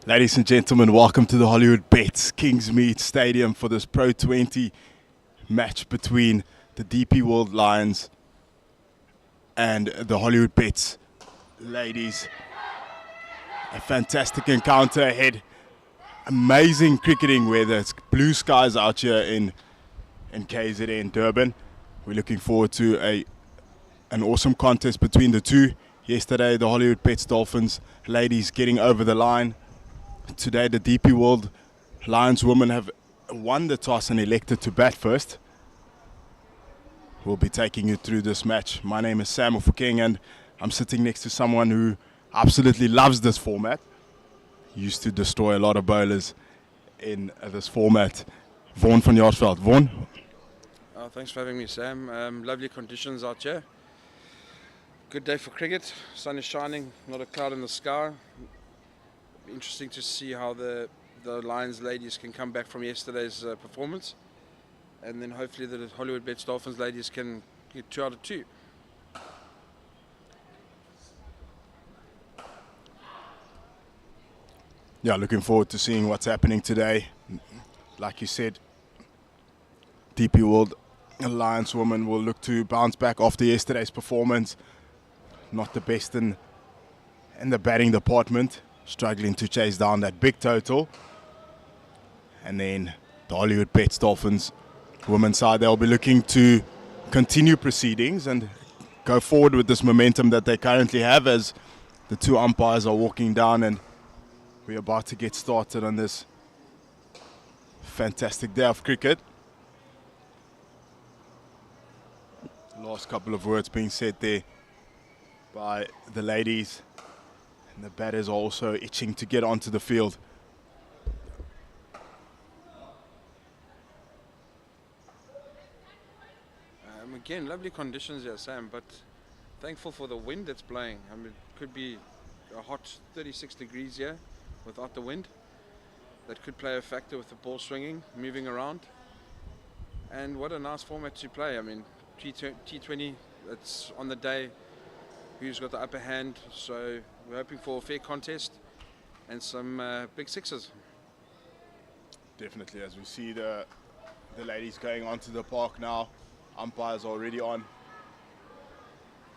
Ladies and gentlemen, welcome to the Hollywoodbets Kingsmead Stadium for this Pro20 match between the DP World Lions and the Hollywoodbets ladies. A fantastic encounter ahead. Amazing cricketing weather. It's blue skies out here in KZN, Durban. We're looking forward to an awesome contest between the two. Yesterday, the Hollywoodbets Dolphins ladies getting over the line. Today, the DP World Lions women have won the toss and elected to bat first. We'll be taking you through this match. My name is Sam Ofukeng, and I'm sitting next to someone who absolutely loves this format. Used to destroy a lot of bowlers in this format. Vaughan van Jaarsveld. Vaughan? Thanks for having me, Sam. Lovely conditions out here. Good day for cricket. Sun is shining, not a cloud in the sky. Interesting to see how the Lions ladies can come back from yesterday's performance, and then hopefully the Hollywoodbets Dolphins ladies can get 2 out of 2. Yeah, looking forward to seeing what's happening today. Like you said, DP World Lions women will look to bounce back after yesterday's performance. Not the best in the batting department, struggling to chase down that big total. And then the Hollywoodbets Dolphins women's side, they'll be looking to continue proceedings and go forward with this momentum that they currently have as the two umpires are walking down, and we're about to get started on this fantastic day of cricket. Last couple of words being said there by the ladies, and the batters are also itching to get onto the field. Again, lovely conditions here, Sam, but thankful for the wind that's blowing. I mean, it could be a hot 36 degrees here without the wind. That could play a factor with the ball swinging, moving around. And what a nice format to play. I mean, T20, it's on the day who's got the upper hand. So we're hoping for a fair contest and some big sixes. Definitely, as we see the ladies going onto the park now. Umpires already on.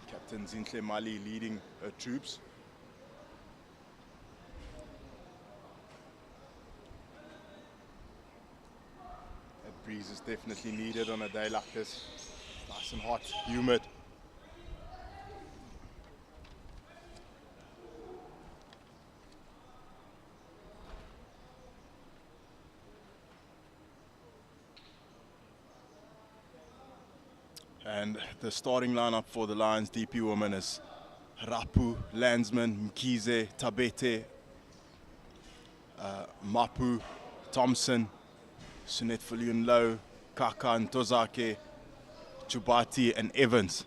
Captain Zinhle Mali leading her troops. That breeze is definitely needed on a day like this. Nice and hot, humid. And the starting lineup for the Lions DP women is Rapu, Landsman, Mkize, Tabete, Mapu, Thompson, Sunet Low, Kaka, Ntozake, Chubati, and Evans.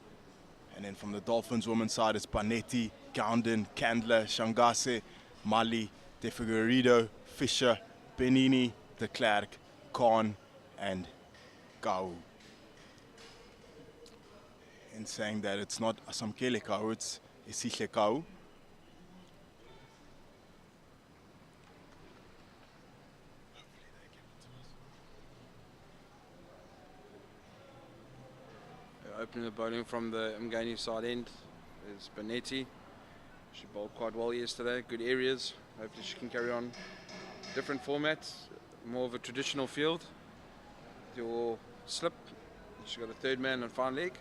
And then from the Dolphins women's side, it's Panetti, Gounden, Candler, Shangase, Mali, De Figueiredo, Fisher, Benini, De Klerk, Khan, and Kau. In saying that it's not Asamkele Kau, it's Isihle Kau. Opening the bowling from the Mgani side end is Benetti. She bowled quite well yesterday, good areas. Hopefully she can carry on. Different formats, more of a traditional field. Your slip, she's got a third man on fine leg.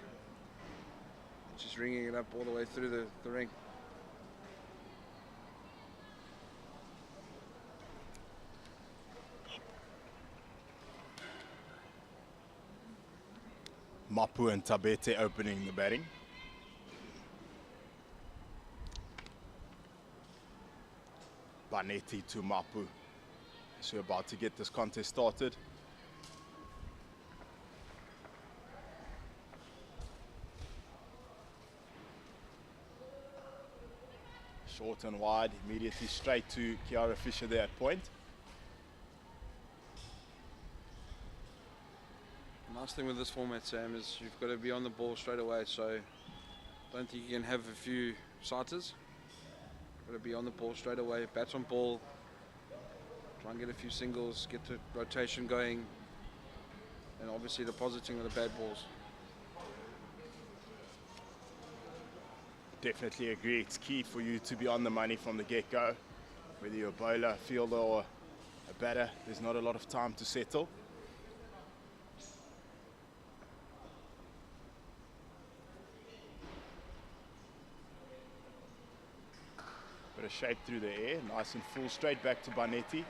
Just ringing it up all the way through the ring. Mapu and Tabete opening the batting. Panetti to Mapu. So we're about to get this contest started. Short and wide, immediately straight to Kiara Fisher there at point. Nice thing with this format, Sam, is you've got to be on the ball straight away, so don't think you can have a few sighters. Got to be on the ball straight away, bats on ball, Try and get a few singles, get the rotation going, and obviously depositing of the bad balls. Definitely agree. It's key for you to be on the money from the get-go. Whether you're a bowler, fielder, or a batter, there's not a lot of time to settle. Bit of shape through the air, nice and full, straight back to Barnetti.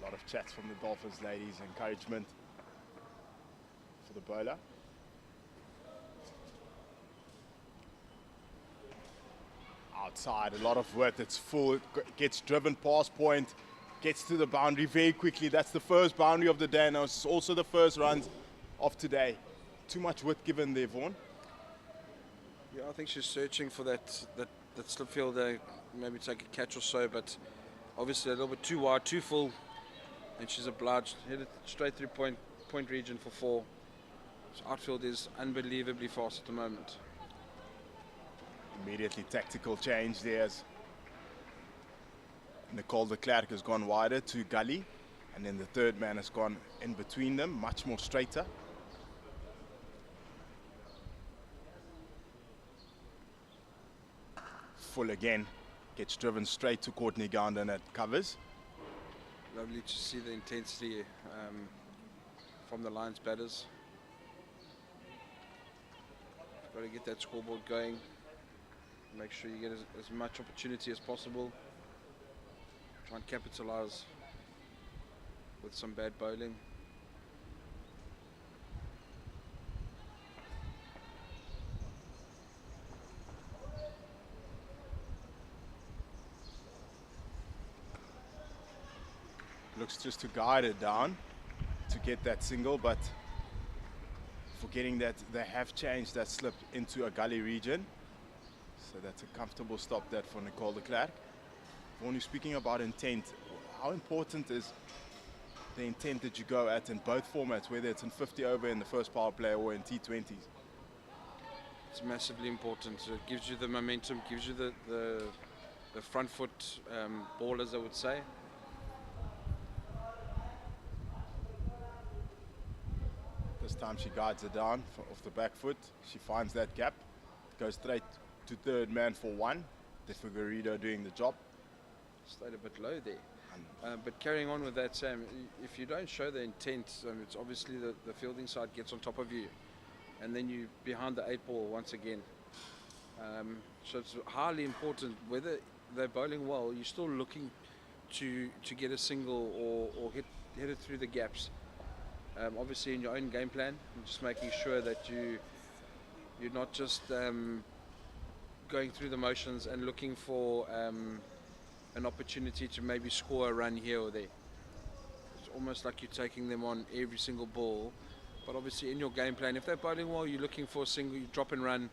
A lot of chats from the Dolphins ladies, encouragement for the bowler. Outside, a lot of work. It's full, gets driven past point, gets to the boundary very quickly. That's the first boundary of the day. Now it's also the first runs of today. Too much width given there, Vaughan. Yeah, I think she's searching for that slip fielder, maybe take a catch or so, but obviously a little bit too wide, too full, and she's obliged. Hit it straight through point region for 4. So outfield is unbelievably fast at the moment. Immediately tactical change there as Nicole de Klerk has gone wider to Gully, and then the third man has gone in between them, much more straighter. Full again, gets driven straight to Courtney Gounder and it covers. Lovely to see the intensity from the Lions batters. Got to get that scoreboard going. Make sure you get as much opportunity as possible. Try and capitalize with some bad bowling. Looks just to guide it down to get that single, but forgetting that they have changed that slip into a gully region. So that's a comfortable stop that for Nicole de Klerk. When you're speaking about intent, how important is the intent that you go at in both formats, whether it's in 50 over in the first power play or in T20s? It's massively important. So it gives you the momentum, gives you the front foot ball, as I would say. This time she guides it down off the back foot. She finds that gap, goes straight to third man for 1. De Figueiredo doing the job. Stayed a bit low there. But carrying on with that, Sam, if you don't show the intent, it's obviously the fielding side gets on top of you. And then you behind the 8 ball once again. So it's highly important. Whether they're bowling well, you're still looking to get a single or hit it through the gaps. Obviously in your own game plan, just making sure that you're not just going through the motions and looking for an opportunity to maybe score a run here or there. It's almost like you're taking them on every single ball. But obviously in your game plan, if they're bowling well, you're looking for a single, you drop and run.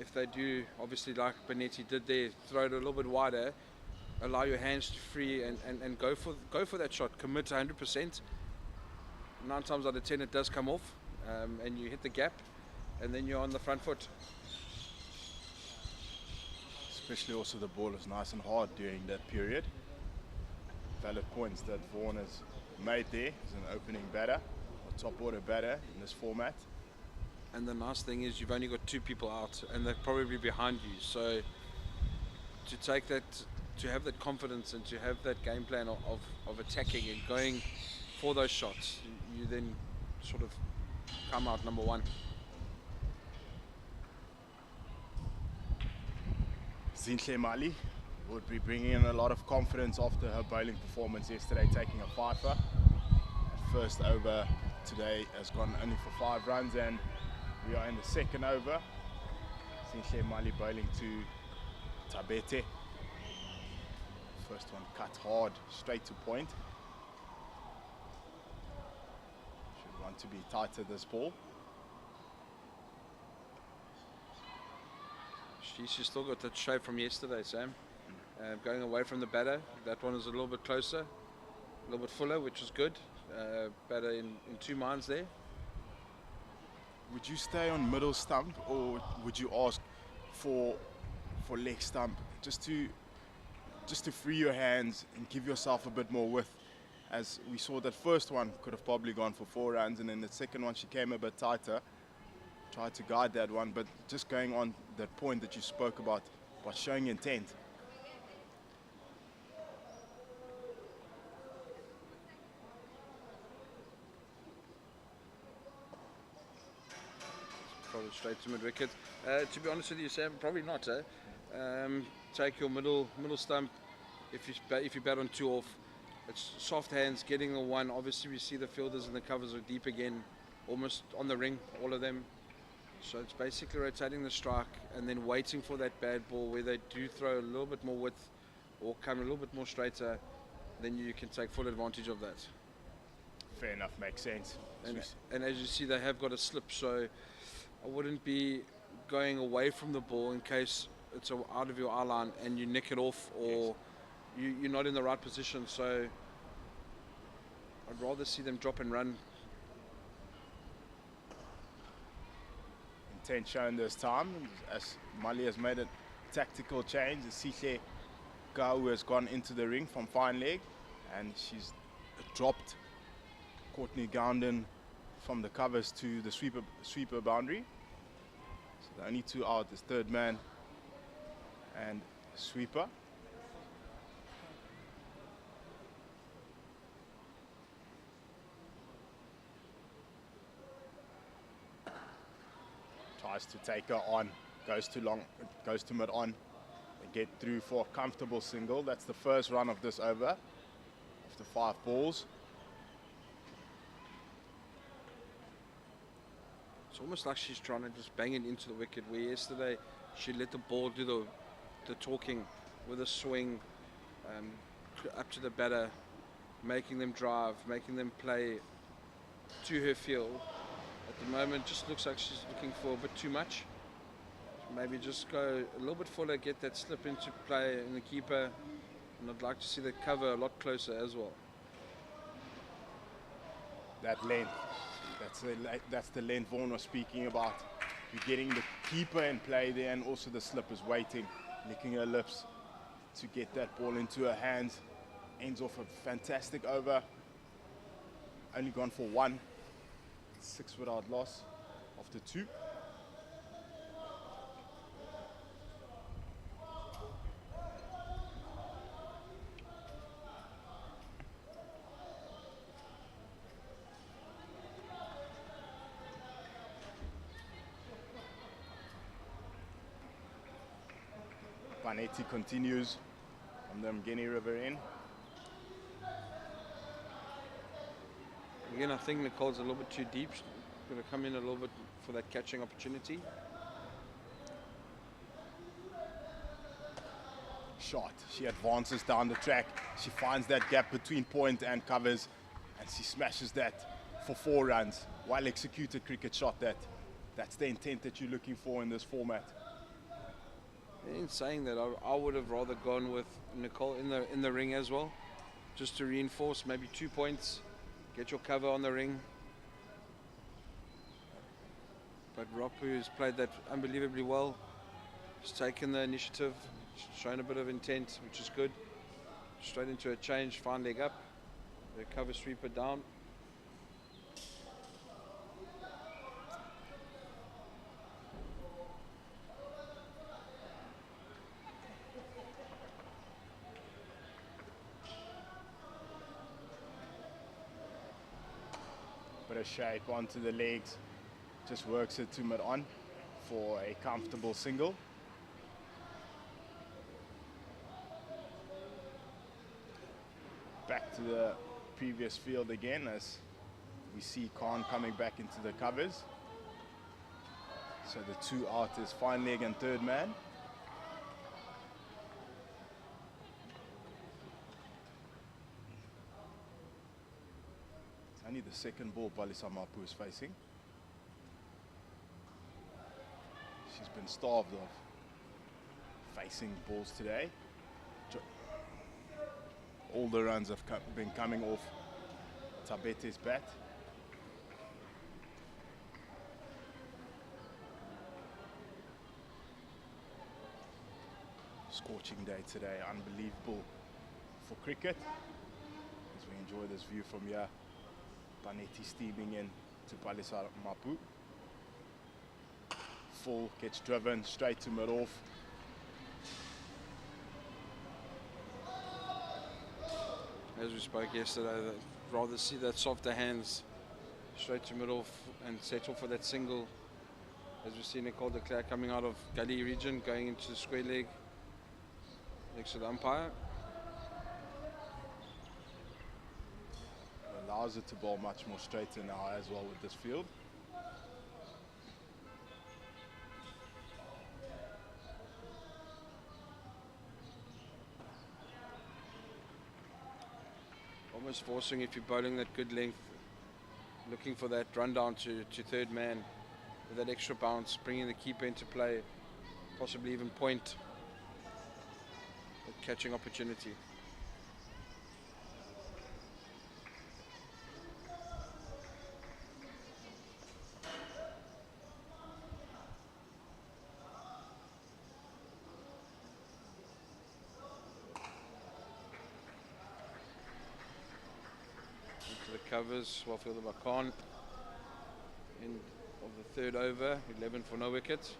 If they do, obviously like Barnetti did there, throw it a little bit wider, allow your hands to free and go for that shot, commit 100%. 9 times out of 10 it does come off, and you hit the gap, and then you're on the front foot. Especially also the ball is nice and hard during that period. Valid points that Vaughan has made there as an opening batter, or top order batter in this format. And the nice thing is you've only got 2 people out, and they're probably behind you. So to take that, to have that confidence and to have that game plan of attacking and going for those shots, you then sort of come out number 1. Zinhle Mali would be bringing in a lot of confidence after her bowling performance yesterday, taking a 5-er. First over today has gone only for 5 runs, and we are in the second over. Zinhle Mali bowling to Tabete. First one cut hard, straight to point. Should want to be tighter this ball. She's still got that shape from yesterday, Sam. going away from the batter. That one was a little bit closer, a little bit fuller, which was good. Batter in 2 minds there. Would you stay on middle stump, or would you ask for leg stump, just to free your hands and give yourself a bit more width? As we saw, that first one could have probably gone for 4 runs, and then the second one she came a bit tighter, tried to guide that one, but just going on that point that you spoke about showing intent. Probably straight to mid wicket. To be honest with you, Sam, probably not. Take your middle stump. If you bat on 2 off, it's soft hands, getting the one. Obviously, we see the fielders and the covers are deep again, almost on the ring, all of them. So it's basically rotating the strike and then waiting for that bad ball where they do throw a little bit more width or come a little bit more straighter. Then you can take full advantage of that. Fair enough, makes sense. And as you see, they have got a slip, so I wouldn't be going away from the ball in case it's out of your eye line and you nick it off, or you're not in the right position. So I'd rather see them drop and run. Intent shown this time, as Mali has made a tactical change. Sihle Kau has gone into the ring from fine leg, and she's dropped Courtney Gounden from the covers to the sweeper boundary. So the only 2 out is third man and sweeper. Tries to take her on, goes to long, goes to mid on. They get through for a comfortable single. That's the first run of this over, of the 5 balls. It's almost like she's trying to just bang it into the wicket, where yesterday she let the ball do the talking with a swing up to the batter, making them drive, making them play to her field. At the moment, just looks like she's looking for a bit too much. Maybe just go a little bit fuller, get that slip into play in the keeper, and I'd like to see the cover a lot closer as well. That length, that's the length Vaughan was speaking about. You're getting the keeper in play there, and also the slip is waiting, licking her lips to get that ball into her hands. Ends off a fantastic over. Only gone for 1. 6 without loss after 2. Vanetti continues on the Mgeni River in. Again, I think Nicole's a little bit too deep. She's going to come in a little bit for that catching opportunity. Shot. She advances down the track. She finds that gap between point and covers, and she smashes that for 4 runs. Well executed cricket shot. That's the intent that you're looking for in this format. In saying that, I would have rather gone with Nicole in the ring as well, just to reinforce maybe 2 points, get your cover on the ring. But Rapu has played that unbelievably well. He's taken the initiative, shown a bit of intent, which is good. Straight into a change, fine leg up, the cover sweeper down. Bit of shape onto the legs, just works it to mid on for a comfortable single. Back to the previous field again, as we see Khan coming back into the covers. So the 2 out is fine leg and third man. Only the second ball Palisa Mapu is facing. She's been starved of facing balls today. all the runs have been coming off Tabete's bat. Scorching day today, unbelievable for cricket. As we enjoy this view from here, Panetti steaming in to Palisa Mapu. Full, gets driven straight to mid-off. As we spoke yesterday, I'd rather see that softer hands straight to mid-off and settle for that single. As we see Nicole de Clercq coming out of gully region, going into the square leg next to the umpire. Allows it to bowl much more straighter now as well with this field. Almost forcing, if you're bowling that good length, looking for that run down to third man with that extra bounce, bringing the keeper into play, possibly even point a catching opportunity. Covers, well fielded by Khan. End of the third over, 11 for no wickets.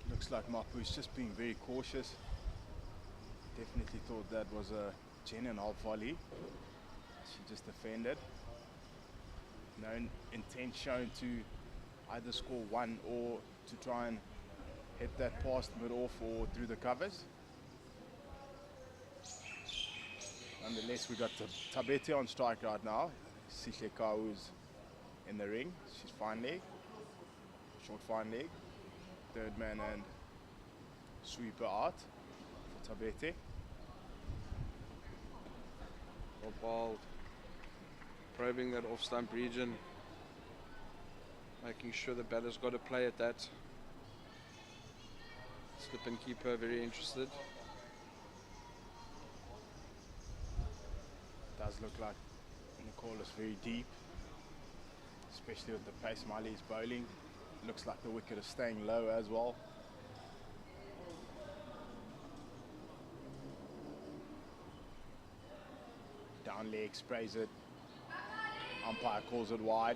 Looks like Mapu's just being very cautious. Definitely thought that was a genuine half volley. She just defended. No intent shown to either score one or to try and hit that past mid-off or through the covers. Nonetheless, we got Tabete on strike right now. Sihlekau is in the ring. She's fine leg, short fine leg. Third man and sweeper out for Tabete. Well bowled. Probing that off-stump region, making sure the batter's got to play at that. Slip and keeper very interested. Does look like Nicole is very deep, especially with the pace Miley is bowling. Looks like the wicket is staying low as well. Down leg, sprays it. Umpire calls it wide.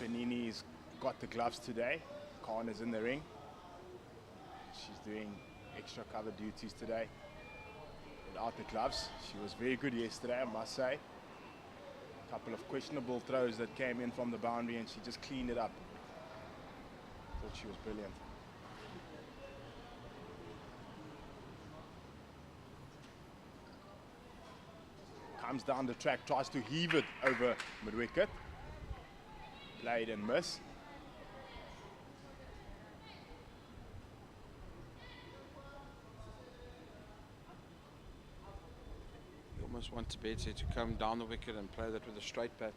Benini's got the gloves today. Khan is in the ring. She's doing extra cover duties today without the gloves. She was very good yesterday, I must say. A couple of questionable throws that came in from the boundary and she just cleaned it up. Thought she was brilliant. Comes down the track, tries to heave it over mid-wicket. Played and miss. You almost want Tabete to come down the wicket and play that with a straight bat.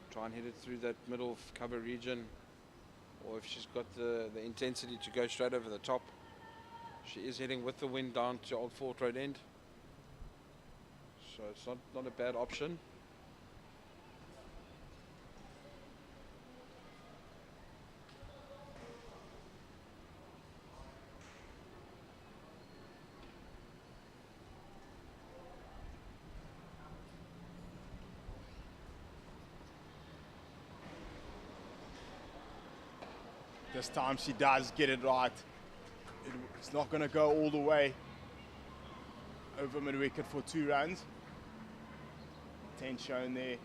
Try and hit it through that middle cover region. Or if she's got the intensity to go straight over the top. She is heading with the wind down to Old Fort Road end. So it's not a bad option. This time she does get it right. It's not going to go all the way over mid-wicket for 2 runs. Intent shown there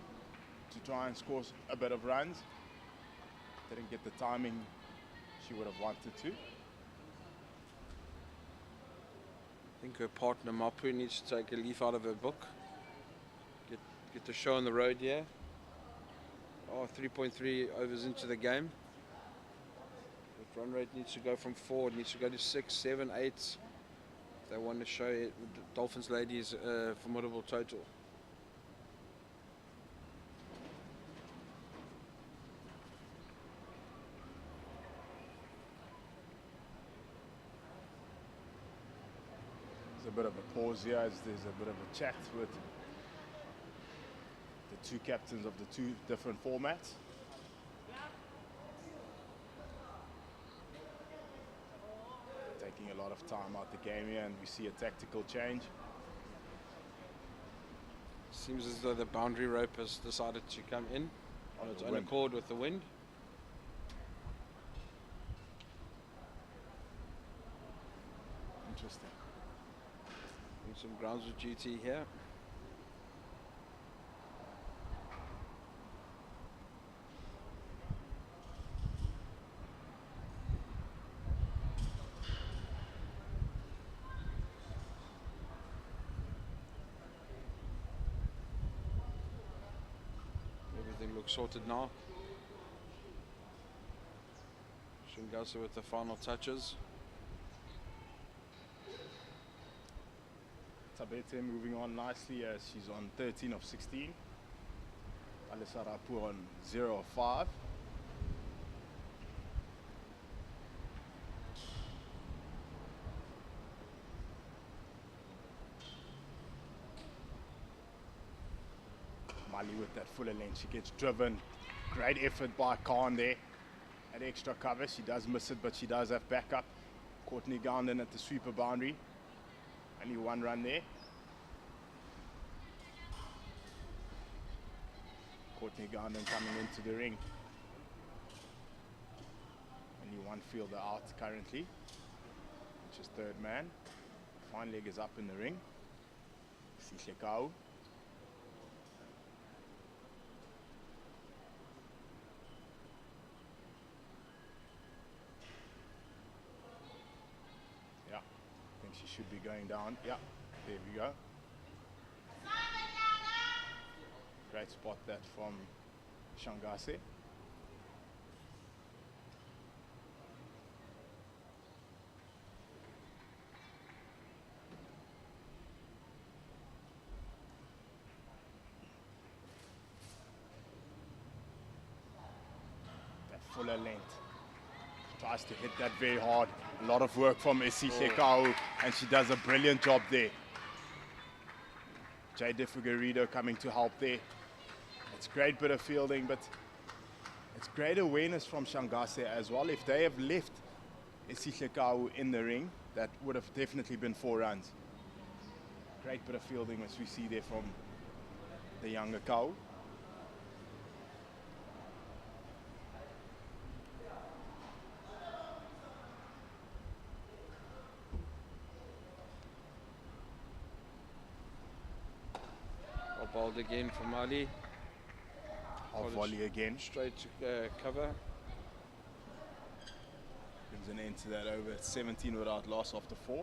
to try and score a bit of runs. Didn't get the timing she would have wanted to. I think her partner Mapu needs to take a leaf out of her book. Get the show on the road here. Oh, 3.3 overs into the game. The run rate needs to go from 4, it needs to go to 6, 7, 8. If they want to show it, the Dolphins ladies a formidable total. There's a bit of a pause here as there's a bit of a chat with the two captains of the two different formats. Taking a lot of time out the game here, and we see a tactical change. Seems as though the boundary rope has decided to come in on its own accord with the wind. Interesting. Doing some grounds of duty here. Everything looks sorted now. Shingasa with the final touches. Tabete moving on nicely as she's on 13 of 16. Alisa Rapu on 0 of 5. Mali with that fuller length, she gets driven. Great effort by Khan there. At extra cover, she does miss it, but she does have backup. Courtney Gounden at the sweeper boundary. Only one run there. Courtney Gounden coming into the ring. Only one fielder out currently, which is third man. Fine leg is up in the ring. Sihlekau. Yeah, I think she should be going down. Yeah, there we go. Great spot that from Shangase. That fuller length. Tries to hit that very hard. A lot of work from Esihlekau, and she does a brilliant job there. Jade Figueiredo coming to help there. It's great bit of fielding, but it's great awareness from Shangase as well. If they have left Esihlekau in the ring, that would have definitely been 4 runs. Great bit of fielding as we see there from the younger cow. Well bowled again from Ali. Half volley again. Straight to cover. Brings an end to that over at 17 without loss after 4.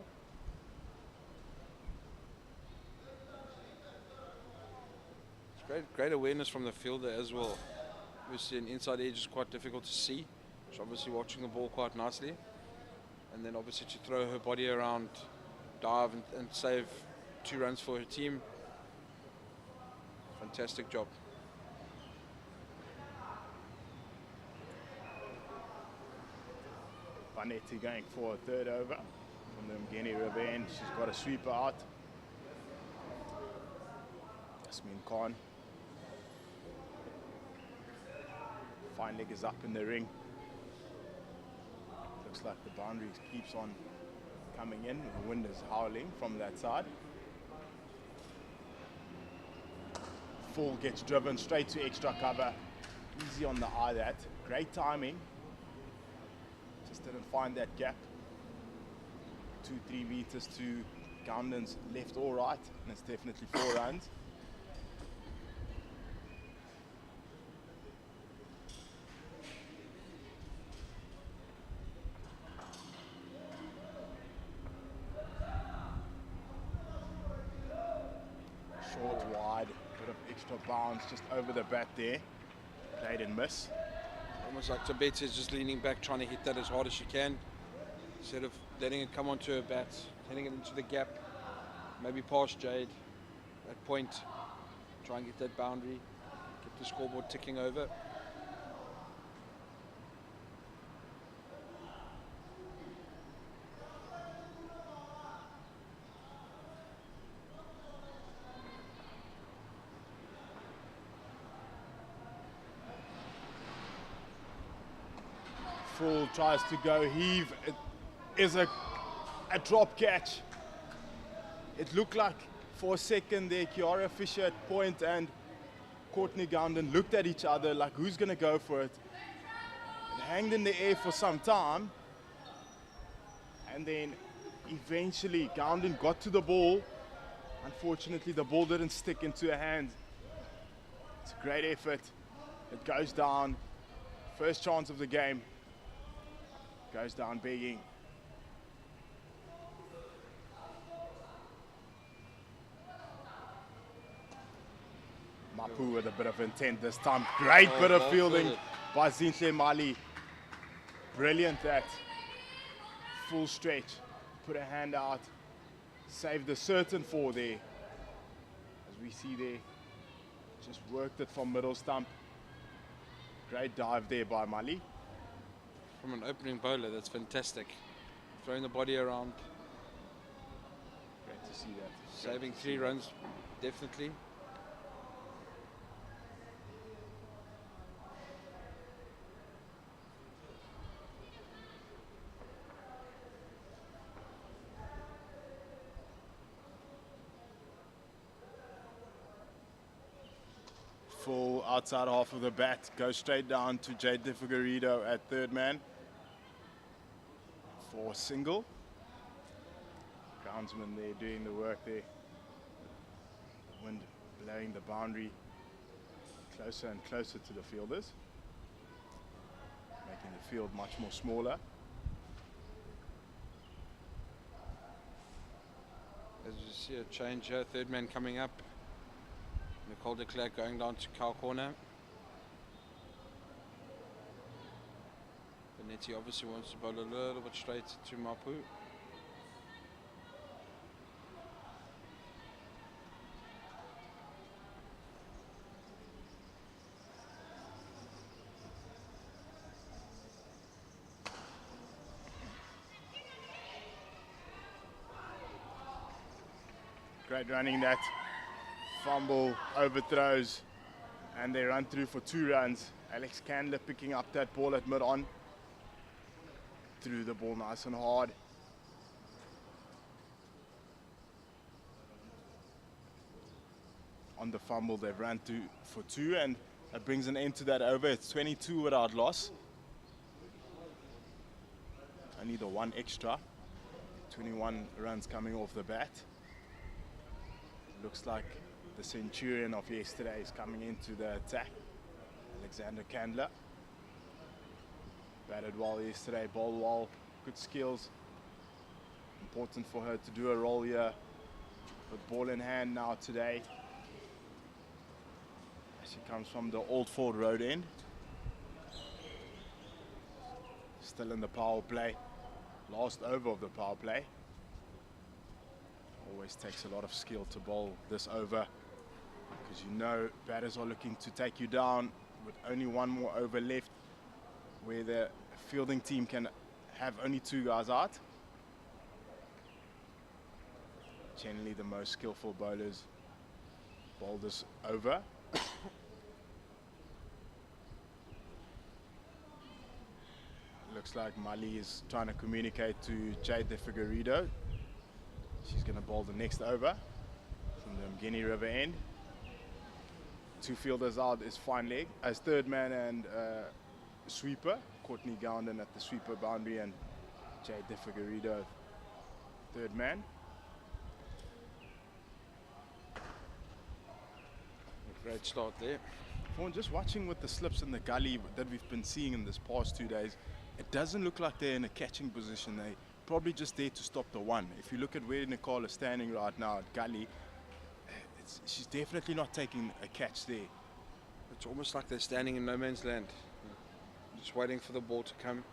It's great awareness from the fielder as well. Obviously an inside edge is quite difficult to see. She's obviously watching the ball quite nicely. And then obviously to throw her body around, dive and save 2 runs for her team. Fantastic job. Panetti going for a 3rd over from the Mgeni River end. She's got a sweeper out. Yasmin Khan. Fine leg is up in the ring. Looks like the boundary keeps on coming in. The wind is howling from that side. Full gets driven straight to extra cover. Easy on the eye that. Great timing. Just didn't find that gap. 2-3 meters to Gounden's left or right, and it's definitely 4 runs. Short, wide, bit of extra bounce just over the bat there. Played and miss. Almost like Tabete is just leaning back, trying to hit that as hard as she can. Instead of letting it come onto her bat, hitting it into the gap, maybe past Jade at point, try and get that boundary, get the scoreboard ticking over. Full tries to go heave. It is a drop catch. It looked like for a second there, Kiara Fisher at point and Courtney Gounden looked at each other like who's going to go for it. It hanged in the air for some time. And then eventually Gounden got to the ball. Unfortunately, the ball didn't stick into her hand. It's a great effort. It goes down. First chance of the game. Goes down begging. Mapu with a bit of intent this time. Great bit of fielding by Zinhle Mali. Brilliant that. Full stretch. Put a hand out. Saved a certain four there. As we see there. Just worked it from middle stump. Great dive there by Mali. From an opening bowler, that's fantastic. Throwing the body around. Great to see that. Saving 3 runs, definitely. Full outside half of the bat, goes straight down to Jade De Figueiredo at third man for a single. Groundsman there doing the work there. The wind blowing the boundary closer and closer to the fielders, making the field much more smaller. As you see a change here, third man coming up. Nicole de Klerk going down to cow corner. Benetti obviously wants to bowl a little bit straight to Mapu. Great running that. Fumble, overthrows, and they run through for 2 runs. Alex Candler picking up that ball at mid-on. Threw the ball nice and hard. On the fumble, they've run through for 2, and that brings an end to that over. It's 22 without loss. Only the 1 extra. 21 runs coming off the bat. Looks like the centurion of yesterday is coming into the attack. Alexander Candler. Batted well yesterday, bowled well, good skills. Important for her to do a roll here with ball in hand now today. She comes from the Old Ford Road end. Still in the power play. Last over of the power play. Always takes a lot of skill to bowl this over, because you know batters are looking to take you down with only 1 more over left, where the fielding team can have only 2 guys out. Generally the most skillful bowlers bowl this over. Looks like Mali is trying to communicate to Jade De Figueiredo. She's going to bowl the next over from the Mgeni River end. 2 fielders out is fine leg as third man and sweeper. Courtney Gounden at the sweeper boundary and Jade De Figueiredo third man. A great start there. Just watching with the slips in the gully that we've been seeing in this past 2 days, it doesn't look like they're in a catching position. They probably just there to stop the one. If you look at where Nicole is standing right now at gully, she's definitely not taking a catch there. It's almost like they're standing in no man's land, just waiting for the ball to come.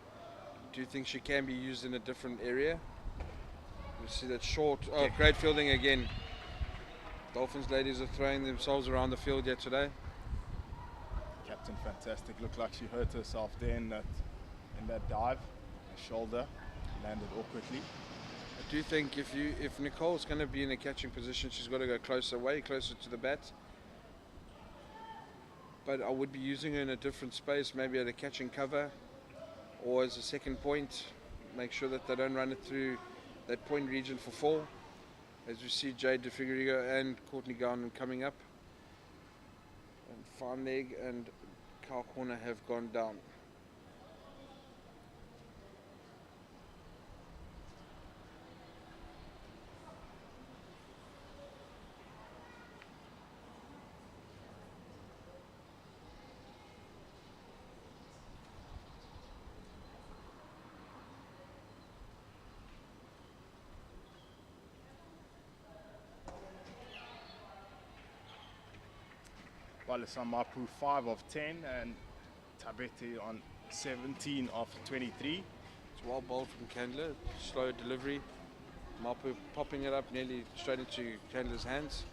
Do you think she can be used in a different area? You see that short, great fielding again. Dolphins ladies are throwing themselves around the field here today. Captain fantastic, looked like she hurt herself there in that dive. Her shoulder landed awkwardly. I do think if Nicole's going to be in a catching position, she's got to go closer, way closer to the bat. But I would be using her in a different space, maybe at a catching cover, or as a second point. Make sure that they don't run it through that point region for 4. As we see Jade De Figueiredo and Courtney Garden coming up. And Fine Leg and Cow Corner have gone down. Mapu 5 of 10 and Tabete on 17 of 23. It's well bowled from Candler, slow delivery. Mapu popping it up nearly straight into Candler's hands.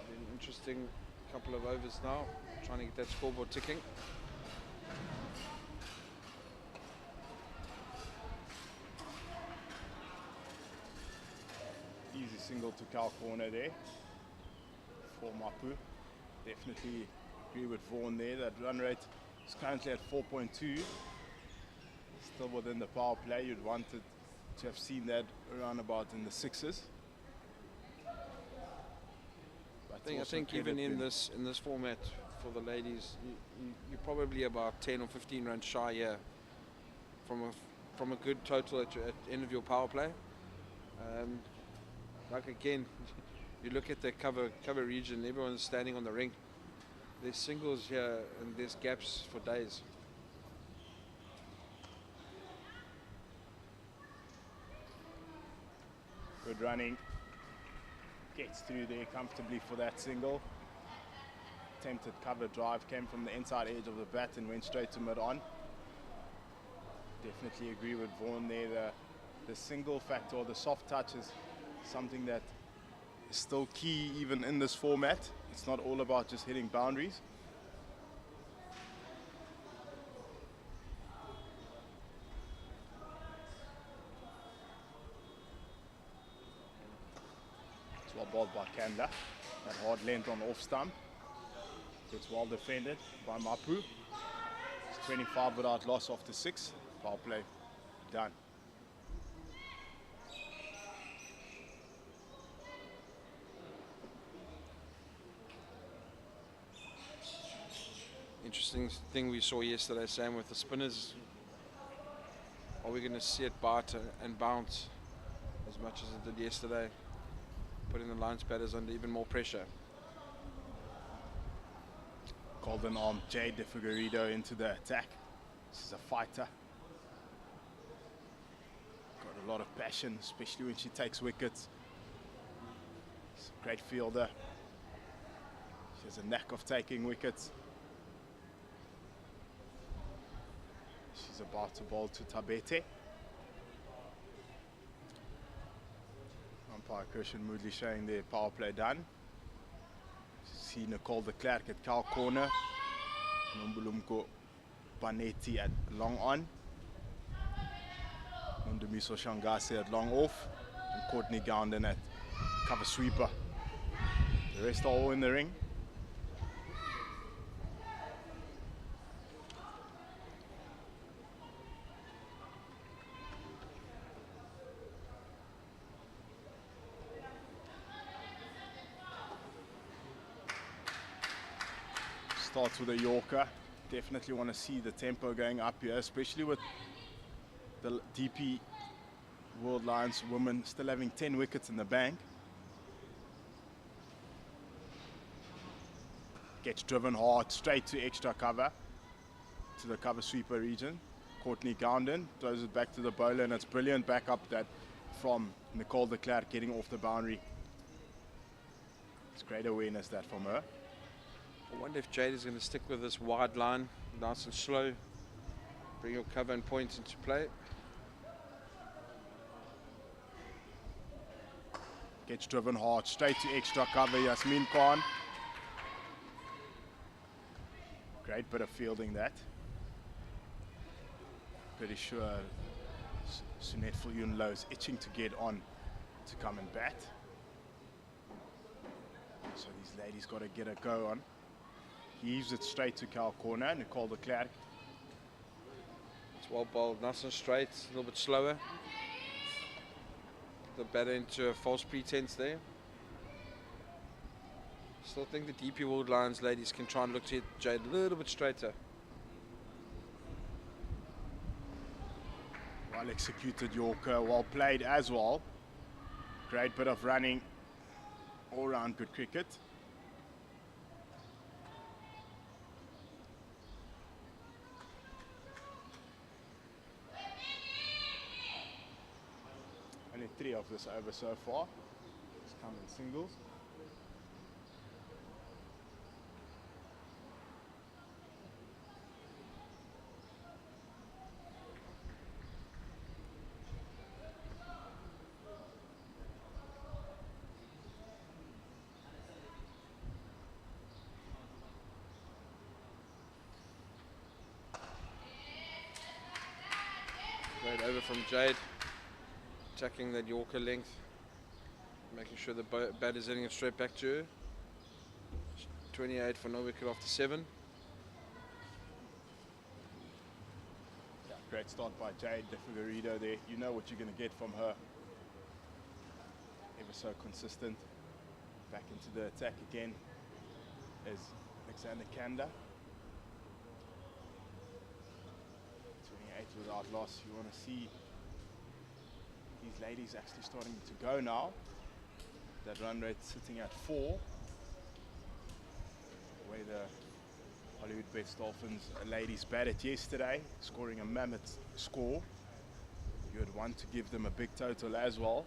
An interesting couple of overs now, trying to get that scoreboard ticking. Easy single to Cow Corner there for Mapu. Definitely agree with Vaughan there. That run rate is currently at 4.2. Still within the power play. You'd wanted to have seen that around about in the 6s. I think even in this format for the ladies, you're probably about 10 or 15 runs shy here from a good total at the end of your power play. Like again, you look at the cover region, everyone's standing on the ring. There's singles here and there's gaps for days. Good running. Gets through there comfortably for that single. Attempted cover drive, came from the inside edge of the bat and went straight to mid-on. Definitely agree with Vaughan there. The single factor or the soft touch is something that is still key even in this format. It's not all about just hitting boundaries. It's well bowled by Kanda. That hard length on off stump. It's well defended by Mapu. It's 25 without loss after 6. Power play done. Interesting thing we saw yesterday, Sam, with the spinners. Are we going to see it bite and bounce as much as it did yesterday, putting the lines batters under even more pressure? Golden arm Jade De Figueiredo into the attack. She's a fighter. Got a lot of passion, especially when she takes wickets. She's a great fielder. She has a knack of taking wickets. She's about to bowl to Tabete. Umpire Christian Moodley showing their power play done. See Nicole de Klerk at Cow Corner. Nombulumko Panetti at long on. Nondumiso Shangase at long off. And Courtney Gounden at cover sweeper. The rest are all in the ring. Starts with a Yorker. Definitely want to see the tempo going up here, especially with the DP World Lions women still having 10 wickets in the bank. Gets driven hard, straight to extra cover, to the cover sweeper region. Courtney Gounden throws it back to the bowler, and it's brilliant backup that from Nicole de Klerk getting off the boundary. It's great awareness that from her. I wonder if Jade is going to stick with this wide line, nice and slow. Bring your cover and points into play. Gets driven hard, straight to extra cover, Yasmin Khan. Great bit of fielding that. Pretty sure Sunette Viljoen is itching to get on to come and bat. So these ladies got to get a go on. He heaves it straight to Cow Corner. Nicole de Klerk It's well bowled, nice and straight, a little bit slower. The batter into a false pretense there. Still think the DP World Lions ladies can try and look to hit Jade a little bit straighter. Well executed Yorker, well played as well. Great bit of running, all round good cricket. Only 3 of this over so far. It's come in singles. Great over from Jade. Attacking that Yorker length. Making sure the bat is hitting it straight back to her. 28 for no wicket after 7. Yeah, great start by Jade, the Figueiredo there. You know what you're going to get from her. Ever so consistent. Back into the attack again is Alexander Kanda. 28 without loss. You want to see these ladies actually starting to go now. That run rate sitting at 4. The way the Hollywoodbets Dolphins ladies batted yesterday, scoring a mammoth score. You would want to give them a big total as well.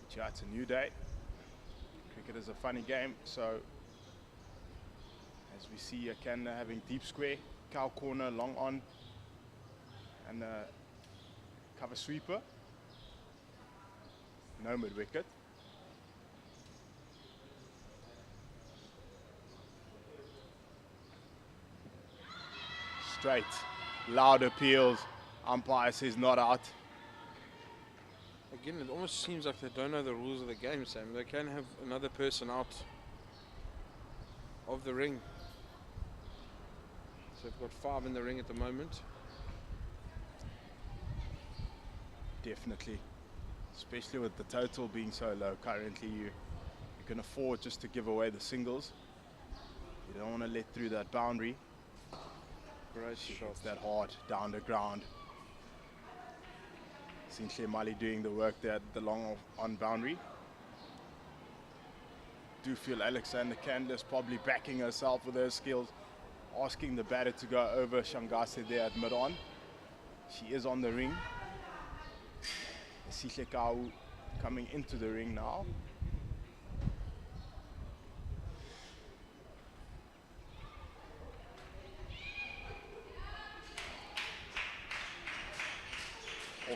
But yeah, it's a new day. Cricket is a funny game, so as we see Akanda having deep square, cow corner, long on, and a cover sweeper. No mid wicket. Straight, loud appeals. Umpire says not out. Again, it almost seems like they don't know the rules of the game, Sam. They can have another person out of the ring. So we've got 5 in the ring at the moment. Definitely, especially with the total being so low currently, you can afford just to give away the singles. You don't want to let through that boundary. Great She shot. hits that hard down the ground. Essentially Mali doing the work there at the long on boundary. Do feel Alexander Candace probably backing herself with her skills, asking the batter to go over Shangase there at mid-on. She is on the ring. Sihle Kau coming into the ring now.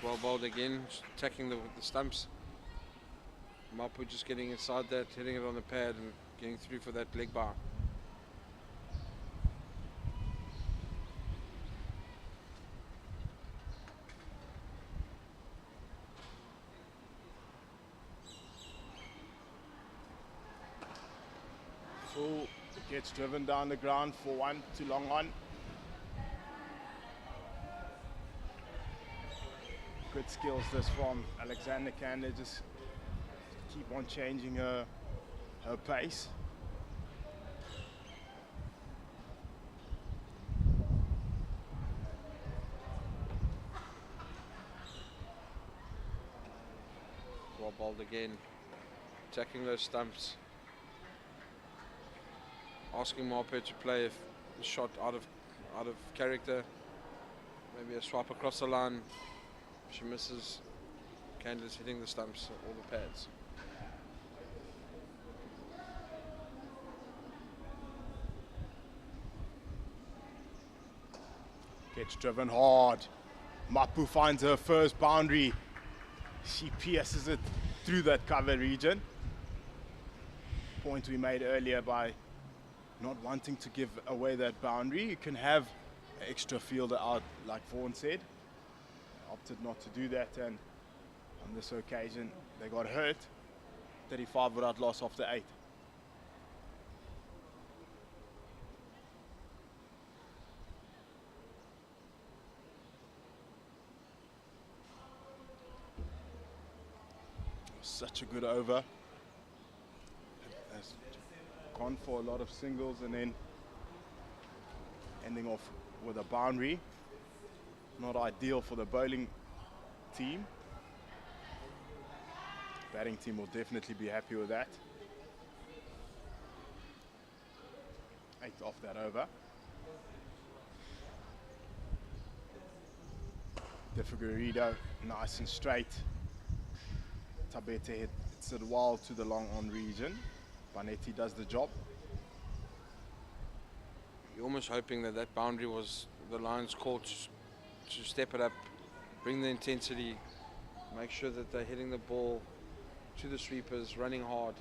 Well bowled again, attacking the stumps. Mapu just getting inside that, hitting it on the pad and getting through for that leg bar. Full gets driven down the ground for 1 too long on. Good skills this from Alexander Kanda, just keep on changing her pace. Well bowled again, attacking those stumps. Asking Mapu to play a shot out of character. Maybe a swipe across the line. She misses. Candace hitting the stumps, all the pads. Gets driven hard. Mapu finds her first boundary. She pierces it through that cover region. Point we made earlier by not wanting to give away that boundary. You can have an extra fielder out, like Vaughan said. Opted not to do that, and on this occasion they got hurt. 35 without loss after 8. Such a good over. Has gone for a lot of singles and then ending off with a boundary. Not ideal for the bowling team. Batting team will definitely be happy with that. 8 off that over. De Figueiredo, nice and straight. Tabete hits it well to the long on region. Panetti does the job. You're almost hoping that that boundary was the Lions' call to step it up, bring the intensity, make sure that they're hitting the ball to the sweepers, running hard.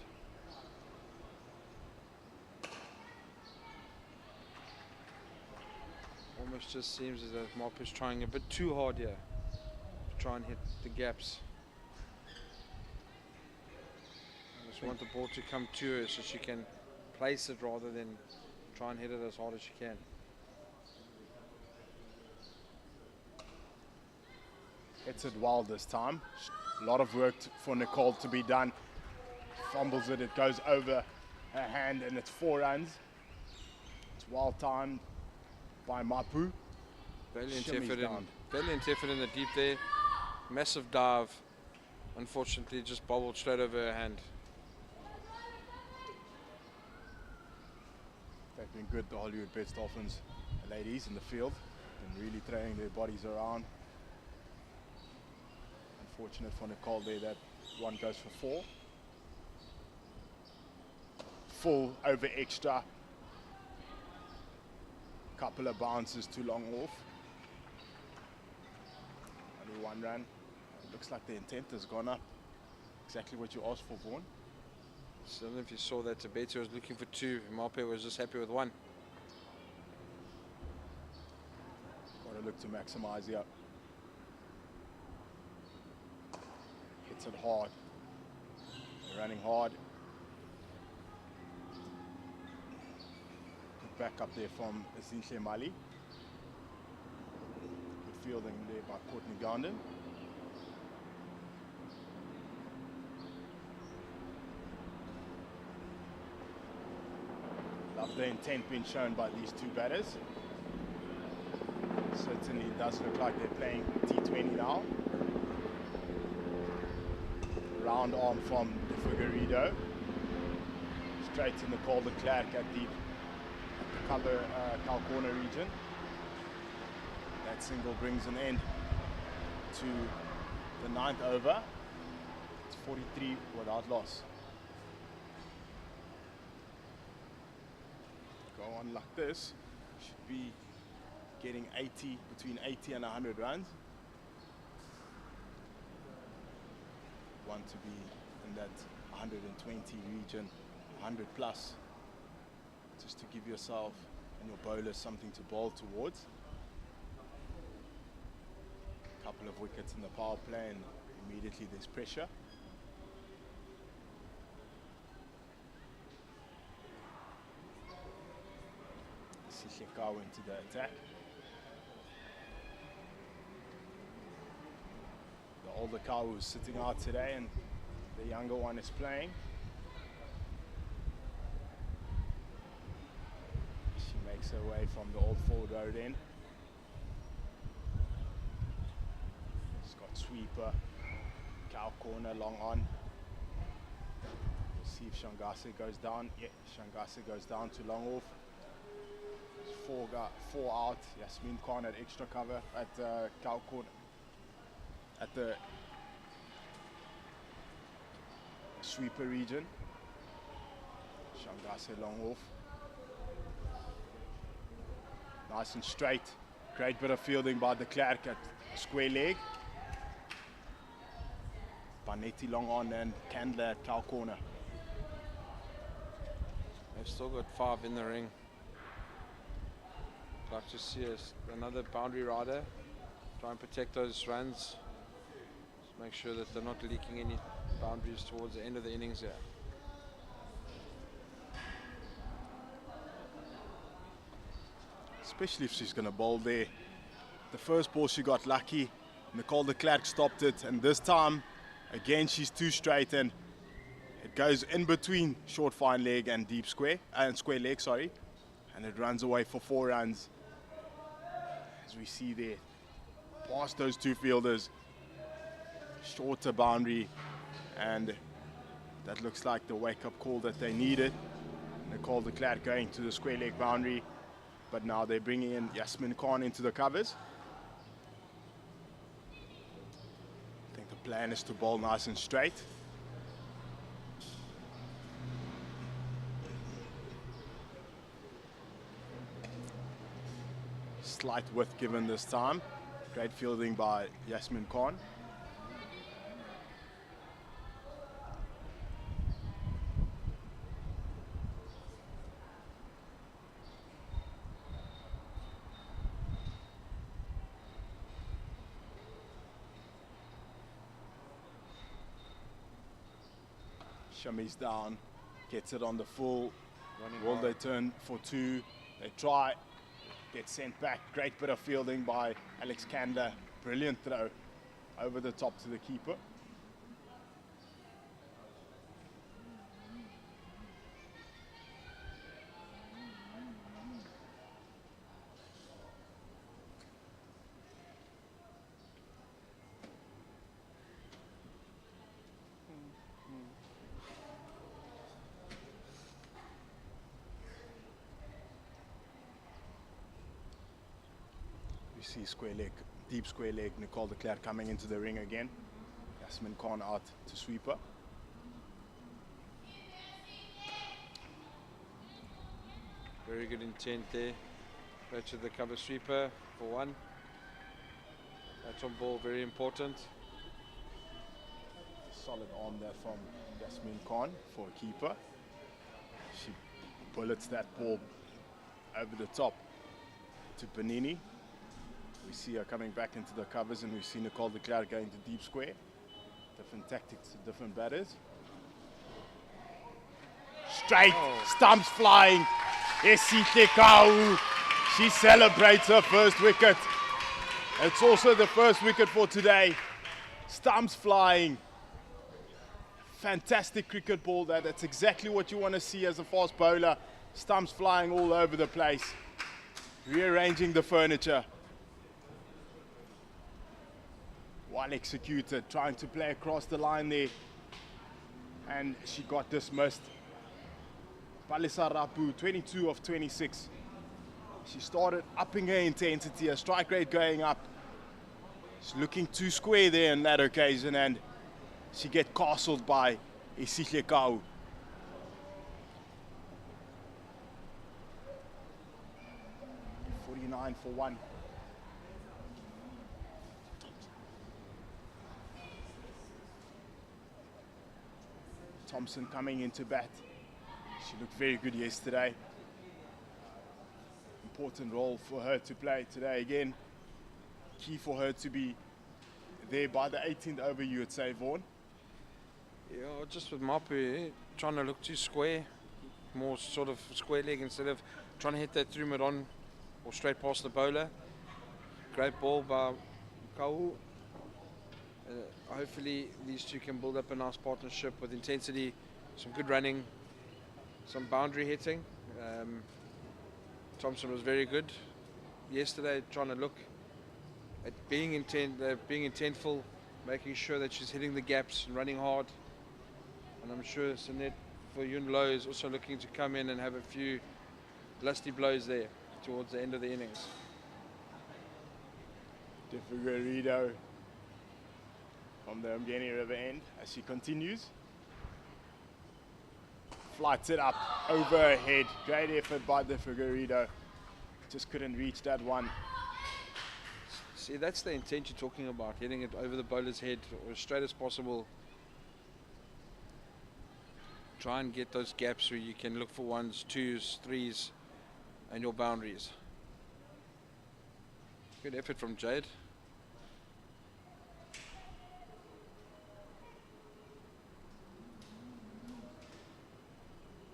Almost just seems as if Mop is trying a bit too hard here to try and hit the gaps. Just want the ball to come to her so she can place it rather than try and hit it as hard as she can. Hits it well this time. A lot of work for Nicole to be done. Fumbles it, it goes over her hand, and it's 4 runs. It's well timed by Mapu. Valiant Shimmies effort in the deep there. Massive dive. Unfortunately, just bobbled straight over her hand. They've been good, the Hollywoodbets Dolphins ladies in the field. Been really throwing their bodies around. Unfortunate for Nicole there, that one goes for 4. Full over extra. Couple of bounces too long off. Only 1 run. It looks like the intent has gone up. Exactly what you asked for, Vaughan. So I don't know if you saw that Tabete was looking for 2. Mape was just happy with 1. Got to look to maximize here. Hits it hard. They're running hard. Good back up there from Zinhle Mali. Good fielding there by Courtney Gandon. Love the intent being shown by these 2 batters. Certainly does look like they're playing T20 now. Round arm from De Figueiredo. Straight in the Calder Clark at the cover cow corner region. That single brings an end to the 9th over. It's 43 without loss. Go on like this, should be getting 80, between 80 and 100 runs. Want to be in that 120 region, 100 plus, just to give yourself and your bowlers something to bowl towards. A couple of wickets in the power play and immediately there's pressure. Sishekawa into the attack. The older cow who's sitting out today and the younger one is playing. She makes her way from the old forward road in. She's got sweeper, cow corner, long on. We'll see if Shangase goes down. Yeah, Shangase goes down to long off. 4 out. Yasmin Khan had extra cover at cow corner. At the sweeper region. Shangase long off. Nice and straight. Great bit of fielding by de Klerk at square leg. Panetti long on and Candler at cow corner. They've still got 5 in the ring. I'd like to see another boundary rider. Try and protect those runs. Just make sure that they're not leaking any boundaries towards the end of the innings here. Especially if she's going to bowl there. The first ball she got lucky. Nicole de Klerk stopped it, and this time Again, she's too straight, and it goes in between short fine leg and deep square, and square leg, sorry. And it runs away for 4 runs. As we see there, past those 2 fielders, shorter boundary, and that looks like the wake-up call that they needed. Nicole de Klerk going to the square leg boundary, but now they're bringing in Yasmin Khan into the covers. I think the plan is to bowl nice and straight. Slight width given this time. Great fielding by Yasmin Khan. Shami's down, gets it on the full. Will they turn for 2? They try, get sent back. Great bit of fielding by Alex Kanda. Brilliant throw over the top to the keeper. See square leg, deep square leg, Nicole de Klerk coming into the ring again. Yasmin Khan out to sweeper. Very good intent there. Right to the cover sweeper for 1. That's on ball, very important. Solid arm there from Yasmin Khan for a keeper. She bullets that ball over the top to Panini. We see her coming back into the covers, and we see Nicole de Klerk going to deep square. Different tactics, different batters. Straight, stumps flying. Esitekau. She celebrates her first wicket. It's also the first wicket for today. Stumps flying. Fantastic cricket ball there. That's exactly what you want to see as a fast bowler. Stumps flying all over the place. Rearranging the furniture. Well executed, trying to play across the line there, and she got dismissed. Palisa Rapu, 22 of 26. She started upping her intensity, her strike rate going up. She's looking too square there on that occasion, and she gets castled by Isihle Kau. .49 for 1. Thompson coming into bat. She looked very good yesterday. Important role for her to play today again. Key for her to be there by the 18th over, you would say, Vaughan. Yeah, just with Mapu, trying to look too square. More sort of square leg instead of trying to hit that through mid-on or straight past the bowler. Great ball by Kau. Hopefully these two can build up a nice partnership with intensity, some good running, some boundary hitting. Thompson was very good yesterday, trying to look at being intentful, making sure that she's hitting the gaps and running hard. And I'm sure Sanet for Yun Lo is also looking to come in and have a few lusty blows there towards the end of the innings. Defiguerido from the Umgeni River end as she continues. Flights it up over her head. Great effort by Defiguerido. Just couldn't reach that one. See, that's the intent you're talking about, hitting it over the bowler's head or as straight as possible. Try and get those gaps where you can look for 1s, 2s, 3s and your boundaries. Good effort from Jade.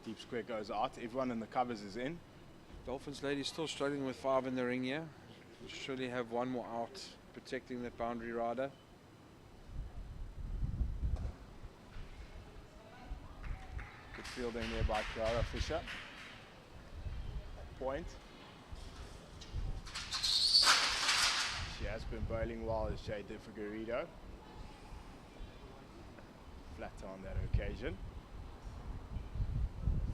Deep square goes out. Everyone in the covers is in. Dolphins lady still struggling with 5 in the ring here. We'll surely have one more out protecting that boundary rider. fielding there by Kiara Fisher. Point. She has been bowling well as Jade Figueiredo. Flatter on that occasion.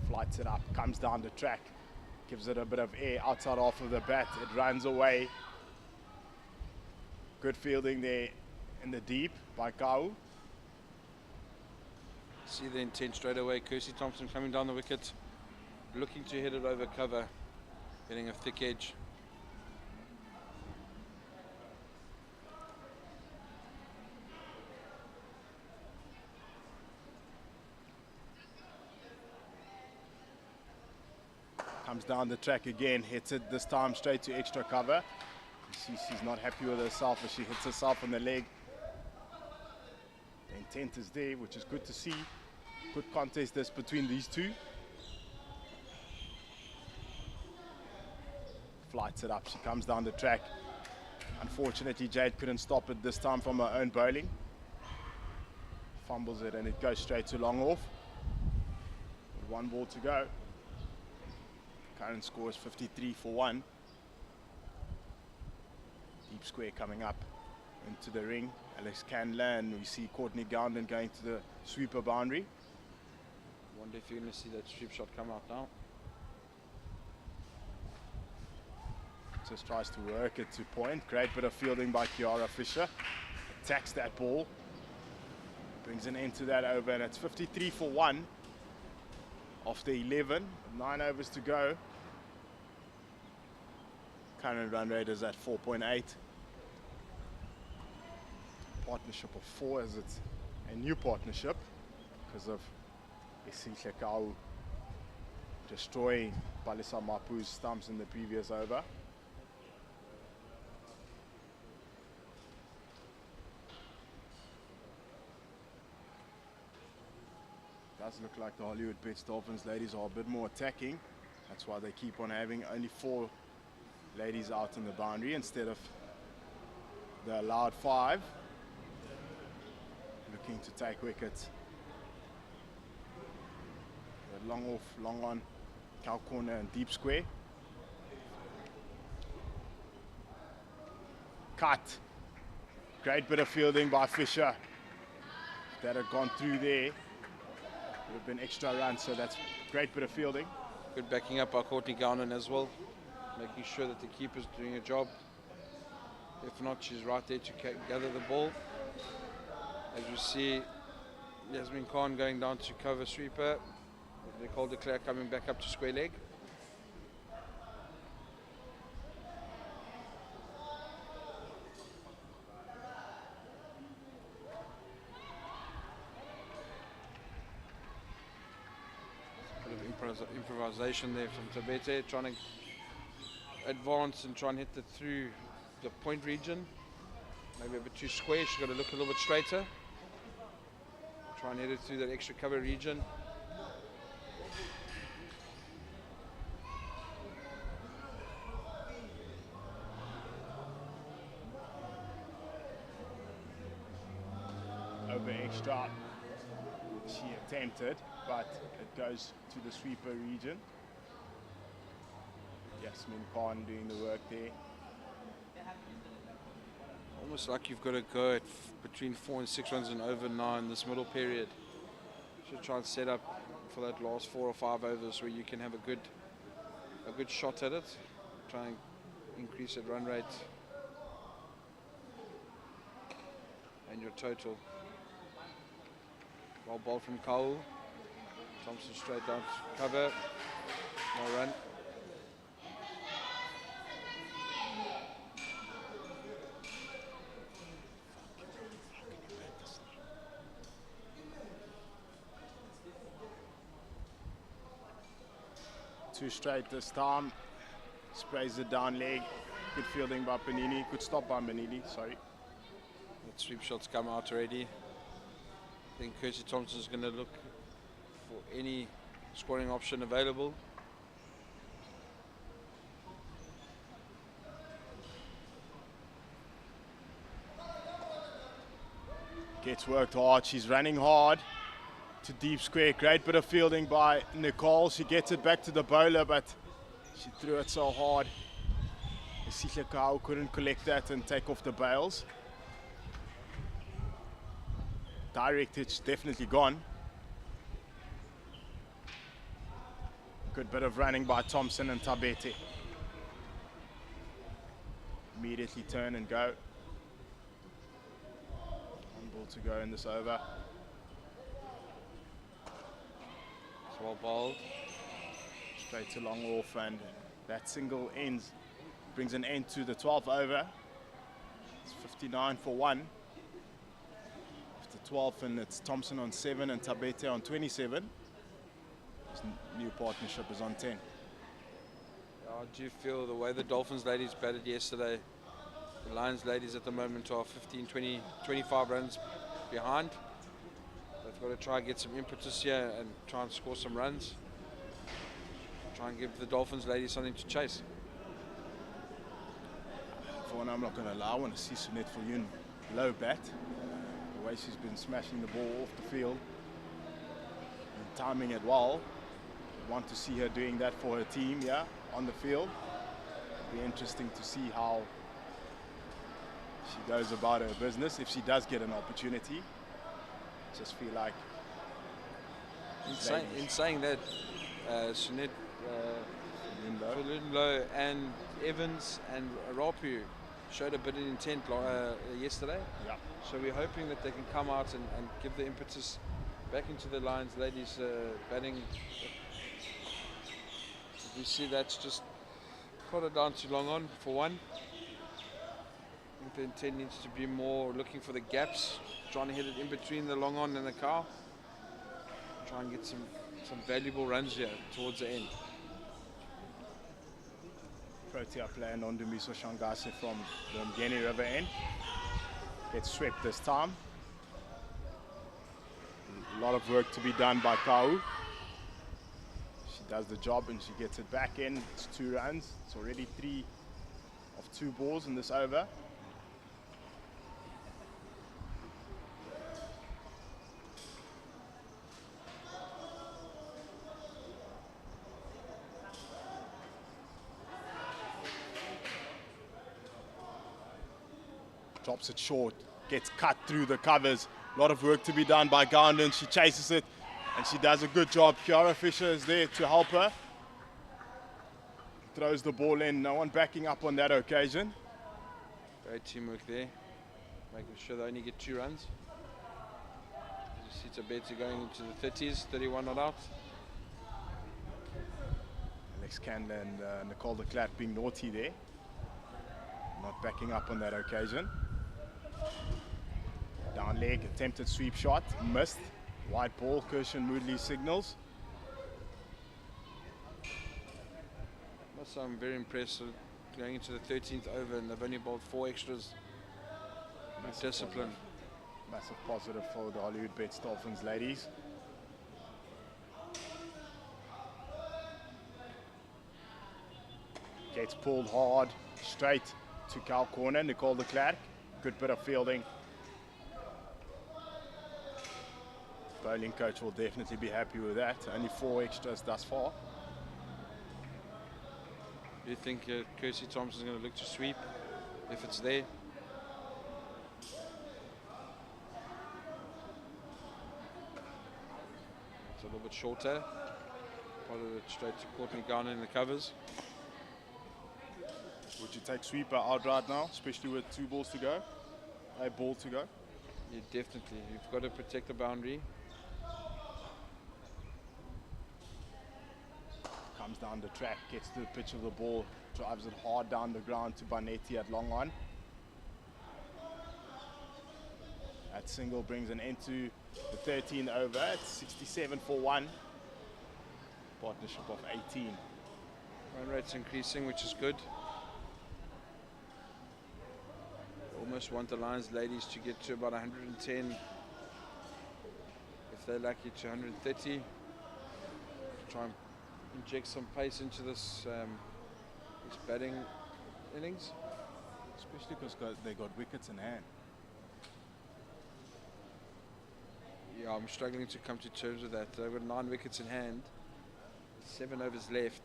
Flights it up, comes down the track, gives it a bit of air outside half of the bat. It runs away. Good fielding there in the deep by Kau. See the intent straight away. Kirsty Thompson coming down the wicket, looking to hit it over cover, getting a thick edge. Comes down the track again, hits it this time straight to extra cover. You see she's not happy with herself as she hits herself on the leg. The intent is there, which is good to see. Good contest this between these two. Flights it up, she comes down the track. Unfortunately, Jade couldn't stop it this time from her own bowling. Fumbles it and it goes straight to long off. With 1 ball to go. Current score is 53 for 1. Deep square coming up into the ring. Alex Candler, and we see Courtney Gowden going to the sweeper boundary. Wonder if you're going to see that strip shot come out now. Just tries to work it to point. Great bit of fielding by Kiara Fisher. Attacks that ball. Brings an end to that over, and it's 53 for 1. After 11, 9 overs to go. Current run rate is at 4.8. Partnership of 4 as it's a new partnership because of Esihle Kau destroying Palisa Mapu's stumps in the previous over. Does look like the Hollywoodbets Dolphins ladies are a bit more attacking. That's why they keep on having only 4 ladies out in the boundary instead of the allowed 5. Looking to take wickets. Long off, long on, cow corner and deep square. Cut. Great bit of fielding by Fisher. If that had gone through there, would have been extra runs, so that's great bit of fielding. Good backing up by Courtney Gowden as well, making sure that the keeper's doing a job. If not, she's right there to gather the ball. As you see, Yasmin Khan going down to cover sweeper. Nicole de Clercq coming back up to square leg. Improvisation there from Tabete, trying to advance and try and hit it through the point region. Maybe a bit too square, she's got to look a little bit straighter. Try and hit it through that extra cover region. Over extra, she attempted, but it goes to the sweeper region. Yasmin Khan doing the work there. Almost like you've got to go at between 4 and 6 runs and over 9 this middle period. Should try and set up for that last 4 or 5 overs where you can have a good shot at it. Try and increase that run rate and your total. Well ball from Cole. Thompson straight down to cover. No run. Too straight this time. Sprays it down leg. Good fielding by Panini. Good stop by Manili, sorry. That sweep shot's come out already. I think Kirsty Thompson's going to look for any scoring option available. Gets worked hard. She's running hard to deep square. Great bit of fielding by Nicole. She gets it back to the bowler, but she threw it so hard. Sihlekau couldn't collect that and take off the bails. Direct hitch definitely gone. Good bit of running by Thompson and Tabete. Immediately turn and go. One ball to go in this over. It's well bowled. Straight to long off, and that single ends, brings an end to the 12th over. It's 59 for 1. After 12, and it's Thompson on 7 and Tabete on 27. This new partnership is on 10. How do you feel the way the Dolphins ladies batted yesterday? The Lions ladies at the moment are 15, 20, 25 runs behind. They've got to try and get some impetus here and try and score some runs. Try and give the Dolphins ladies something to chase. For one, I'm not going to allow. I want to see Sunette Viljoen low bat. The way she's been smashing the ball off the field and timing it well. Want to see her doing that for her team, yeah, on the field. It'll be interesting to see how she goes about her business if she does get an opportunity. Just feel like in saying that, Sunette Viljoen and Evans and Rapu showed a bit of intent yesterday. Yeah. So we're hoping that they can come out and give the impetus back into the Lions ladies batting. We see that's just put it down too long on for one. I think the intent needs to be more looking for the gaps, trying to hit it in between the long on and the cow. Try and get some valuable runs here towards the end. Protea player Nondumiso Shangase from the Mgeni River end. Gets swept this time. A lot of work to be done by Kau. She does the job and she gets it back in. It's 2 runs. It's already 3 of 2 balls in this over. Drops it short, gets cut through the covers. A lot of work to be done by Gownden. She chases it and she does a good job. Kiara Fisher is there to help her. Throws the ball in, no one backing up on that occasion. Great teamwork there, making sure they only get 2 runs. You see Tabete going into the 30s, 31 not out. Alex Candler and Nicole de Klerk being naughty there. Not backing up on that occasion. Down leg, attempted sweep shot, missed. Wide ball, Kirshen Moodley signals. I'm very impressed with going into the 13th over and they've only bowled 4 extras. Massive discipline. Massive positive for the Hollywoodbets Dolphins ladies. Gets pulled hard, straight to cow corner. Nicole de Klerk, good bit of fielding. Bowling coach will definitely be happy with that. Only 4 extras thus far. Do you think Kirsty Thompson is going to look to sweep if it's there? It's a little bit shorter. Followed it straight to Courtney Garner in the covers. Would you take sweeper out right now, especially with 2 balls to go? A ball to go? Yeah, definitely. You've got to protect the boundary. Comes down the track, gets to the pitch of the ball, drives it hard down the ground to Banetti at long on. That single brings an end to the 13th over. It's 67 for 1. Partnership of 18. Run rate's increasing, which is good. Almost want the Lions ladies to get to about 110. If they're lucky, to 130. Try and inject some pace into this batting innings. Especially because they got wickets in hand. Yeah, I'm struggling to come to terms with that. They've got 9 wickets in hand, 7 overs left.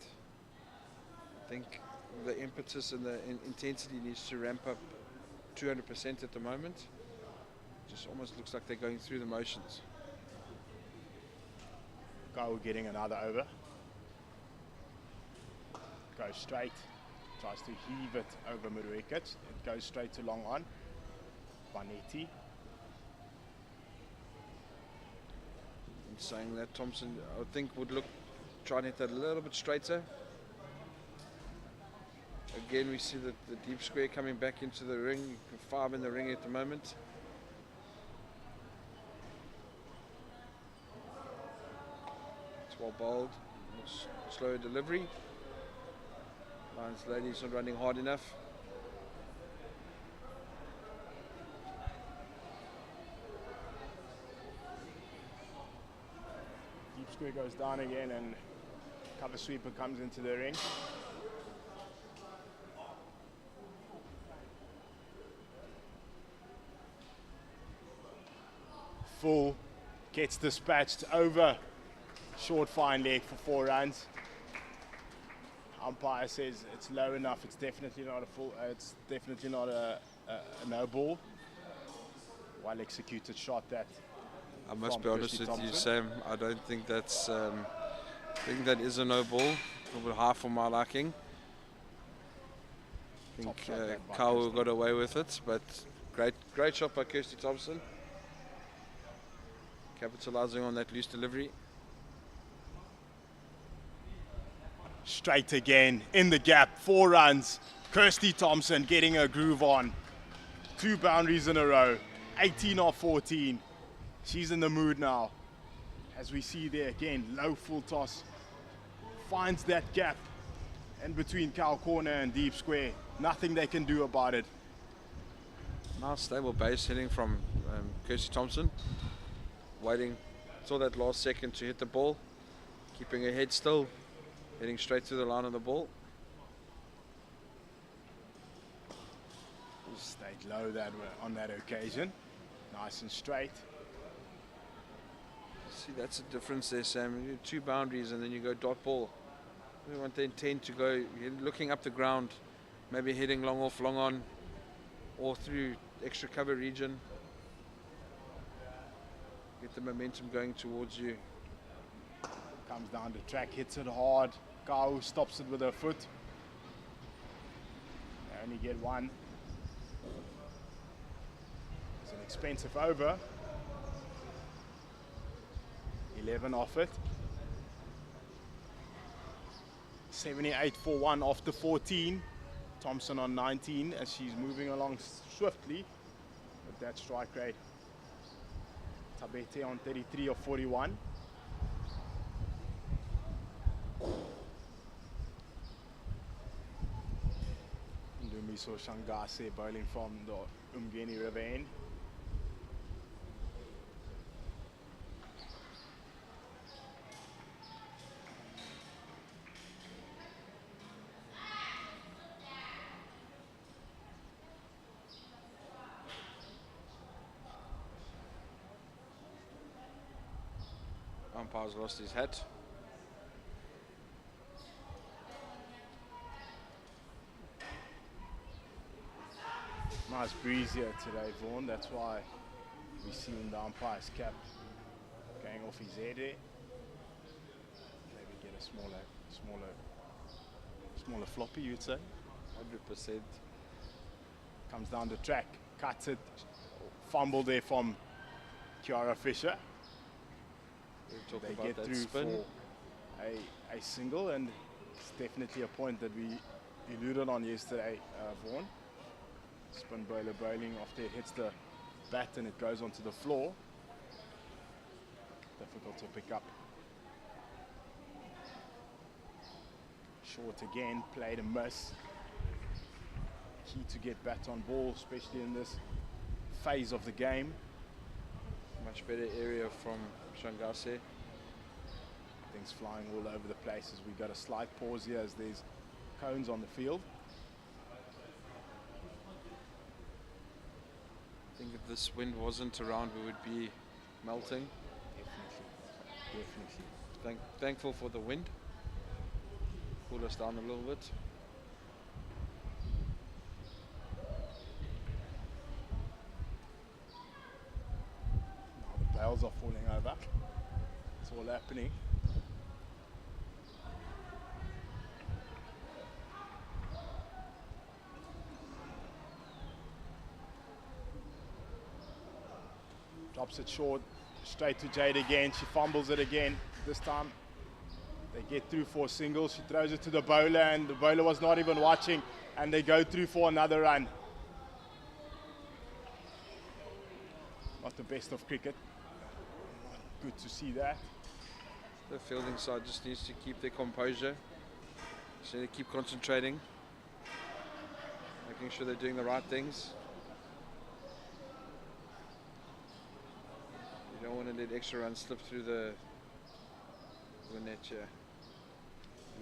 I think the impetus and the intensity needs to ramp up 200% at the moment. Just almost looks like they're going through the motions. Go getting another over. Goes straight. Tries to heave it over mid wicket. It goes straight to long on. Vanetti. In saying that, Thompson, I would think, would try and hit that a little bit straighter. Again, we see that the deep square coming back into the ring. 5 in the ring at the moment. It's well bowled. Slow delivery. Lions ladies not running hard enough. Deep square goes down again and cover sweeper comes into the ring. Full gets dispatched over short fine leg for 4 runs. Umpire says it's low enough. It's definitely not a full. It's definitely not a no ball. Well executed shot that. I must be honest with you, Sam. I don't think that's. I think that is a no ball. A little bit high for my liking. I think Kyle got away with it, but great shot by Kirsty Thompson. Capitalizing on that loose delivery. Straight again in the gap, 4 runs. Kirsty Thompson getting her groove on. 2 boundaries in a row, 18 off 14. She's in the mood now. As we see there again, low full toss. Finds that gap in between cow corner and deep square. Nothing they can do about it. Nice stable base hitting from Kirsty Thompson. Waiting till that last second to hit the ball. Keeping her head still. Heading straight to the line of the ball. Stayed low on that occasion. Nice and straight. See, that's the difference there, Sam. You do 2 boundaries and then you go dot ball. We want the intent to go, you're looking up the ground, maybe hitting long off, long on, or through extra cover region. Get the momentum going towards you. Comes down the track, hits it hard. Kau stops it with her foot. They only get 1. It's an expensive over. 11 off it. 78 for 1 off the 14. Thompson on 19 as she's moving along swiftly with that strike rate. Tabete on 33 of 41. Lumiso Shangase bowling from the Umgeni River end. Umpire's lost his hat. Nice breeze here today, Vaughan. That's why we see the umpire's cap going off his head there. Maybe get a smaller floppy, you'd say. 100%. Comes down the track, cuts it, fumble there from Kiara Fisher. They get through spin for a single, and it's definitely a point that we alluded on yesterday, Vaughan. Spin bowler bowling after it hits the bat and it goes onto the floor. Difficult to pick up. Short again, played a miss. Key to get bat on ball, especially in this phase of the game. Much better area from Shangase. Things flying all over the place as we got a slight pause here as there's cones on the field. I think if this wind wasn't around, we would be melting. Definitely. Thankful for the wind. Cool us down a little bit. Now the bales are falling over. It's all happening. Drops it short, straight to Jade again. She fumbles it again. This time they get through for a single. She throws it to the bowler, and the bowler was not even watching, and they go through for another run. Not the best of cricket. Good to see that. The fielding side just needs to keep their composure. So they keep concentrating, making sure they're doing the right things. You don't want to let extra runs slip through the net here.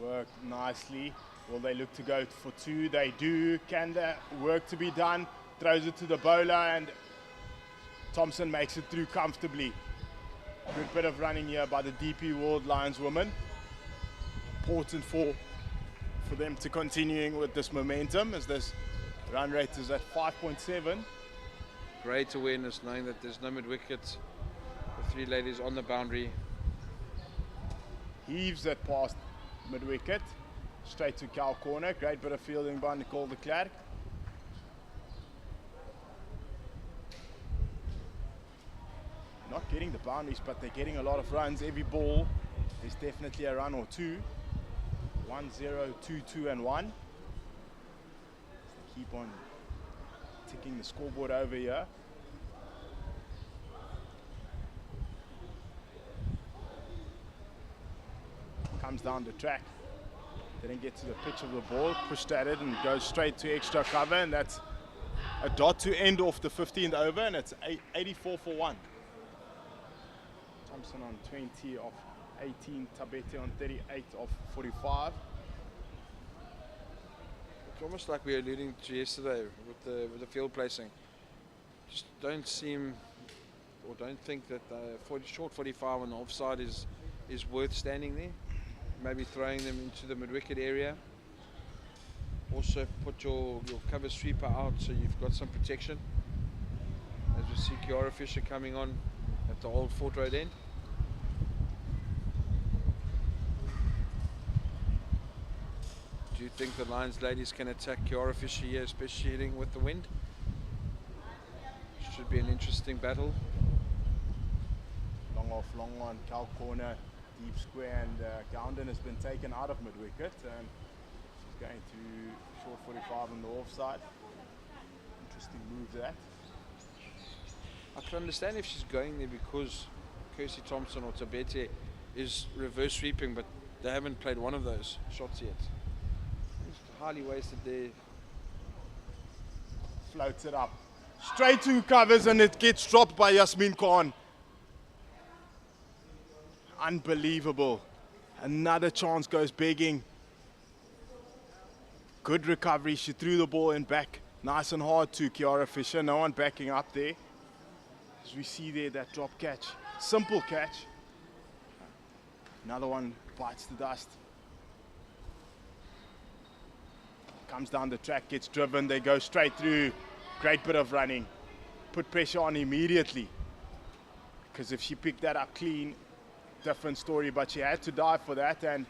Worked nicely. Will they look to go for two? They do. Can there work to be done? Throws it to the bowler, and Thompson makes it through comfortably. Good bit of running here by the DP World Lions women. Important for them to continuing with this momentum, as this run rate is at 5.7. Great awareness, knowing that there's no mid-wicket. The three ladies on the boundary. Heaves it past mid-wicket, straight to cow corner. Great bit of fielding by Nicole de Klerk. Not getting the boundaries, but they're getting a lot of runs. Every ball, there's definitely a run or two. 1, 0, 2, 2, and 1. They keep on ticking the scoreboard over here. Comes down the track. Didn't get to the pitch of the ball, pushed at it and goes straight to extra cover, and that's a dot to end off the 15th over, and it's 84 for 1. Thompson on 20 of 18, Tabete on 38 of 45. It's almost like we were alluding to yesterday with the field placing. Just don't seem, or don't think that the short 45 on the offside is worth standing there. Maybe throwing them into the mid-wicket area. Also put your cover sweeper out so you've got some protection. As we see Kiara Fisher coming on at the old Fort Road end. Do you think the Lions ladies can attack Kiara Fisher here, especially hitting with the wind? Should be an interesting battle. Long off, long on, cow corner, deep square, and Gounden has been taken out of mid-wicket, and she's going to short 45 on the offside. Interesting move that. I can understand if she's going there because Kirsty Thompson or Tabete is reverse sweeping, but they haven't played one of those shots yet. It's highly wasted there. Floats it up. Straight to covers, and it gets dropped by Yasmin Khan. Unbelievable. Another chance goes begging. Good recovery. She threw the ball in back nice and hard to Kiara Fisher. No one backing up there. As we see there, that drop catch. Simple catch. Another one bites the dust. Comes down the track, gets driven. They go straight through. Great bit of running. Put pressure on immediately. Because if she picked that up clean, different story, but she had to dive for that, and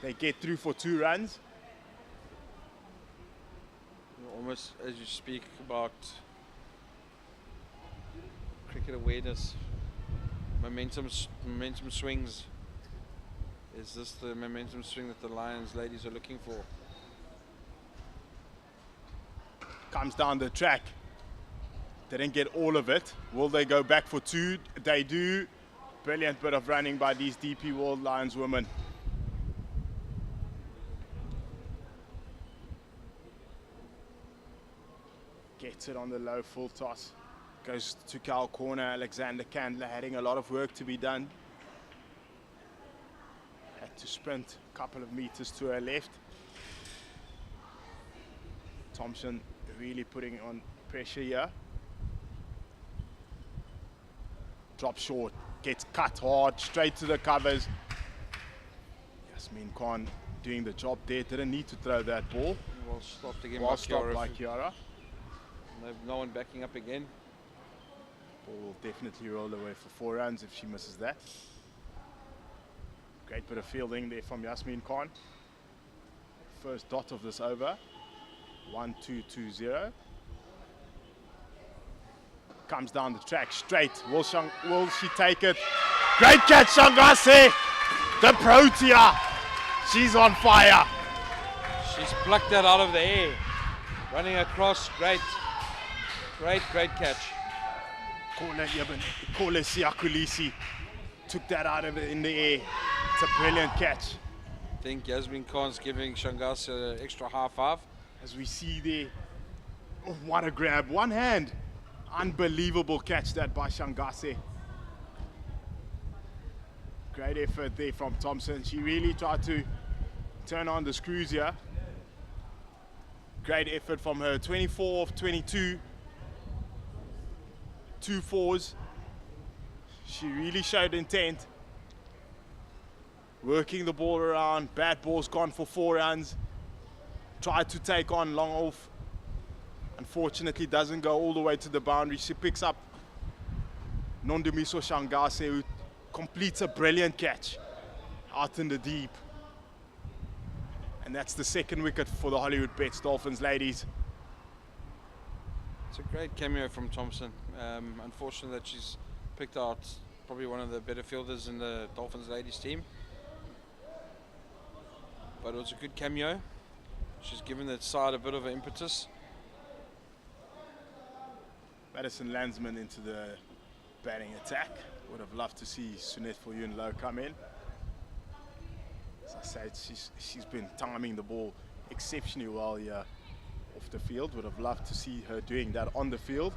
they get through for 2 runs. Almost as you speak about cricket awareness, momentum swings. Is this the momentum swing that the Lions ladies are looking for? Comes down the track. Didn't get all of it. Will they go back for 2? They do. Brilliant bit of running by these DP World Lions women. Gets it on the low full toss. Goes to cow corner. Alexander Candler having a lot of work to be done. Had to sprint a couple of meters to her left. Thompson really putting on pressure here. Drop short, gets cut hard, straight to the covers. Yasmin Khan doing the job there, didn't need to throw that ball. Well stopped again Well stopped by Kiara. No one backing up again. Ball will definitely roll away for 4 runs if she misses that. Great bit of fielding there from Yasmin Khan. First dot of this over. 1-2-2-0. Comes down the track straight. Will she take it? Great catch, Shangase! The Protea! She's on fire! She's plucked that out of the air. Running across, great catch. Kole Siakulisi took that out of it in the air. It's a brilliant catch. I think Yasmin Khan's giving Shangase an extra half. As we see there, oh, what a grab, one hand. Unbelievable catch that by Shangase. Great effort there from Thompson. She really tried to turn on the screws here. Great effort from her, 24 of 22. 2 fours. She really showed intent. Working the ball around, bat ball's gone for 4 runs. Tried to take on long off. Unfortunately doesn't go all the way to the boundary. She picks up Nondumiso Shangase, who completes a brilliant catch out in the deep. And that's the 2nd wicket for the Hollywoodbets Dolphins ladies. It's a great cameo from Thompson. Unfortunately that she's picked out probably one of the better fielders in the Dolphins ladies team. But it was a good cameo. She's given that side a bit of an impetus. Madison Landsman into the batting attack. Would have loved to see Sunette for Yun Low come in. As I said, she's been timing the ball exceptionally well here off the field. Would have loved to see her doing that on the field.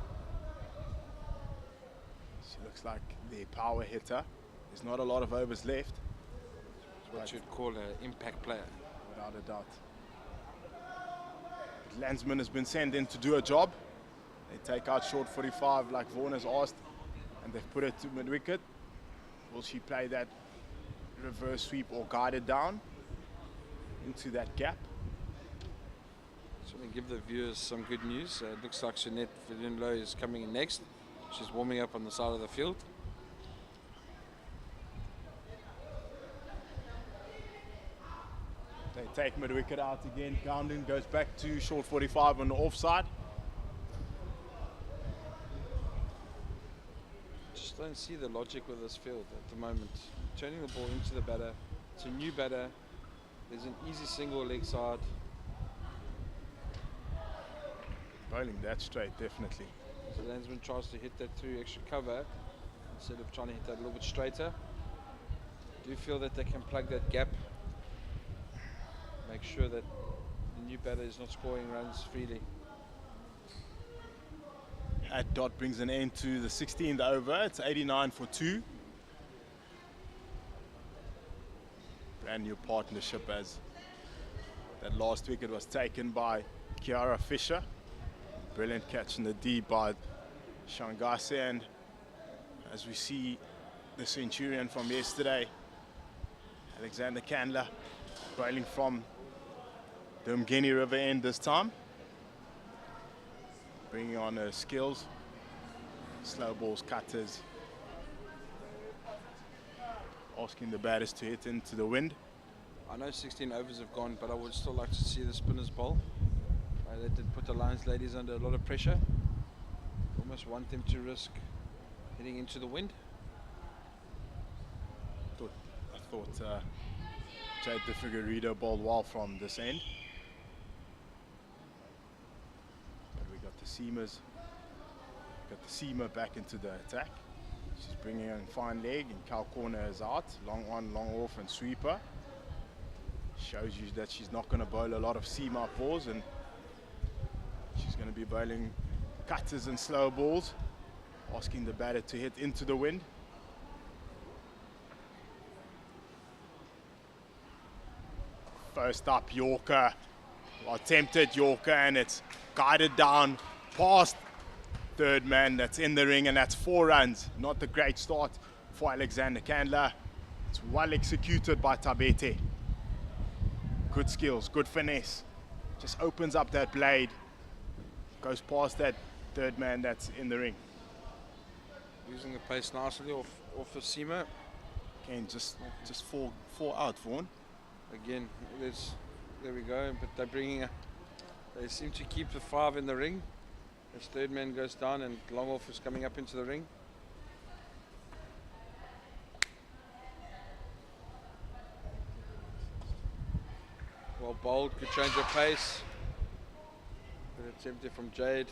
She looks like the power hitter. There's not a lot of overs left. What you'd call an impact player. Without a doubt. But Landsman has been sent in to do a job. They take out short 45 like Vaughan has asked, and they've put it to mid-wicket. Will she play that reverse sweep or guide it down into that gap? So we give the viewers some good news. It looks like Sunette Villeneuve is coming in next. She's warming up on the side of the field. They take mid-wicket out again. Gowden goes back to short 45 on the offside. Just don't see the logic with this field at the moment. Turning the ball into the batter. It's a new batter. There's an easy single leg side. Bowling that straight, definitely. So Landsman tries to hit that through extra cover instead of trying to hit that a little bit straighter. Do you feel that they can plug that gap? Make sure that the new batter is not scoring runs freely. That dot brings an end to the 16th over. It's 89 for 2. Brand new partnership as that last wicket was taken by Kiara Fisher. Brilliant catch in the deep by Shangase, and as we see the Centurion from yesterday, Alexander Candler, bowling from the Umgeni River end this time. Bringing on her skills, slow balls, cutters. Asking the batters to hit into the wind. I know 16 overs have gone, but I would still like to see the spinners bowl. They did put the Lions ladies under a lot of pressure. Almost want them to risk hitting into the wind. I thought Jade de Figueiredo bowled well from this end. But we got the seamers. Got the seamer back into the attack. She's bringing in fine leg, and Cal Corner is out. Long on, long off, and sweeper. Shows you that she's not going to bowl a lot of seam up balls, and she's going to be bowling cutters and slow balls, asking the batter to hit into the wind. First up, Yorker. Well, attempted Yorker, and it's guided down past third man that's in the ring, and that's 4 runs. Not a great start for Alexander Candler. It's well executed by Tabete. Good skills, good finesse. Just opens up that blade. Goes past that third man that's in the ring. Using the pace nicely off the seamer. Again, just four out, Vaughan. Again, there we go. But they're bringing they seem to keep the 5 in the ring. As third man goes down and long off is coming up into the ring. Well bowled, good change of pace. Good attempt from Jade.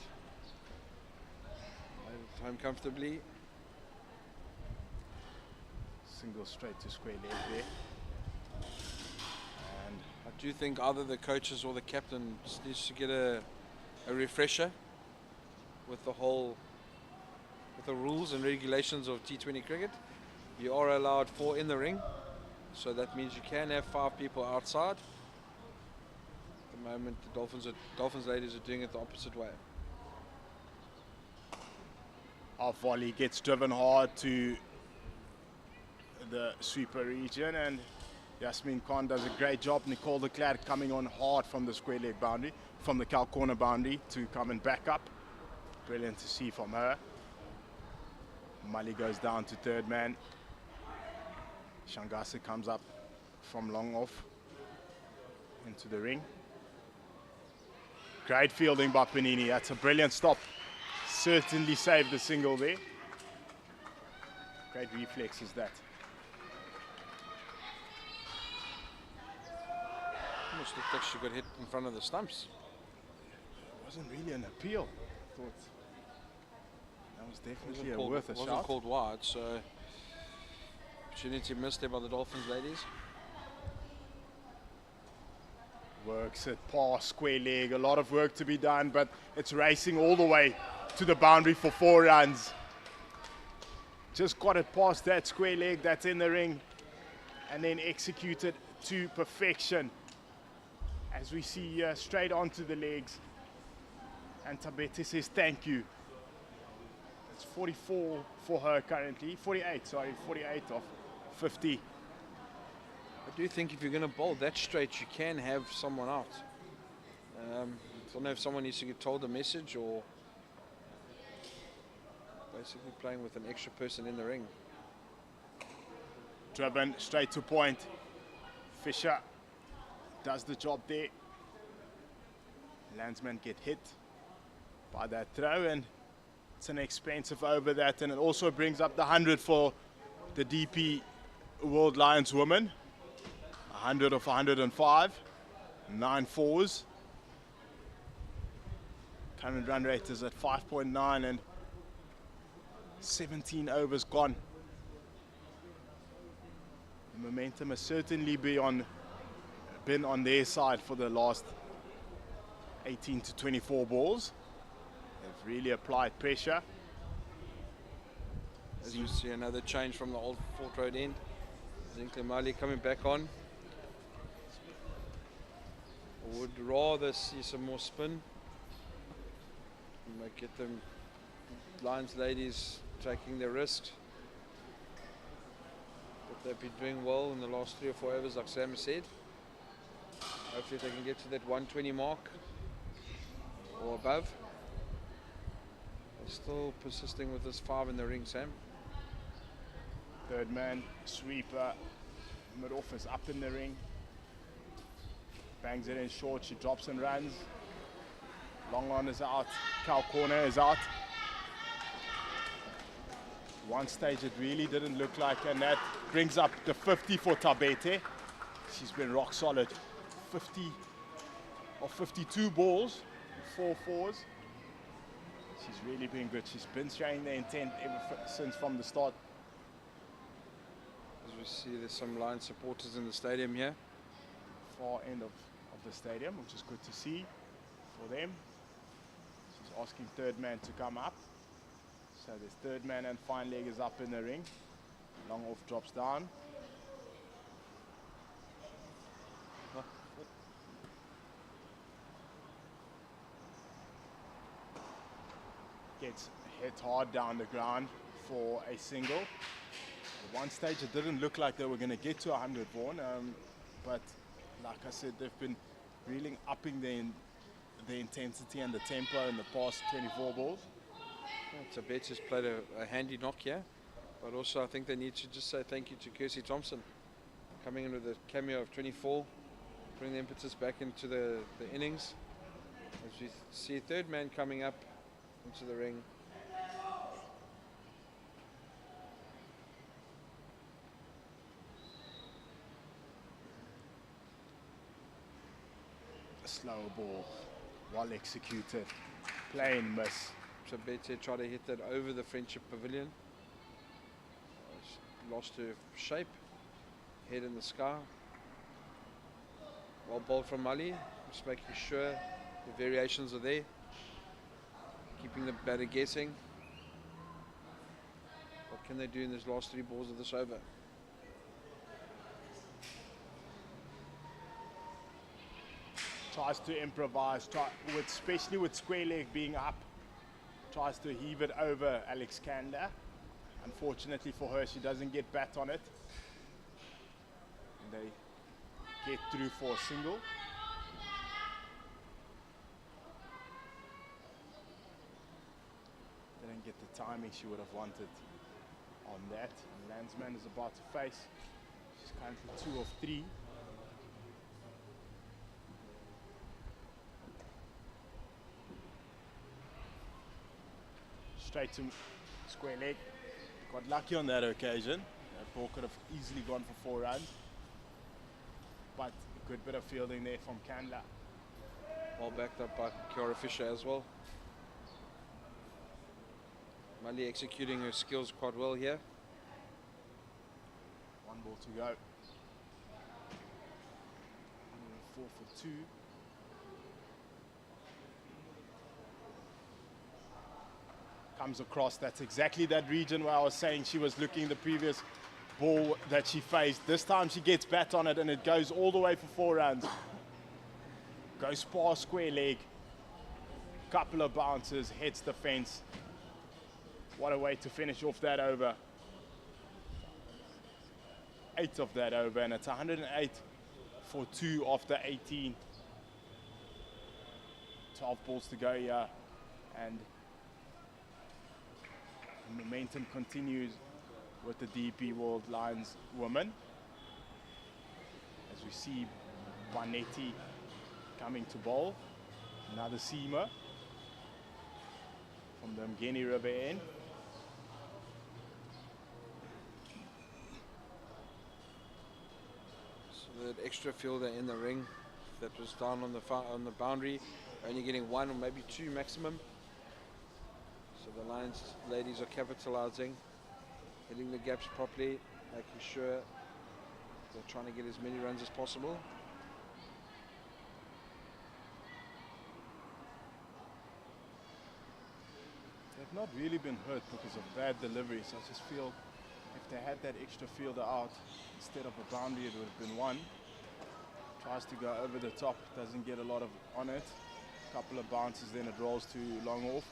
Made it home comfortably. Single straight to square leg there. And I do think either the coaches or the captain needs to get a refresher with the rules and regulations of T20 cricket. You are allowed 4 in the ring, so that means you can have 5 people outside. At the moment, the Dolphins ladies are doing it the opposite way. off volley gets driven hard to the sweeper region, and Yasmin Khan does a great job. Nicole de Klerk coming on hard from the square leg boundary, from the cow corner boundary to come and back up. Brilliant to see from her. Mali goes down to third man. Shangasa comes up from long off into the ring. Great fielding by Panini. That's a brilliant stop. Certainly saved the single there. Great reflexes that. Almost looked like she got hit in front of the stumps. It wasn't really an appeal. I thought that was definitely worth a shot. It wasn't called wide, so opportunity missed there by the Dolphins ladies. Works it past square leg, a lot of work to be done, but it's racing all the way to the boundary for 4 runs. Just got it past that square leg that's in the ring and then executed to perfection. As we see here, straight onto the legs. And Tabete says thank you. It's 44 for her currently, 48 of 50. I do think if you're going to bowl that straight, you can have someone out. I don't know if someone needs to get told a message or basically playing with an extra person in the ring. Driven straight to point. Fisher does the job there. Landsman get hit by that throw, and it's an expensive over that, and it also brings up the 100 for the DP World Lions women. 100 of 105, 9 fours. Current run rate is at 5.9 and 17 overs gone. The momentum has certainly been on their side for the last 18 to 24 balls. They've really applied pressure. As you see, another change from the old Fort Road end. Zinkle Mali coming back on. I would rather see some more spin. Might get them Lions ladies taking their risks. But they've been doing well in the last 3 or 4 overs, like Sam said. Hopefully they can get to that 120 mark or above. They're still persisting with this 5 in the ring, Sam. Third man, sweeper, mid-off is up in the ring. Bangs it in short, she drops and runs. Long on is out, cow corner is out. One stage it really didn't look like, and that brings up the 50 for Tabete. She's been rock solid. 50 of 52 balls, 4 fours. She's really been good. She's been showing the intent ever since from the start. As we see, there's some Lions supporters in the stadium here. Far end of the stadium, which is good to see for them. She's asking third man to come up. So this third man and fine leg is up in the ring. Long off drops down. gets hit hard down the ground for a single. At one stage it didn't look like they were going to get to 100, Vaughan, but like I said, they've been really upping the intensity and the tempo in the past 24 balls. Tabet has played a handy knock here, but also I think they need to just say thank you to Kirsty Thompson, coming in with a cameo of 24, bring the impetus back into the innings. As we see a third man coming up into the ring. A slower ball, well executed, plain miss. Tabete tried to hit that over the Friendship Pavilion. Lost her shape, head in the sky. Well bowled from Mali, just making sure the variations are there, keeping the batter guessing. What can they do in these last 3 balls of this over? Tries to improvise, especially with square leg being up. Tries to heave it over Alex Kanda. Unfortunately for her, she doesn't get bat on it. And they get through for a single. Didn't get the timing she would have wanted on that. And Landsman is about to face. She's currently 2 of 3. Straight to square leg. Got lucky on that occasion. That ball could have easily gone for 4 runs. But a good bit of fielding there from Kandla. Well backed up by Kiara Fisher as well. Mali executing her skills quite well here. 1 ball to go. 4 for 2. Comes across, that's exactly that region where I was saying she was looking the previous ball that she faced. This time she gets bat on it and it goes all the way for 4 runs. Goes past square leg. Couple of bounces, hits the fence. What a way to finish off that over. 8 of that over, and it's 108 for 2 after 18. 12 balls to go here, and momentum continues with the DP World Lions women. As we see Vanetti coming to bowl. Another seamer from the Mgeni River end. So that extra fielder in the ring that was down on the boundary, only getting 1 or maybe 2 maximum. So the Lions ladies are capitalizing, hitting the gaps properly, making sure they're trying to get as many runs as possible. They've not really been hurt because of bad delivery, so I just feel if they had that extra fielder out, instead of a boundary, it would have been 1. Tries to go over the top, doesn't get a lot of on it. Couple of bounces, then it rolls too long off.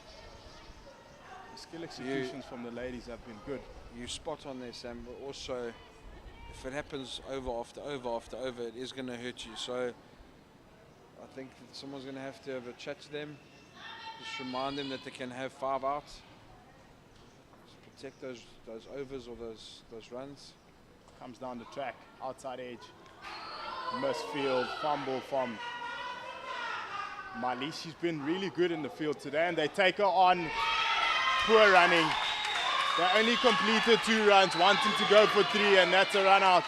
The skill executions from the ladies have been good. You spot on there, Sam, but also if it happens over after over after over, it is going to hurt you. So I think that someone's going to have a chat to them, just remind them that they can have 5 outs, just protect those overs or those runs. Comes down the track, outside edge, misfield, fumble from Mali. She's been really good in the field today, and they take her on. Poor running. They only completed 2 runs, wanting to go for 3, and that's a run out.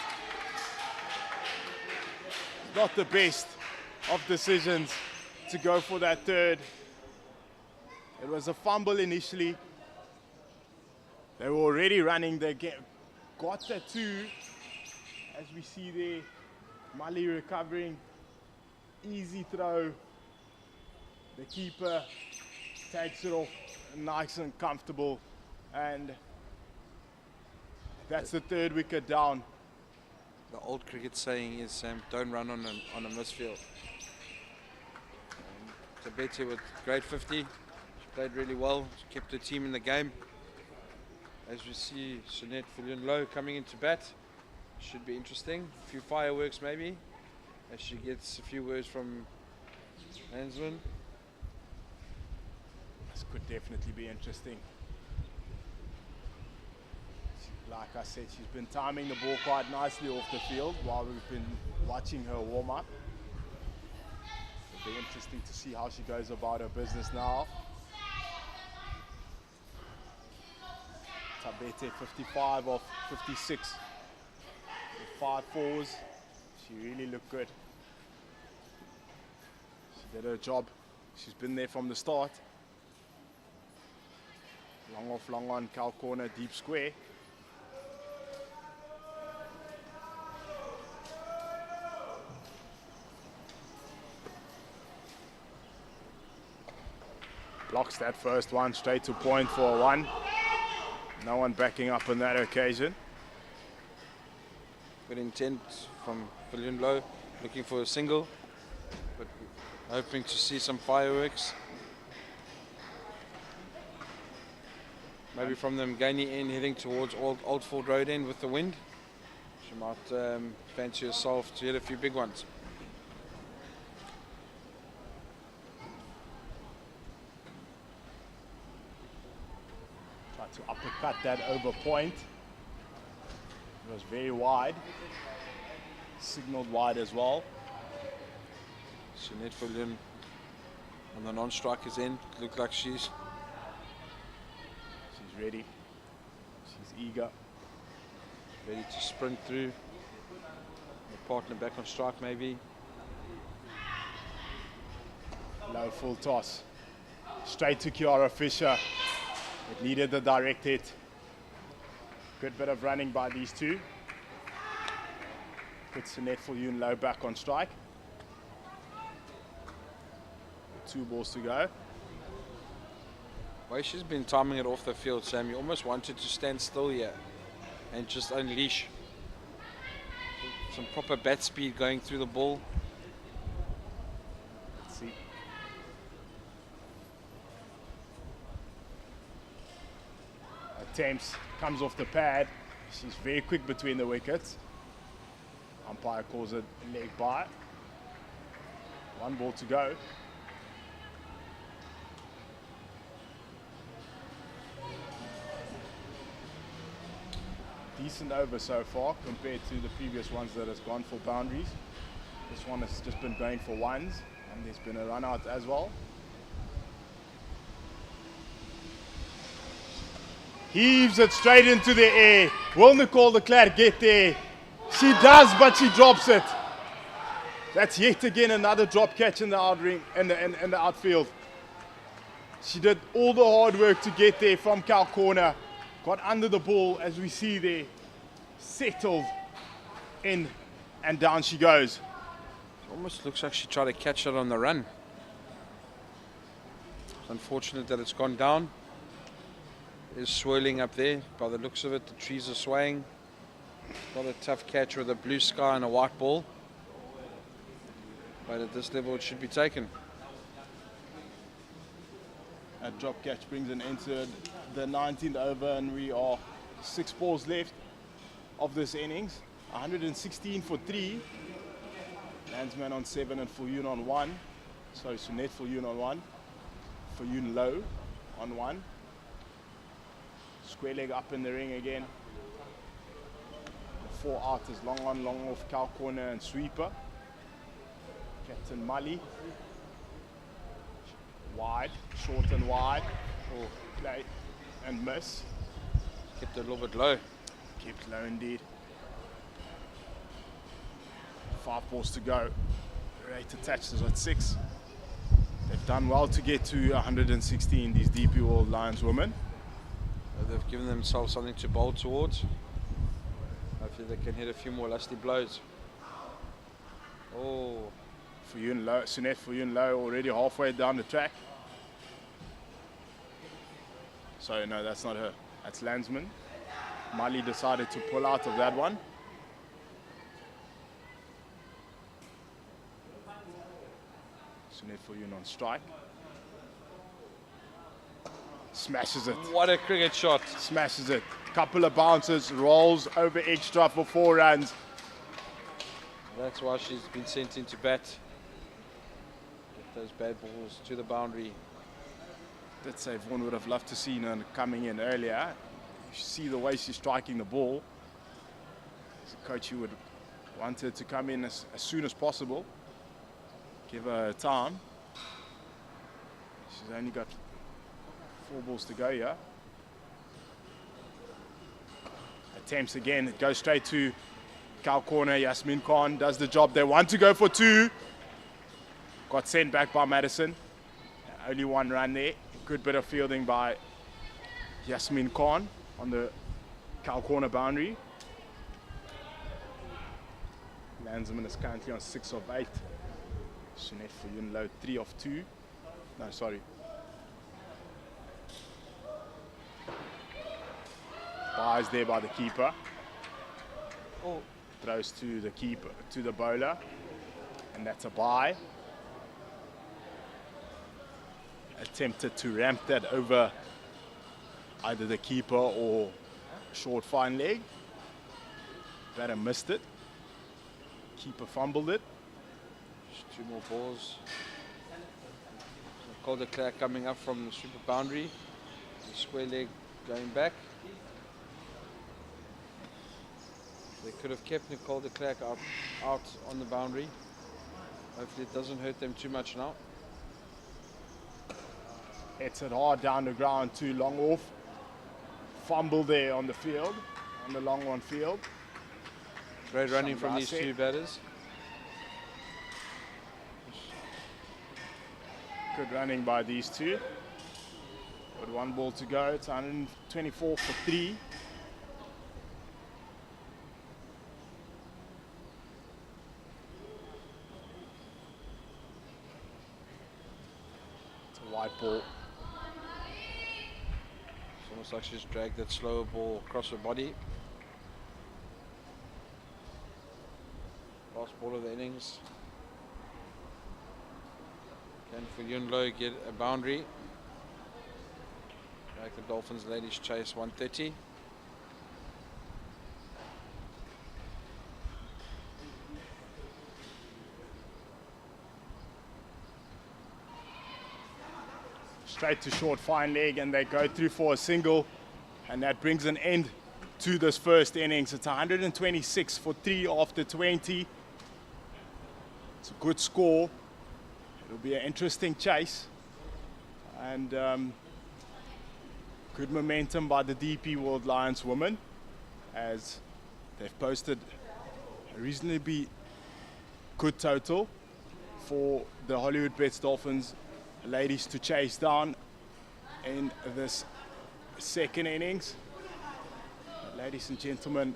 Not the best of decisions to go for that 3rd. It was a fumble initially. They were already running. They got the 2, as we see there. Mali recovering. Easy throw. The keeper takes it off. Nice and comfortable, and that's the 3rd wicket down. The old cricket saying is, Sam, don't run on a misfield. Tabete with grade 50, played really well, kept the team in the game. As we see Jeanette Villion-Low coming into bat, should be interesting. A few fireworks maybe, as she gets a few words from Hansman. This could definitely be interesting. Like I said, she's been timing the ball quite nicely off the field while we've been watching her warm up. It'll be interesting to see how she goes about her business now. Tabete 55 of 56 with 5 fours. She really looked good. She did her job. She's been there from the start. Long off, long on, cow corner, deep square. Blocks that first one, straight to point for a 1. No one backing up on that occasion. Good intent from Villion-Low, looking for a single, but hoping to see some fireworks. Maybe from them gaining in, heading towards Old Ford Road end with the wind. She might fancy herself to hit a few big ones. Tried to uppercut that over point. It was very wide. Signaled wide as well. Jeanette Villion on the non-striker's end. Looked like she's ready. She's eager. Ready to sprint through. The partner back on strike maybe. Low full toss. Straight to Kiara Fisher. It needed the direct hit. Good bit of running by these two. Puts Jeanette Villion-Low back on strike. 2 balls to go. The way she's been timing it off the field, Sam, you almost wanted to stand still here and just unleash some proper bat speed going through the ball. Let's see. Attempts, comes off the pad. She's very quick between the wickets. Umpire calls it leg by. 1 ball to go. Decent over so far compared to the previous ones that has gone for boundaries. This one has just been going for 1s, and there's been a run out as well. Heaves it straight into the air. Will Nicole de Klerk get there? She does, but she drops it. That's yet again another drop catch in the in the outfield. She did all the hard work to get there from cow corner. Got under the ball, as we see there, settled in, and down she goes. It almost looks like she tried to catch it on the run. It's unfortunate that it's gone down. It's swirling up there. By the looks of it, the trees are swaying. Not a tough catch with a blue sky and a white ball. But at this level, it should be taken. A drop catch brings an end to the 19th over, and we are 6 balls left of this innings. 116 for 3. Landsman on 7 and Villion on 1. Sorry, Jeanette Villion on 1. Villion-Low on 1. Square leg up in the ring again. The 4 out is long on, long off, cow corner and sweeper. Captain Mali. Wide, short and wide, or play and miss. Kept it a little bit low. Kept low indeed. 5 balls to go. Rate attached is at 6. They've done well to get to 116, these DP World Lions women. They've given themselves something to bowl towards. Hopefully they can hit a few more lusty blows. Oh. Villion-Low, Jeanette Villion-Low already halfway down the track. Sorry, no, that's not her. That's Landsman. Mali decided to pull out of that one. Jeanette Villion on strike. Smashes it. What a cricket shot. Smashes it. Couple of bounces, rolls over extra for 4 runs. That's why she's been sent into bat. Get those bad balls to the boundary. Did say Vaughan would have loved to see her coming in earlier. You see the way she's striking the ball. As a coach, you would want her to come in as soon as possible. Give her time. She's only got 4 balls to go here. Attempts again. It goes straight to cow corner. Yasmin Khan does the job. They want to go for 2. Got sent back by Madison. Only 1 run there. Good bit of fielding by Yasmin Khan on the cow corner boundary. Landsman is currently on 6 of 8. Sunette for Yunlo 3 of 2. No, sorry. Buys there by the keeper. Oh. Throws to the keeper, to the bowler, and that's a bye. Attempted to ramp that over either the keeper or short fine leg. Batter missed it. Keeper fumbled it. Just 2 more balls. Nicole de Klerk coming up from the super boundary. The square leg going back. They could have kept Nicole de Klerk out on the boundary. Hopefully it doesn't hurt them too much now. Hits it hard down the ground, too long off. Fumble there on the field, on the long one field. Great running from these 2 batters. Good running by these 2. With 1 ball to go, it's 124 for 3. It's a wide ball. It's almost like she's dragged that slower ball across her body. Last ball of the innings. Can for Yunlo get a boundary? Like the Dolphins ladies chase 130. Straight to short fine leg, and they go through for a single, and that brings an end to this first innings. It's 126 for 3 after 20. It's a good score. It'll be an interesting chase, and good momentum by the DP World Lions women, as they've posted a reasonably good total for the Hollywoodbets Dolphins ladies to chase down in this second innings. Ladies and gentlemen,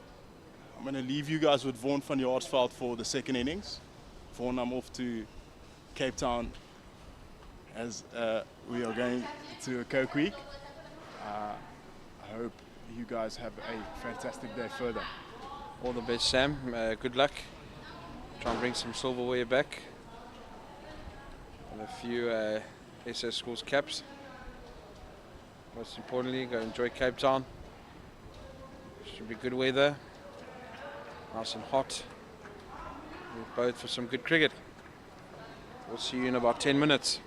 I'm going to leave you guys with Vaughan van Jaarsveld for the second innings. Vaughan, I'm off to Cape Town as we are going to a Coke Week. I hope you guys have a fantastic day further. All the best, Sam. Good luck. Try and bring some silverware back. And a few SS Schools caps. Most importantly, go enjoy Cape Town. Should be good weather. Nice and hot. We're both for some good cricket. We'll see you in about 10 minutes.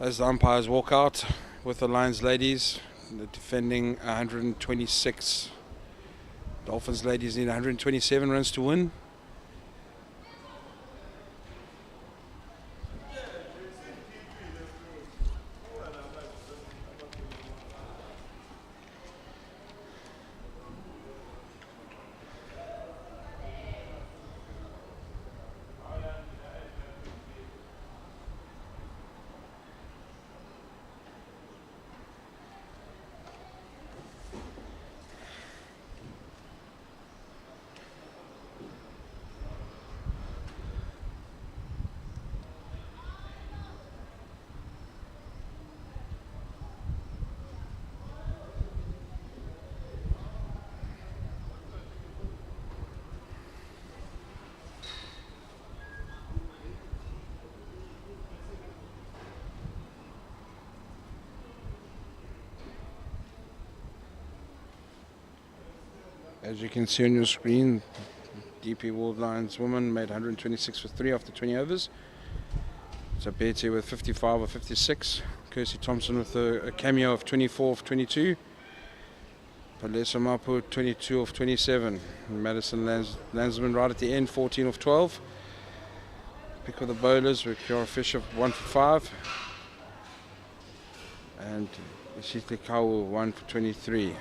As the umpires walk out with the Lions ladies, they're defending 126. Dolphins ladies need 127 runs to win. As you can see on your screen, DP World Lions woman made 126 for 3 after 20 overs. So Betty with 55 or 56. Kirsty Thompson with a cameo of 24 of 22. Palesa Mapu 22 of 27. And Madison Landsman right at the end, 14 of 12. Pick of the bowlers with Kiara Fisher 1 for 5. And Ishitli Kawu 1 for 23.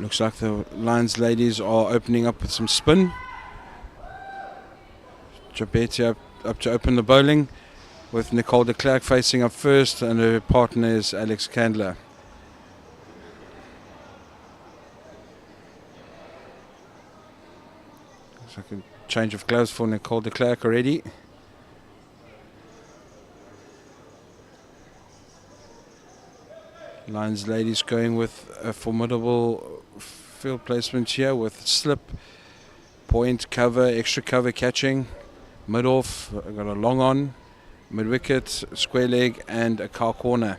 Looks like the Lions ladies are opening up with some spin. Jabeti up to open the bowling with Nicole de Klerk facing up first, and her partner is Alex Candler. Looks like a change of gloves for Nicole de Klerk already. Lions ladies going with a formidable field placement here with slip, point, cover, extra cover catching, mid off, got a long on, mid wicket, square leg and a car corner.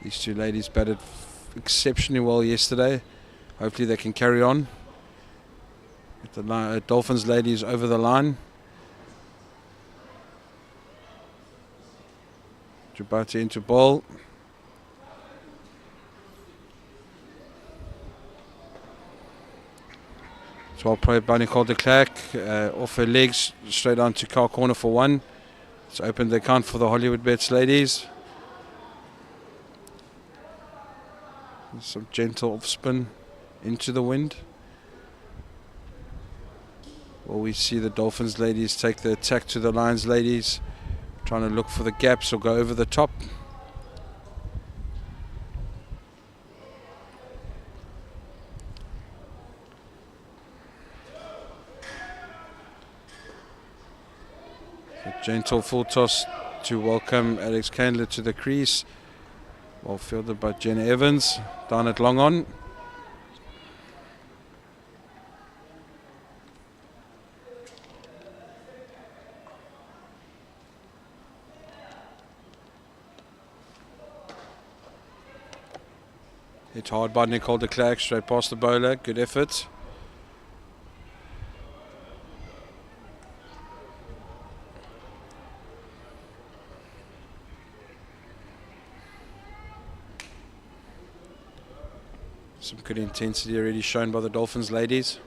These two ladies batted exceptionally well yesterday. Hopefully they can carry on. Get the Dolphins ladies over the line. Jabati into ball. It's well played by Nicole de Klerk. Off her legs, straight on to car corner for 1. It's opened the account for the Hollywoodbets ladies. Some gentle off spin into the wind. Well, we see the Dolphins ladies take the attack to the Lions ladies, trying to look for the gaps or go over the top. A gentle full toss to welcome Alex Candler to the crease. Well fielded by Jenna Evans. Down at long on. Hit hard by Nicole de Klerk, straight past the bowler. Good effort. Some good intensity already shown by the Dolphins ladies.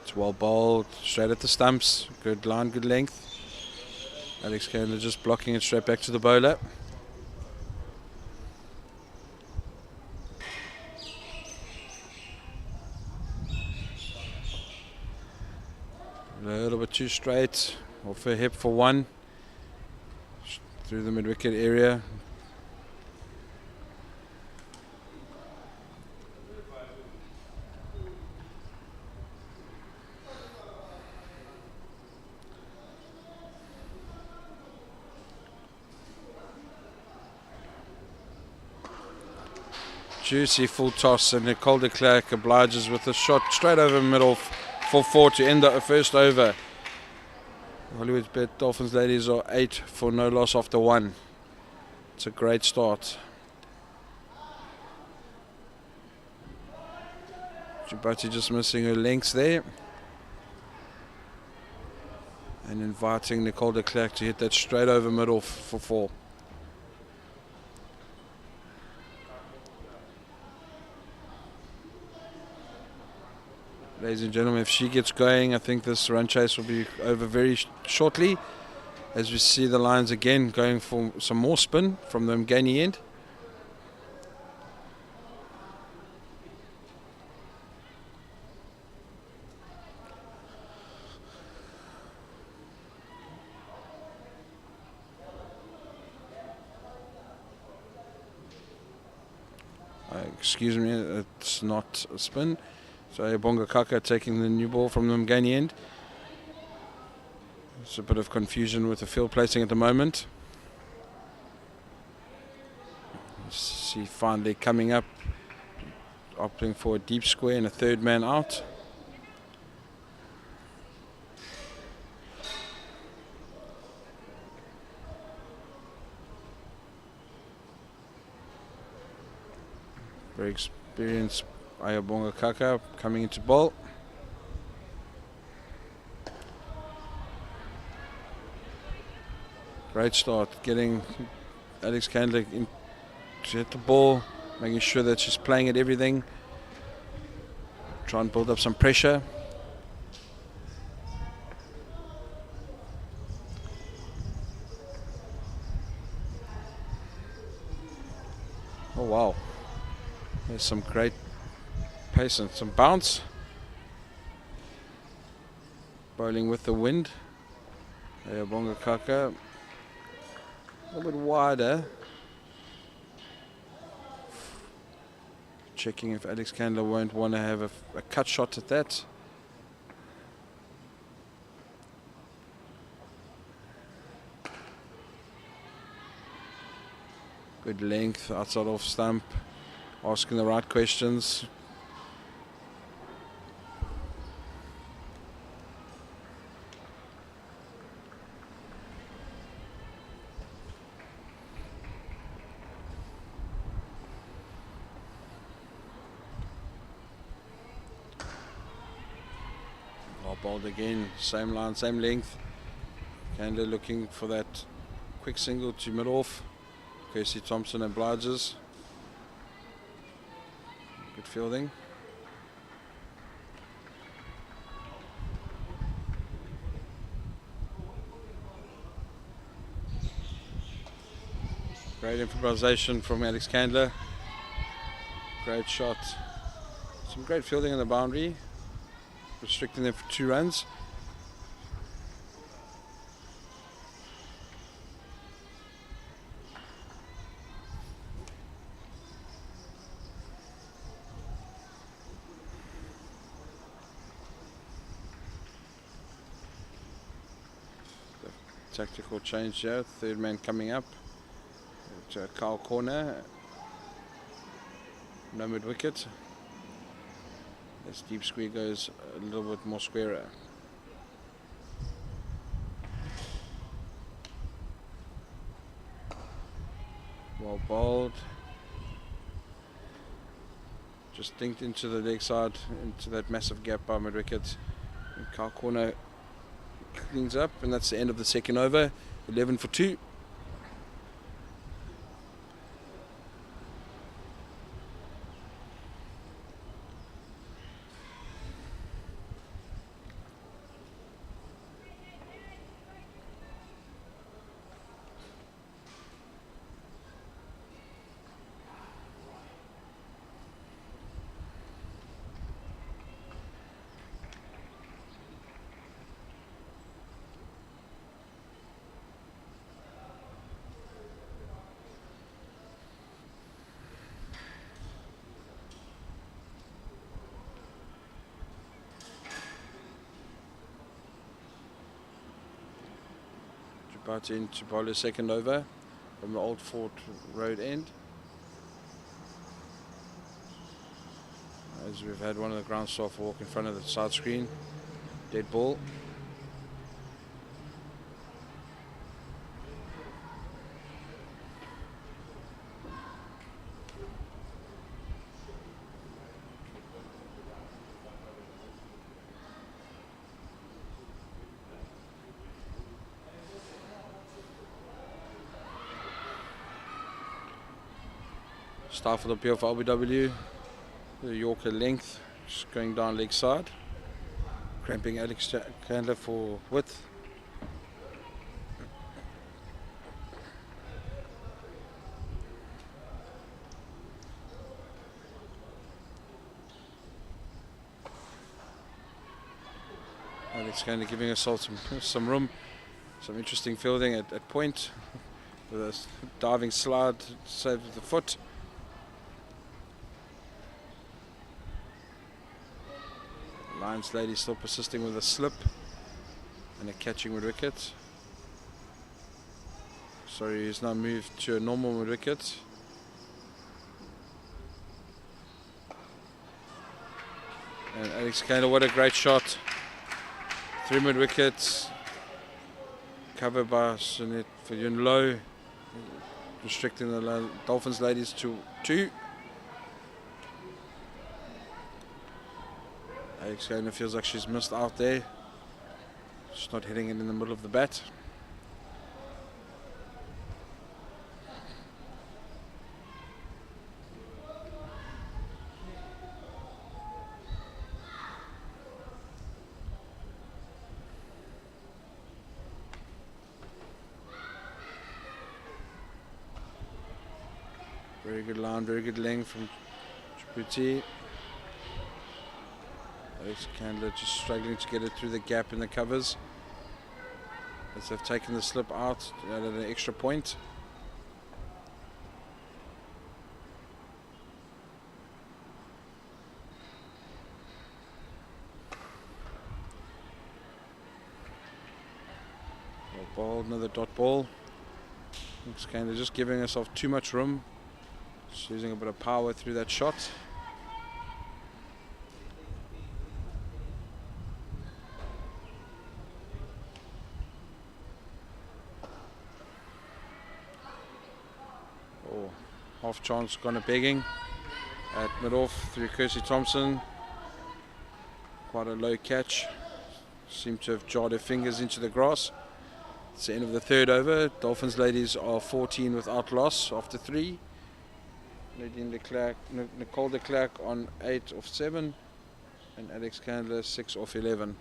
It's well bowled, straight at the stumps. Good line, good length. Alex Candler just blocking it straight back to the bowler. A little bit too straight. Off her hip for 1. Through the mid-wicket area. Juicy full toss, and Nicole de Klerk obliges with a shot straight over middle for 4 to end the first over. Hollywoodbets Dolphins ladies are 8 for no loss after 1. It's a great start. Djibouti just missing her lengths there. And inviting Nicole de Klerk to hit that straight over middle for 4. Ladies and gentlemen, if she gets going, I think this run chase will be over very shortly. As we see the Lions again going for some more spin from the Mgani end. Excuse me, it's not a spin. So Ayabonga Kaka taking the new ball from the Mgani end. There's a bit of confusion with the field placing at the moment. See finally coming up, opting for a deep square and a third man out. Very experienced Ayabonga Kaka coming into ball. Great start, getting Alex Candler in to hit the ball, making sure that she's playing at everything. Try and build up some pressure. Oh wow. There's some great pace and some bounce. Bowling with the wind. Ayabonga Kaka. A little bit wider. Checking if Alex Candler won't want to have a cut shot at that. Good length outside off stump. Asking the right questions. Well bowled again, same line, same length. Candler looking for that quick single to mid off. Casey Thompson obliges. Good fielding. Great improvisation from Alex Candler. Great shot. Some great fielding on the boundary. Restricting them for 2 runs. Tactical change here, third man coming up to a cow corner, no mid wicket. This deep square goes a little bit more squarer. Well bowled, just dinked into the leg side, into that massive gap by mid wicket. Cow corner cleans up, and that's the end of the second over. 11 for 2. About into bowler's second over from the Old Fort Road end. As we've had one of the ground staff walk in front of the side screen. Dead ball. Stifled appeal for LBW. The Yorker length, just going down leg side. Cramping Alex Chandler for width. Alex Chandler giving herself some room, some interesting fielding at point with a diving slide, save with the foot. Lions lady still persisting with a slip and a catching mid wicket. Sorry, he's now moved to a normal mid wicket. And Alex Chandler, what a great shot. 3 mid wickets, covered by Sunit for Yun Low, restricting the Dolphins ladies to 2. Alex Chandler feels like she's missed out there. She's not hitting it in the middle of the bat. Very good line, very good length from Djibouti. Alex Chandler just struggling to get it through the gap in the covers, as they've taken the slip out at an extra point. Ball, another dot ball. Alex Chandler just giving herself too much room. Just using a bit of power through that shot. Oh, half chance gone a begging at mid-off through Kirsty Thompson. Quite a low catch. Seemed to have jarred her fingers into the grass. It's the end of the 3rd over. Dolphins ladies are 14 without loss after 3. Nicole de Klerk on 8 off 7, and Alex Chandler 6 off 11.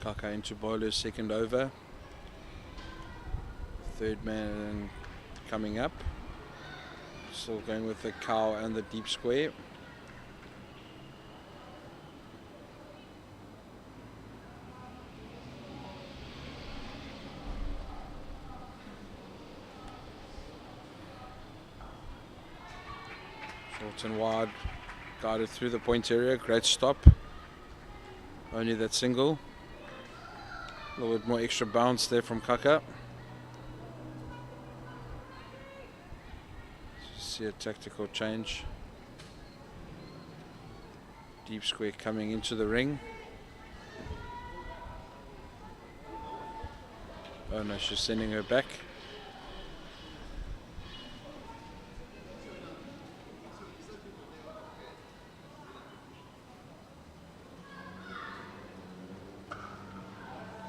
Kaka into bowler's 2nd over. 3rd man coming up. Still going with the cow and the deep square. Short and wide, guided through the point area. Great stop. Only that single. A little bit more extra bounce there from Kaka. See a tactical change. Deep square coming into the ring. Oh no, she's sending her back.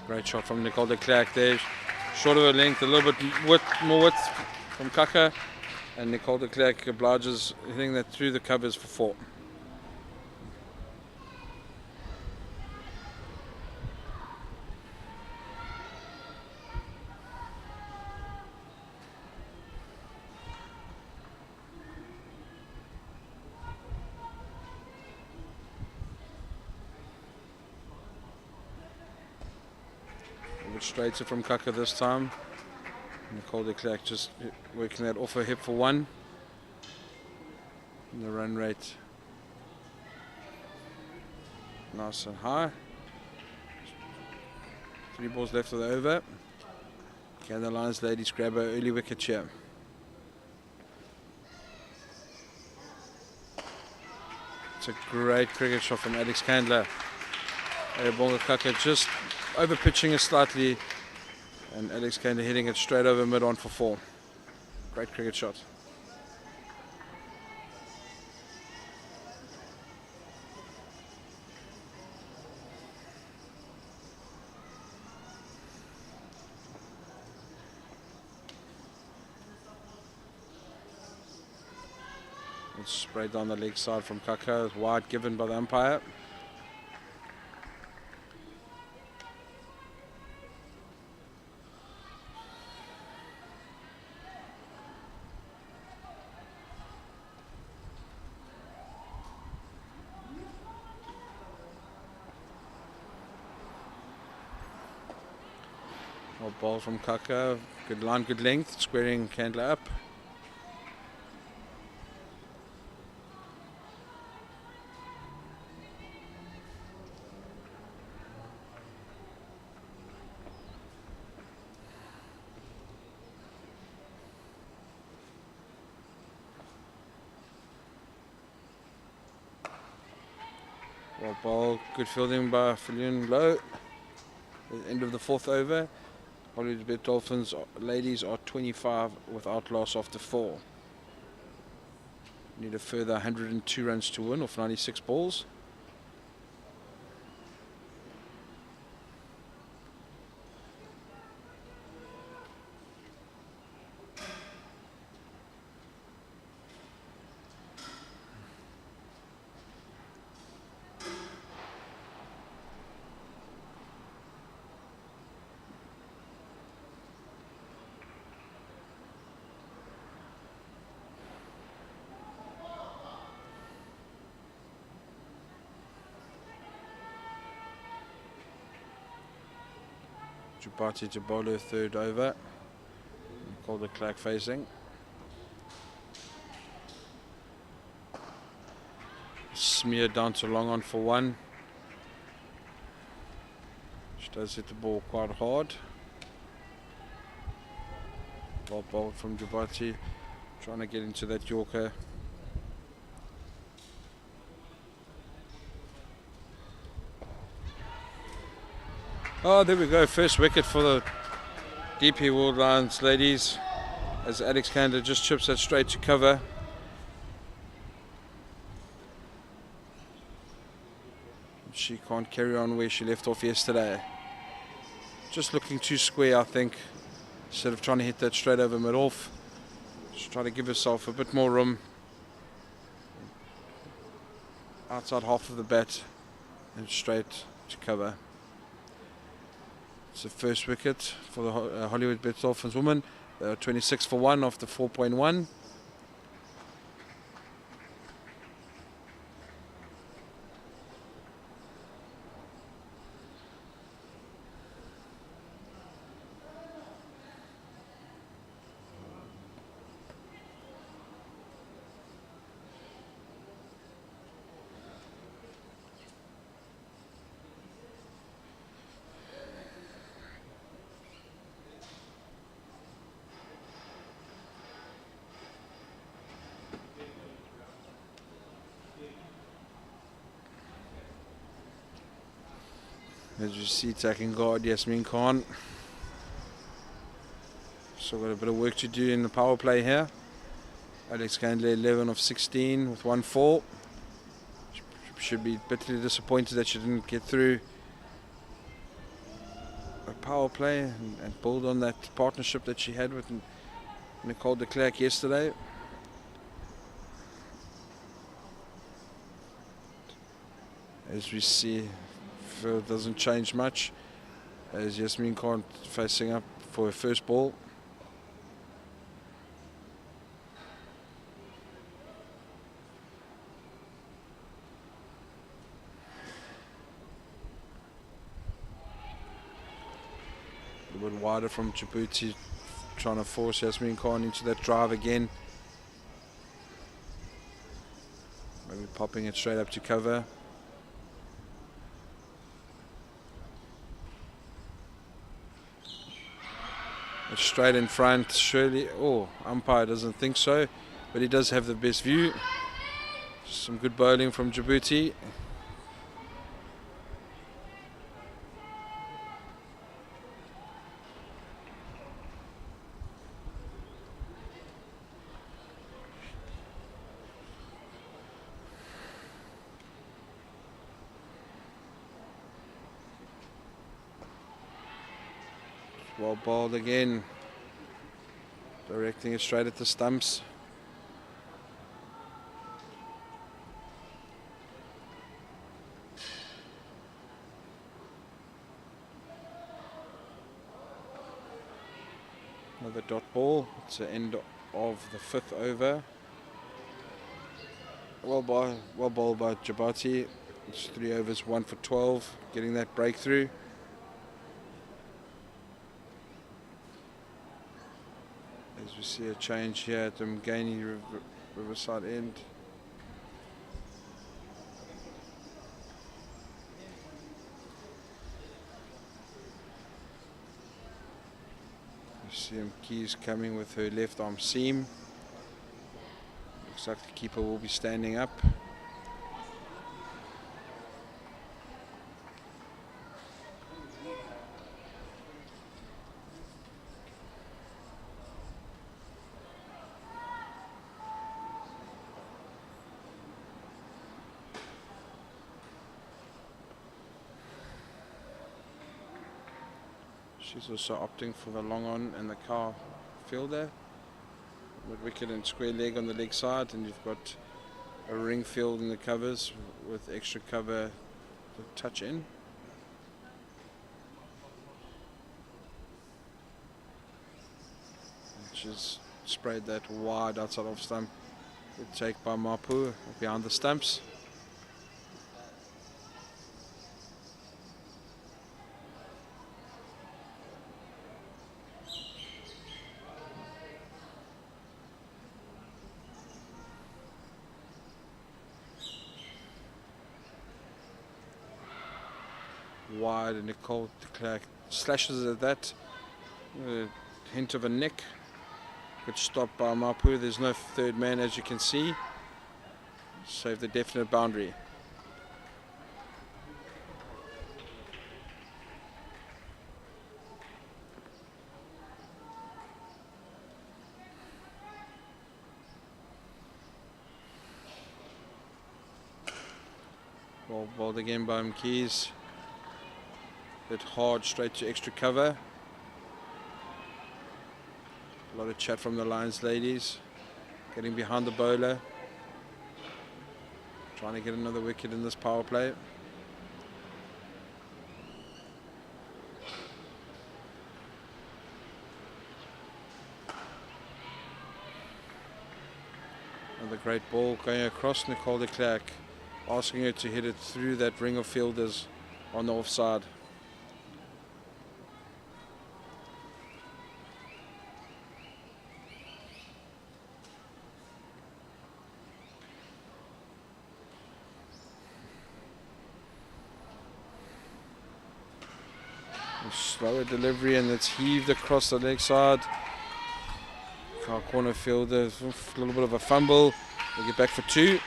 Great shot from Nicole de Klerk there. Short of her length, a little bit more width from Kaka. And Nicole de Klerk obliges hitting that through the covers for 4. A bit straighter from Kaka this time. Nicole de Klerk just working that off her hip for 1. And the run rate nice and high. 3 balls left of the over. Can the Lions ladies grab her early wicket here? It's a great cricket shot from Alex Chandler. Bonga Kaka just over pitching it slightly. And Alex Chandler hitting it straight over mid on for 4. Great cricket shot. sprayed down the leg side from Kaka. Wide given by the umpire. Ball from Kaka, good line, good length, squaring Candler up. Well, ball, good fielding by Filion Low. End of the 4th over. Hollywoodbets Dolphins ladies are 25 without loss after 4. Need a further 102 runs to win off 96 balls. Jubati to bowler 3rd over. Call the Clark facing. Smear down to long on for 1. She does hit the ball quite hard. Ball bowled from Jubati, trying to get into that Yorker. Oh, there we go. First wicket for the DP World Lions ladies, as Alex Candler just chips that straight to cover. She can't carry on where she left off yesterday. Just looking too square, I think. Instead of trying to hit that straight over mid-off, just try to give herself a bit more room. Outside half of the bat and straight to cover. It's the first wicket for the Hollywoodbets Dolphins women. They are 26 for 1 after 4.1. As you see, attacking guard Yasmin Khan. Still got a bit of work to do in the power play here. Alex Candler 11 of 16 with 1 4. Should be bitterly disappointed that she didn't get through a power play and build on that partnership that she had with Nicole de Klerk yesterday. As we see, it doesn't change much, as Yasmin Khan facing up for her first ball. A little bit wider from Djibouti, trying to force Yasmin Khan into that drive again. Maybe popping it straight up to cover. Straight in front, surely. Oh, umpire doesn't think so, but he does have the best view. Some good bowling from Djibouti. Well bowled again, directing it straight at the stumps. Another dot ball. It's the end of the 5th over. Well bowled by Jabati. It's 3 overs, 1 for 12, getting that breakthrough. As we see a change here at the Mgani Riverside end. You see Keys coming with her left arm seam. Looks like the keeper will be standing up. She's also opting for the long on and the car fielder. With wicket and square leg on the leg side, and you've got a ring field in the covers with extra cover to touch in. She's sprayed that wide outside off stump. Good take by Mapu behind the stumps. Wide, and Nicole de Klerk slashes at that. A hint of a nick. Good stop by Mapu. There's no third man, as you can see. Save the definite boundary. Ball bowled again by Keys. Hit hard straight to extra cover. A lot of chat from the Lions ladies. Getting behind the bowler. Trying to get another wicket in this power play. Another great ball going across Nicole de Klerk, asking her to hit it through that ring of fielders on the offside. Slower delivery, and it's heaved across the leg side. Far corner fielder, a little bit of a fumble. We'll get back for 2.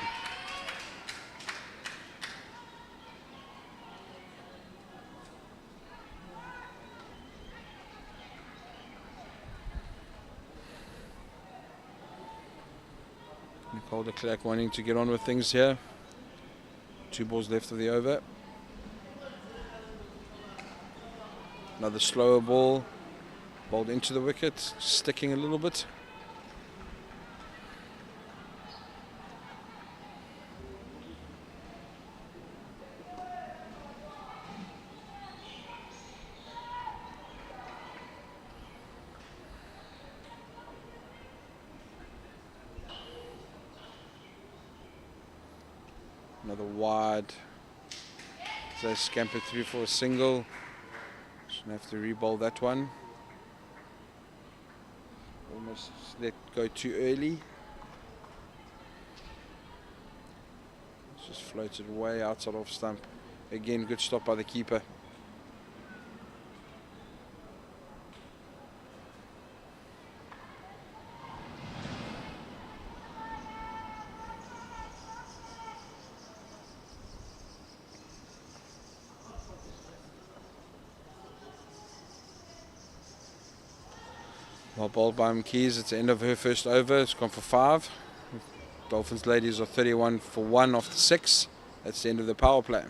Nicole de Klerk wanting to get on with things here. 2 balls left of the over. Another slower ball, bowled into the wicket, sticking a little bit. Another wide. So they scampered through for a single. Shouldn't have to re-bowl that one. Almost let go too early. Just floated way outside off stump. Again, good stop by the keeper. Well bowled by Keys. It's the end of her first over. It's gone for 5. Dolphins ladies are 31 for 1 off the 6. That's the end of the power play.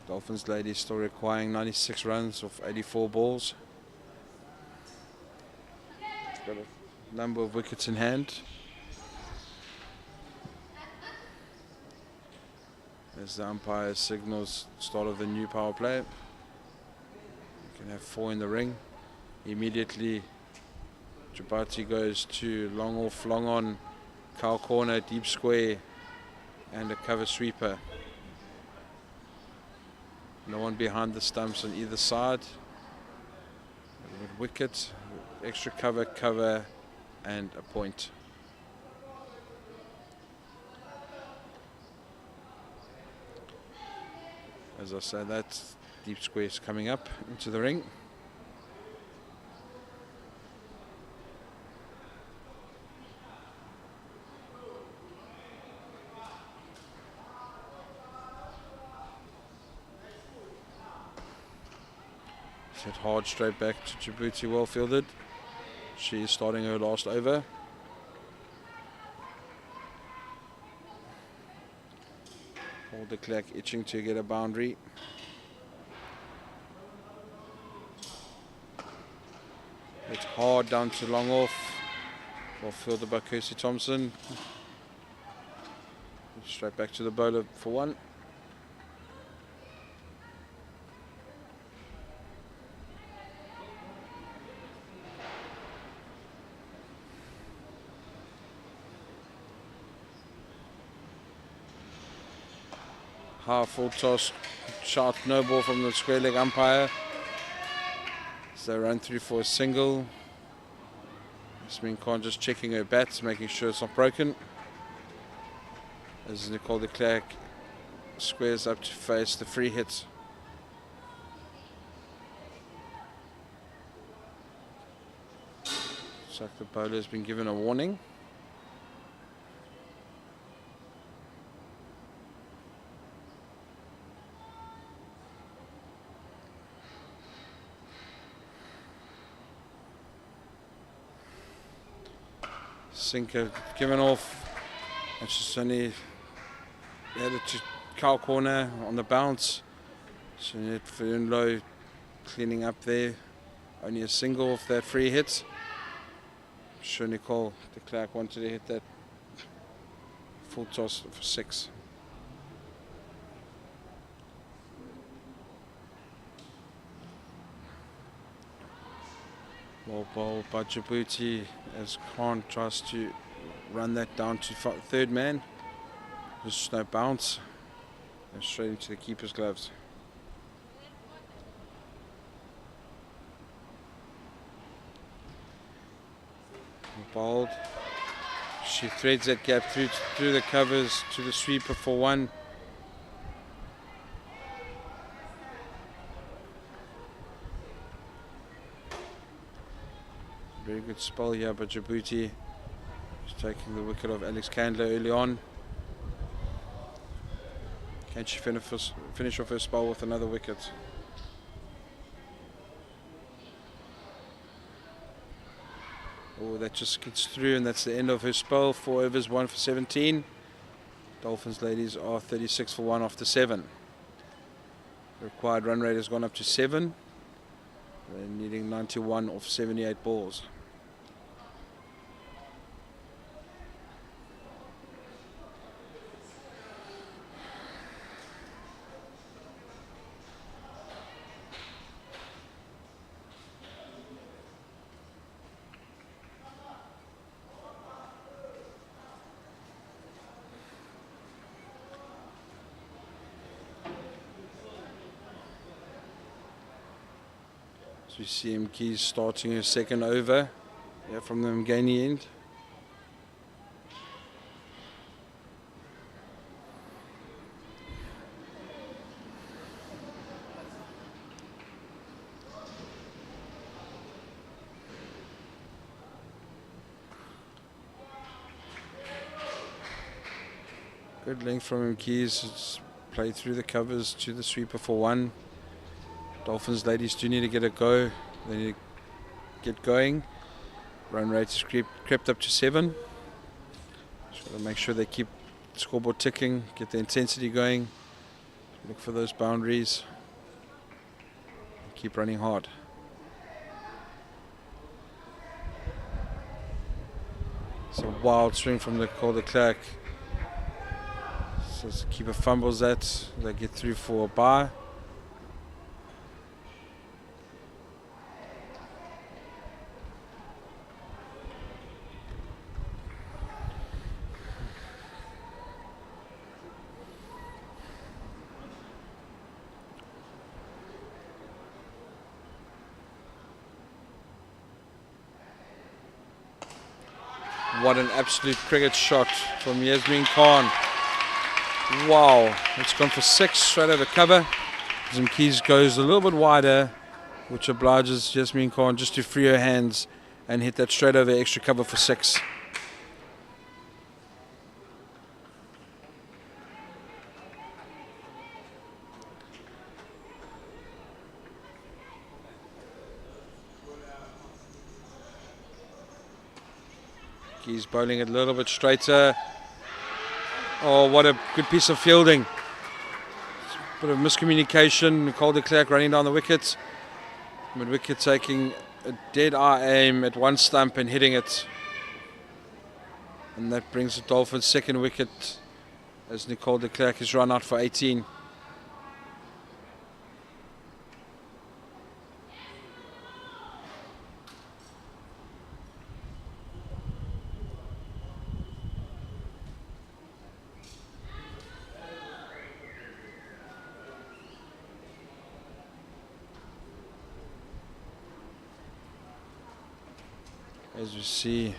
Dolphins ladies still requiring 96 runs off 84 balls. Got a number of wickets in hand. as the umpire signals start of the new power play. You can have 4 in the ring. Immediately Jabati goes to long off, long on, cow corner, deep square, and a cover sweeper. No one behind the stumps on either side. Wicket, extra cover, and a point. As I say, that deep square is coming up into the ring. Hit hard straight back to Djibouti, well fielded. She is starting her last over. Paul de Klerk itching to get a boundary. It's hard down to long off. Well fielded by Kirsty Thompson. Straight back to the bowler for 1. Half full toss, shot, no ball from the square leg umpire. So they run through for a single. Yasmin Khan just checking her bats, making sure it's not broken. As Nicole de Klerk squares up to face the free hit. Looks like the bowler has been given a warning. Sinker given off, and she's only headed to cow corner on the bounce. So Low cleaning up there. Only a single off that free hit. I'm sure Nicole de Klerk wanted to hit that full toss for 6. Well bowled by Djibouti as Khan tries to run that down to 3rd man. Just no bounce and straight into the keeper's gloves. Bowled. She threads that gap through the covers to the sweeper for 1. Very good spell here by Djibouti. She's taking the wicket of Alex Candler early on. Can she finish off her spell with another wicket? Oh, that just gets through, and that's the end of her spell. 4 overs, 1 for 17. Dolphins ladies are 36 for 1 after 7. The required run rate has gone up to 7. They're needing 91 off 78 balls. So you see Mkeys starting her 2nd over from the Mgani end. Good length from Mkeys. It's played through the covers to the sweeper for 1. Dolphins ladies do need to get a go. They need to get going. Run rate has crept up to 7. Just got to make sure they keep the scoreboard ticking, get the intensity going, look for those boundaries, and keep running hard. It's a wild swing from Nicole de Klerk. So as the keeper fumbles that, they get through for a bye. What an absolute cricket shot from Yasmin Khan. Wow, it's gone for 6 straight over cover. Zimkees goes a little bit wider, which obliges Yasmin Khan just to free her hands and hit that straight over extra cover for 6. He's bowling it a little bit straighter. Oh, what a good piece of fielding. Bit of miscommunication. Nicole de Klerk running down the wicket. Mid-wicket taking a dead-eye aim at one stump and hitting it. And that brings the Dolphins' second wicket as Nicole de Klerk is run out for 18. As you see,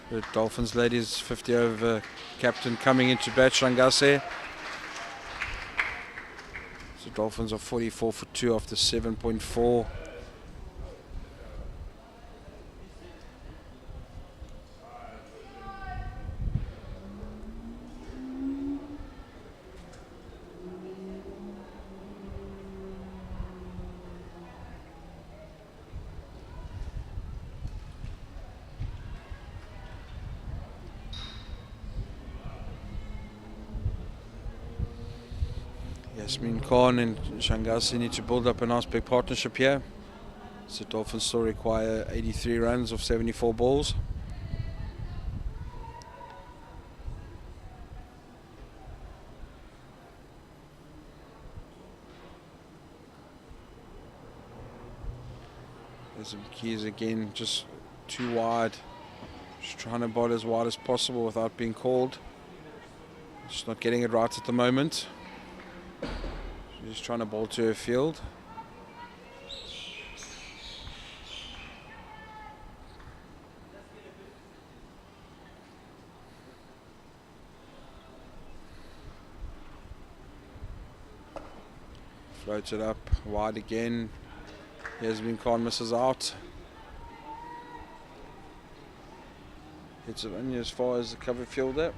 the Dolphins ladies 50 over captain coming into bat, Shangase. So Dolphins are 44 for 2 after 7.4. Yasmin Khan and Shangasi need to build up a nice big partnership here. So Dolphins still require 83 runs of 74 balls. There's some keys again, just too wide. Just trying to bowl as wide as possible without being called. Just not getting it right at the moment. She's trying to bowl to her field. Floats it up wide again. Yasmin Khan misses out. Hits it only as far as the cover fielder.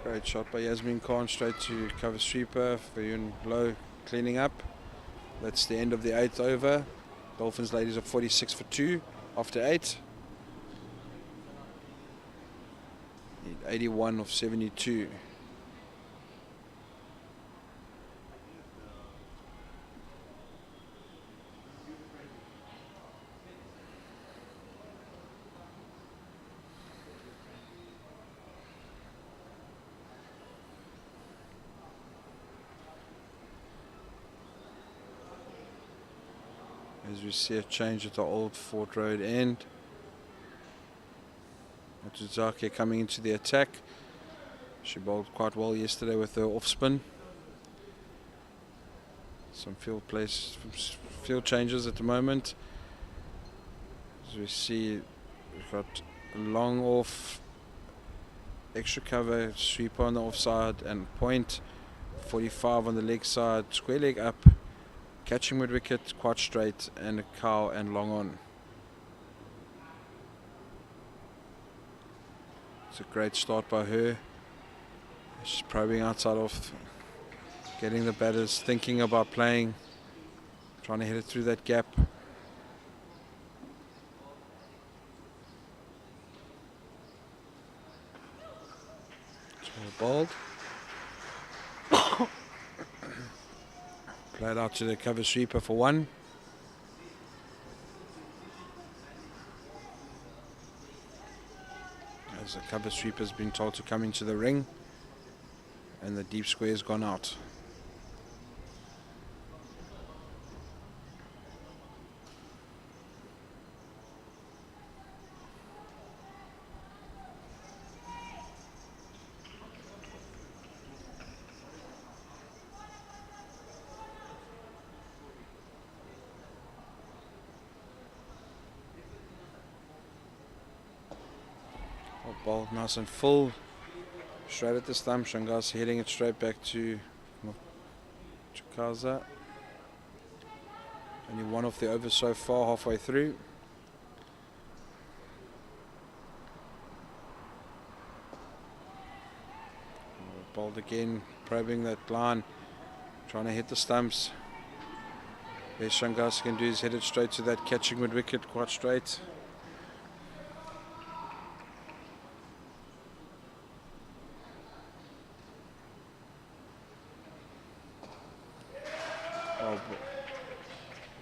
Great shot by Yasmin Khan, straight to cover sweeper. Fayun Low cleaning up. That's the end of the 8th over. Dolphins ladies are 46 for 2 after 8. Need 81 of 72. As we see a change at the old Fort Road end. Matsuzaki coming into the attack. She bowled quite well yesterday with her off spin. Some field changes at the moment. As we see, we've got a long off, extra cover, sweeper on the offside and point. 45 on the leg side, square leg up. Catching mid wicket, quite straight, and a cow and long on. It's a great start by her. She's probing outside off, getting the batters thinking about playing, trying to hit it through that gap. Bowled. Played out to the cover sweeper for 1. As the cover sweeper's been told to come into the ring, and the deep square's gone out. Ball nice and full, straight at the stump. Shangas heading it straight back to Chakaza. Only 1 off the over so far, halfway through. Bowled again, probing that line, trying to hit the stumps. Best Shangas can do is hit it straight to that catching mid wicket, quite straight.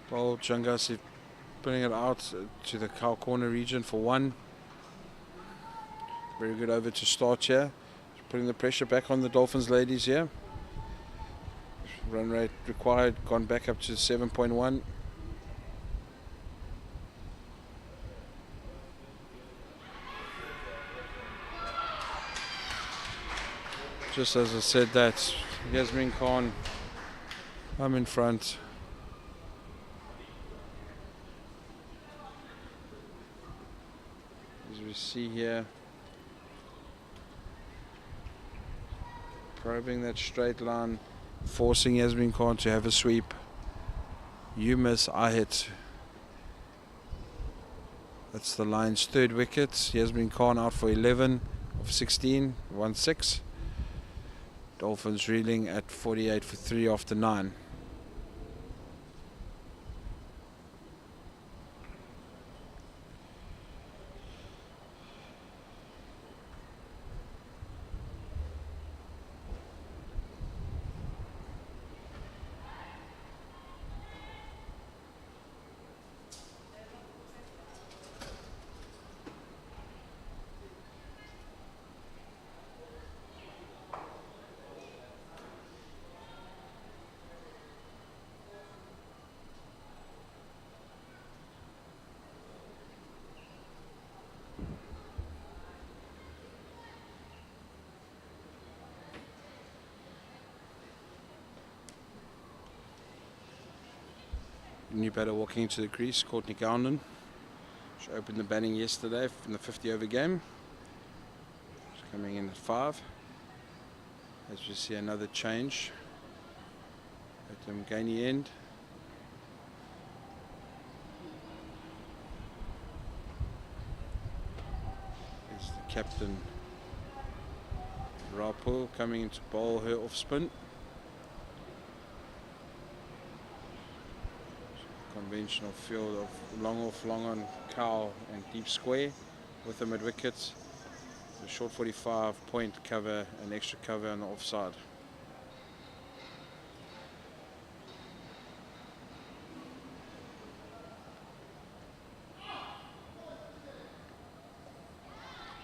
Ball Changasi putting it out to the cow corner region for 1. Very good over to start here. Putting the pressure back on the Dolphins ladies here. Run rate required gone back up to 7.1. Just as I said that, Yasmin Khan, I'm in front. As we see here, probing that straight line, forcing Yasmin Khan to have a sweep. You miss, I hit. That's the line's 3rd wicket. Yasmin Khan out for 11 of 16, 1-6. Dolphins reeling at 48 for 3 after 9. New batter walking into the crease, Courtney Gowden. She opened the batting yesterday in the 50 over game. She's coming in at 5. As we see another change at the Mgani end. Is the captain Rapo coming in to bowl her off spin. Conventional field of long off, long on, cow and deep square with the mid wickets. The short 45 point cover and extra cover on the offside.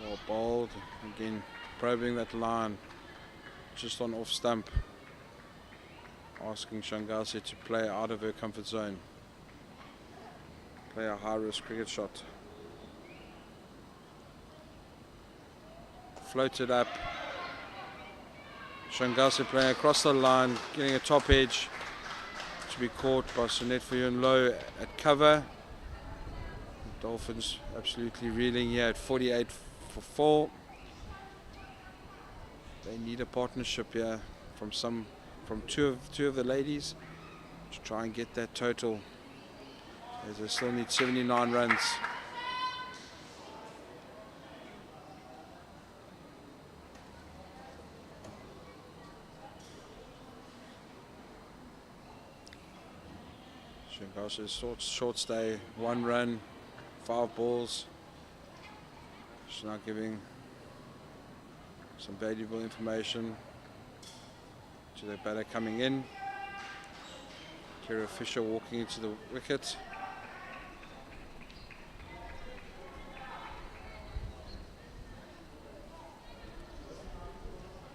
Well bowled, again probing that line just on off stump, asking Shangasi to play out of her comfort zone. Play a high-risk cricket shot. Floated up. Shangasi playing across the line, getting a top edge to be caught by Sunette Fuyun Low at cover. Dolphins absolutely reeling here at 48 for 4. They need a partnership here from two of the ladies to try and get that total, as they still need 79 runs. Shangasha's short stay, 1 run, 5 balls. She's now giving Some valuable information to the batter coming in. Kira Fisher walking into the wicket.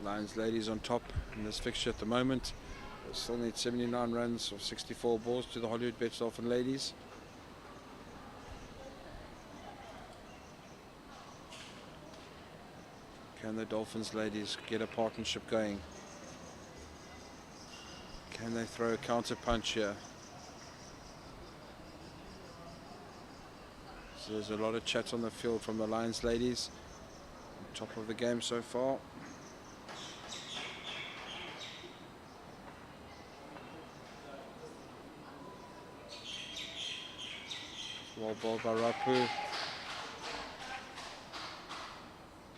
Lions ladies on top in this fixture at the moment. They still need 79 runs or 64 balls to the Hollywoodbets Dolphin ladies. Can the Dolphins ladies get a partnership going? Can they throw a counter punch here? So there's a lot of chat on the field from the Lions ladies. On top of the game so far. Well ball by Rapu.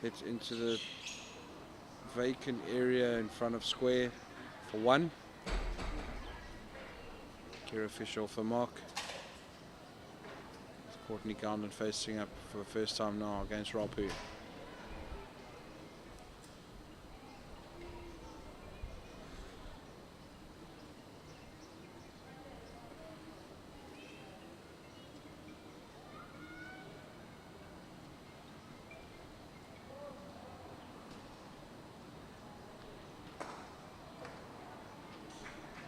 Hit into the vacant area in front of square for 1. Kira Fisher off the mark. Courtney Garland facing up for the first time now against Rapu.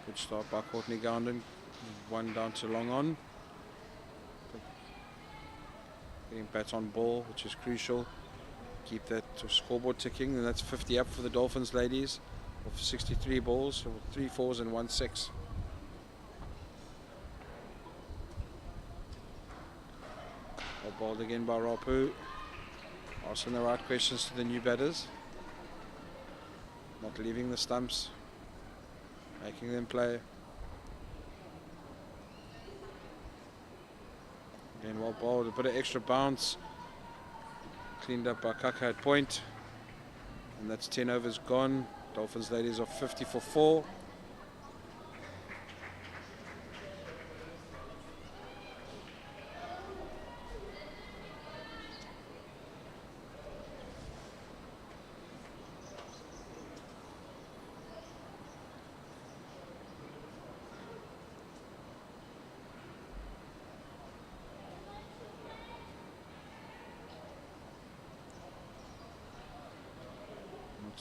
Good start by Courtney Garland. 1 down to long on. Getting bats on ball, which is crucial. Keep that scoreboard ticking, and that's 50 up for the Dolphins ladies. Of 63 balls, so 3 4s and 1 6. Well bowled again by Rapu. Asking the right questions to the new batters. Not leaving the stumps. Making them play. Again, well bowled, a bit of extra bounce. Cleaned up by Kaka at point. And that's 10 overs gone. Dolphins ladies are 50 for 4.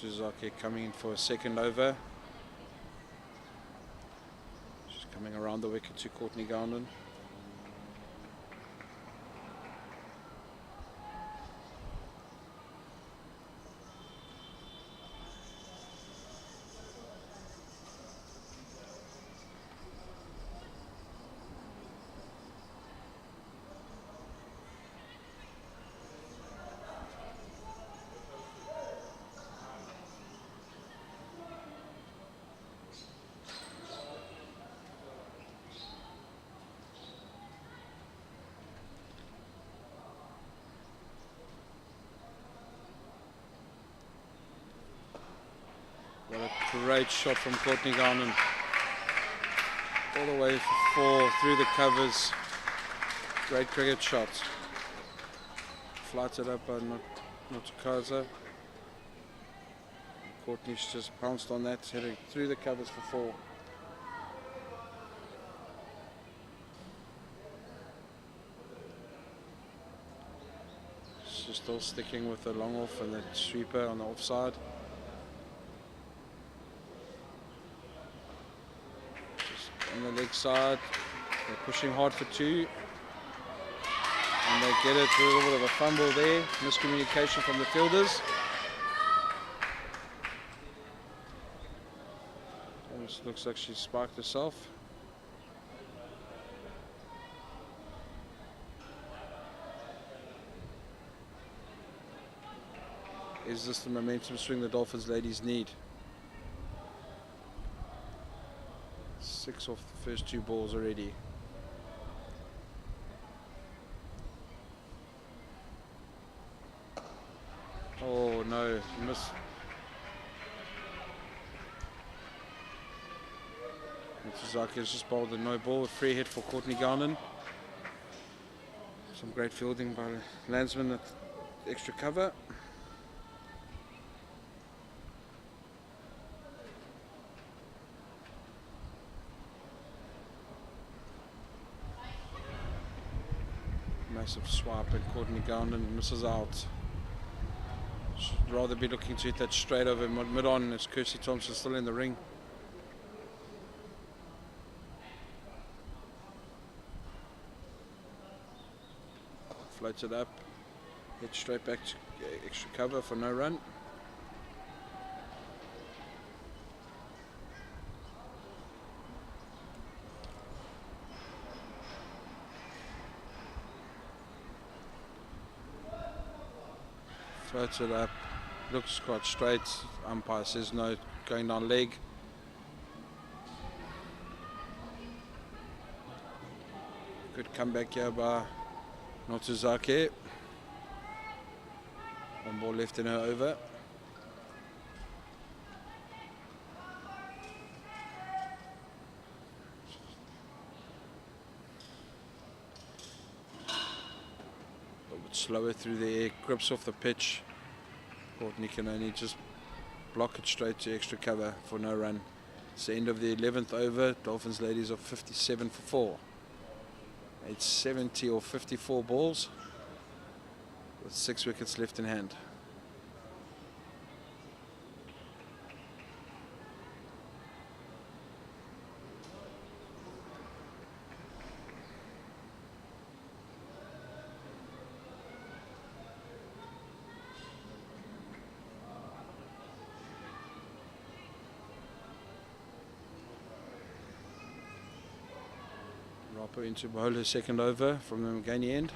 Suzaki coming in for a second over. She's coming around the wicket to Courtney Garland. What a great shot from Courtney Garland. All the way for 4 through the covers. Great cricket shot. Flighted up by Notukaza. Courtney's just pounced on that, heading through the covers for 4. She's still sticking with the long off and the sweeper on the offside. On the leg side, they're pushing hard for 2, and they get it with a little bit of a fumble there, miscommunication from the fielders. Almost looks like she spiked herself. Is this the momentum swing the Dolphins ladies need? 6 off the first 2 balls already. Oh no, miss. Mitsuzaki has just bowled a no ball, a free hit for Courtney Garland. Some great fielding by Landsman at extra cover. Aggressive swipe, and Courtney Garland misses out. Should rather be looking to hit that straight over mid-on as Kirsty Thompson still in the ring. Floats it up, hit straight back to extra cover for no run. Floats it up, looks quite straight. Umpire says no, going down leg. Good comeback here by Notuzake. One ball left in her over. Slower through the air, grips off the pitch. Courtney can only just block it straight to extra cover for no run. It's the end of the 11th over. Dolphins ladies are 57 for 4. It's 70 or 54 balls with 6 wickets left in hand. Into bowl her second over from the Magani end.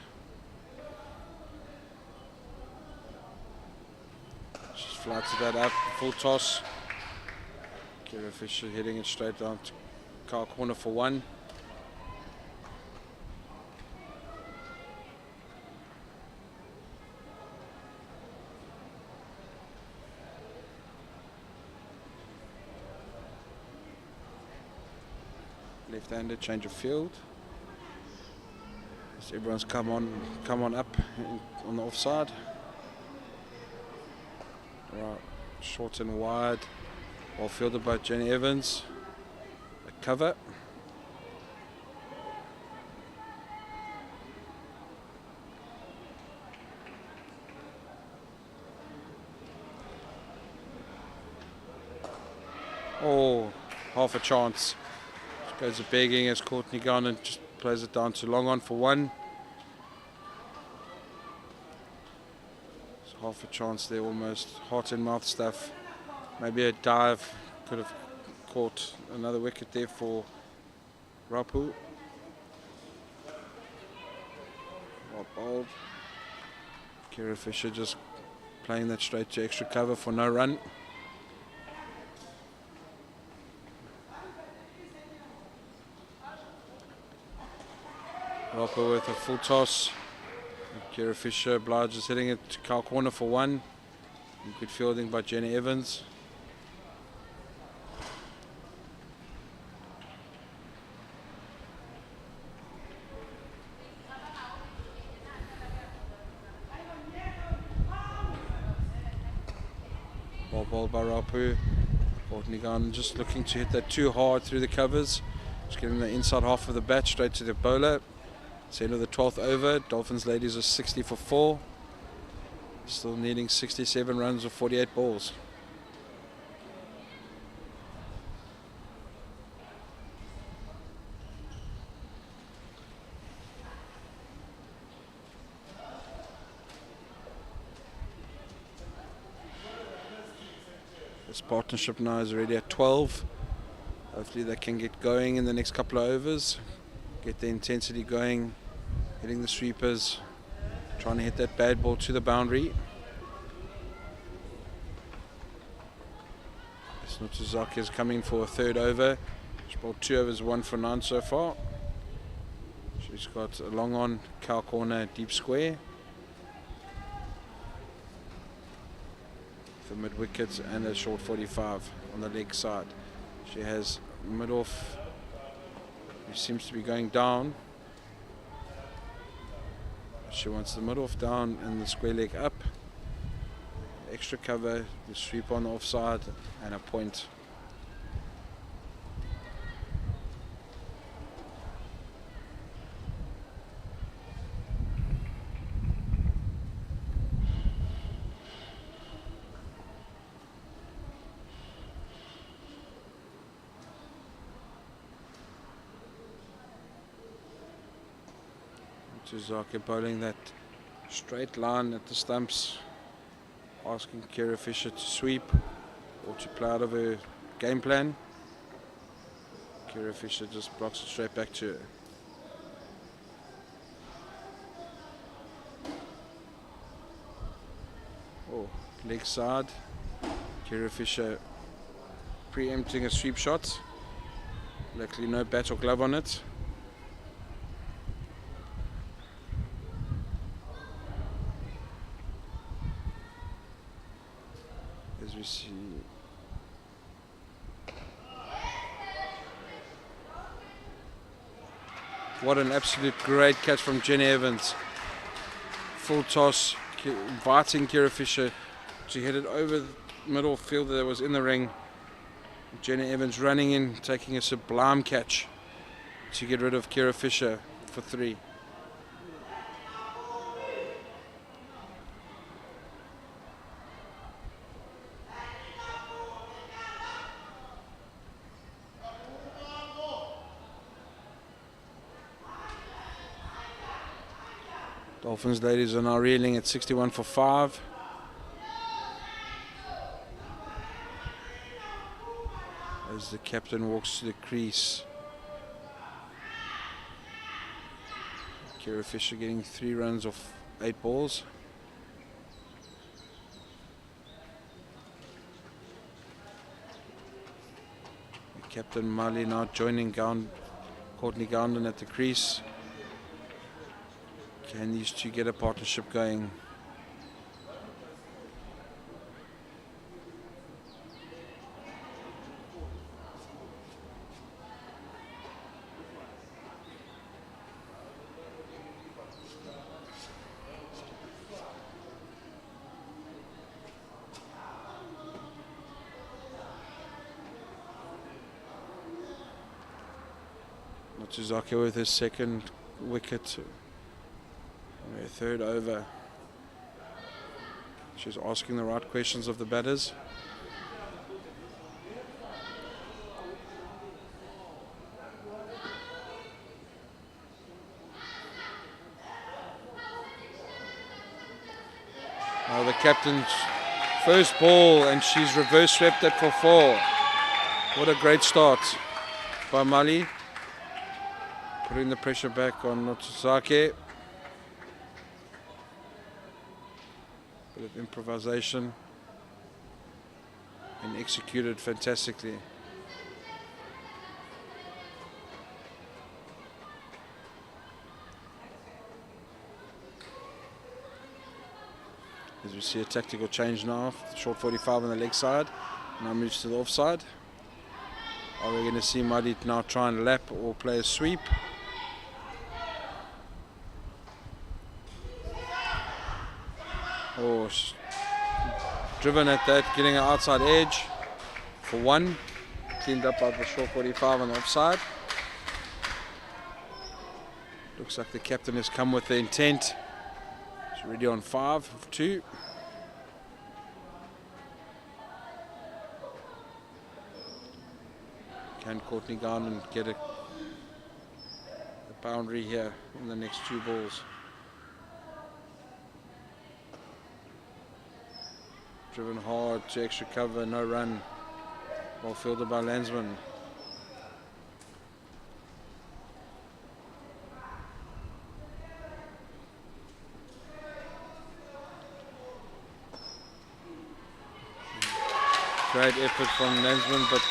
Just flights that up, full toss. Kira Fisher hitting it straight down to car corner for 1. Left-handed, change of field. Everyone's come on up on the offside. Right, short and wide. Well fielded by Jenny Evans. A cover. Oh, half a chance. Just goes a begging as Courtney Garland just plays it down to long on for 1. It's half a chance there, almost heart and mouth stuff. Maybe a dive could have caught another wicket there for Rapu. Well bowled. Kira Fisher just playing that straight to extra cover for no run. Rapu with a full toss. Kira Fisher obliges hitting it to cow corner for 1. Good fielding by Jenny Evans. Ball bowled by Rapu. Courtney Garland just looking to hit that too hard through the covers. Just getting the inside half of the bat straight to the bowler. It's the end of the 12th over. Dolphins ladies are 60 for 4. Still needing 67 runs of 48 balls. This partnership now is already at 12. Hopefully they can get going in the next couple of overs. Get the intensity going. Hitting the sweepers, trying to hit that bad ball to the boundary. Notuzaki is coming for a third over. She's bowled 2 overs, 1 for 9 so far. She's got a long on, cow corner, deep square. For mid wickets and a short 45 on the leg side. She has mid off, who seems to be going down. She wants the mid-off down and the square leg up. Extra cover, the sweep on the offside, and a point. Zake bowling that straight line at the stumps, asking Kira Fisher to sweep or to play out of her game plan. Kira Fisher just blocks it straight back to her. Oh, leg side. Kira Fisher preempting a sweep shot. Luckily no bat or glove on it. As we see, what an absolute great catch from Jenny Evans. Full toss, inviting Kira Fisher to hit it over the middle fielder that was in the ring. Jenny Evans running in, taking a sublime catch to get rid of Kira Fisher for 3. Dolphins ladies are now reeling at 61 for 5. As the captain walks to the crease. Kira Fisher getting 3 runs off 8 balls. The captain Mali now joining Courtney Gounden at the crease. Can these two get a partnership going? Matsuzaki with his second wicket. Her 3rd over. She's asking the right questions of the batters. Now the captain's first ball, and she's reverse swept it for 4. What a great start by Mali. Putting the pressure back on Notsuzake. Bit of improvisation and executed fantastically. As we see a tactical change now, short 45 on the leg side, now moves to the offside. Are we going to see Mali now try and lap or play a sweep? Oh, driven at that, getting an outside edge for 1. Cleaned up by the short 45 on the offside. Looks like the captain has come with the intent. She's ready on 5 for 2. Can Courtney Gounden get a boundary here in the next 2 balls? Driven hard to extra cover, no run. Well fielded by Landsman. Great effort from Landsman, but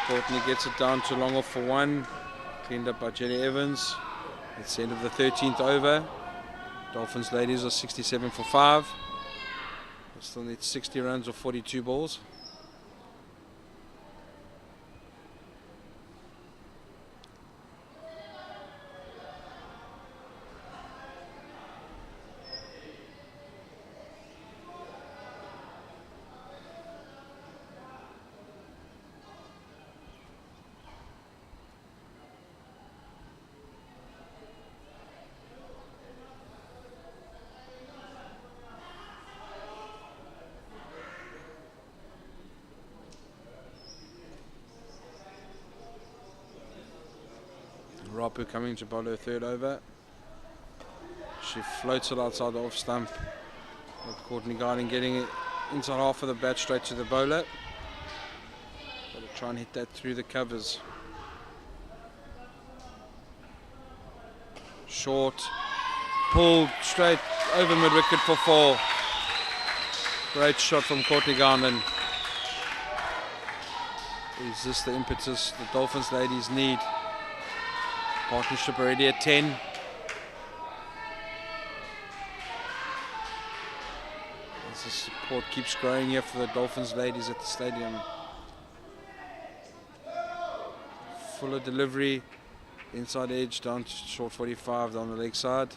Courtney gets it down to long off for 1. Cleaned up by Jenny Evans. It's the end of the 13th over. Dolphins ladies are 67 for 5. Still need 60 runs or 42 balls. Rapu coming to bowl her 3rd over. She floats it outside the off stump. With Courtney Garden getting it inside half of the bat straight to the bowler. Got to try and hit that through the covers. Short. Pulled straight over mid-wicket for 4. Great shot from Courtney Garden. Is this the impetus the Dolphins ladies need? Partnership already at 10. As the support keeps growing here for the Dolphins ladies at the stadium. Fuller delivery, inside edge down to short 45 down the leg side.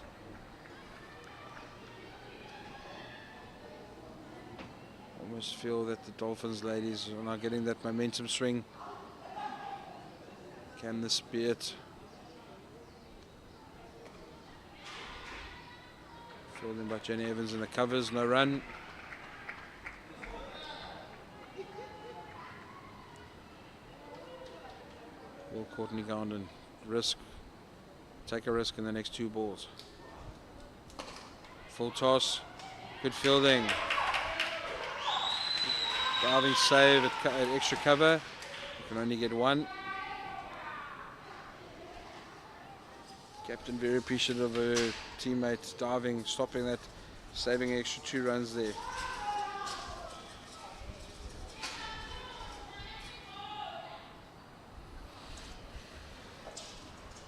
Almost feel that the Dolphins ladies are now getting that momentum swing. Can this be it? Fielding by Jenny Evans in the covers, no run. Will Courtney Garden take a risk in the next 2 balls. Full toss, good fielding. Diving save at extra cover. You can only get 1. Captain very appreciative of her teammates diving, stopping that, saving extra 2 runs there.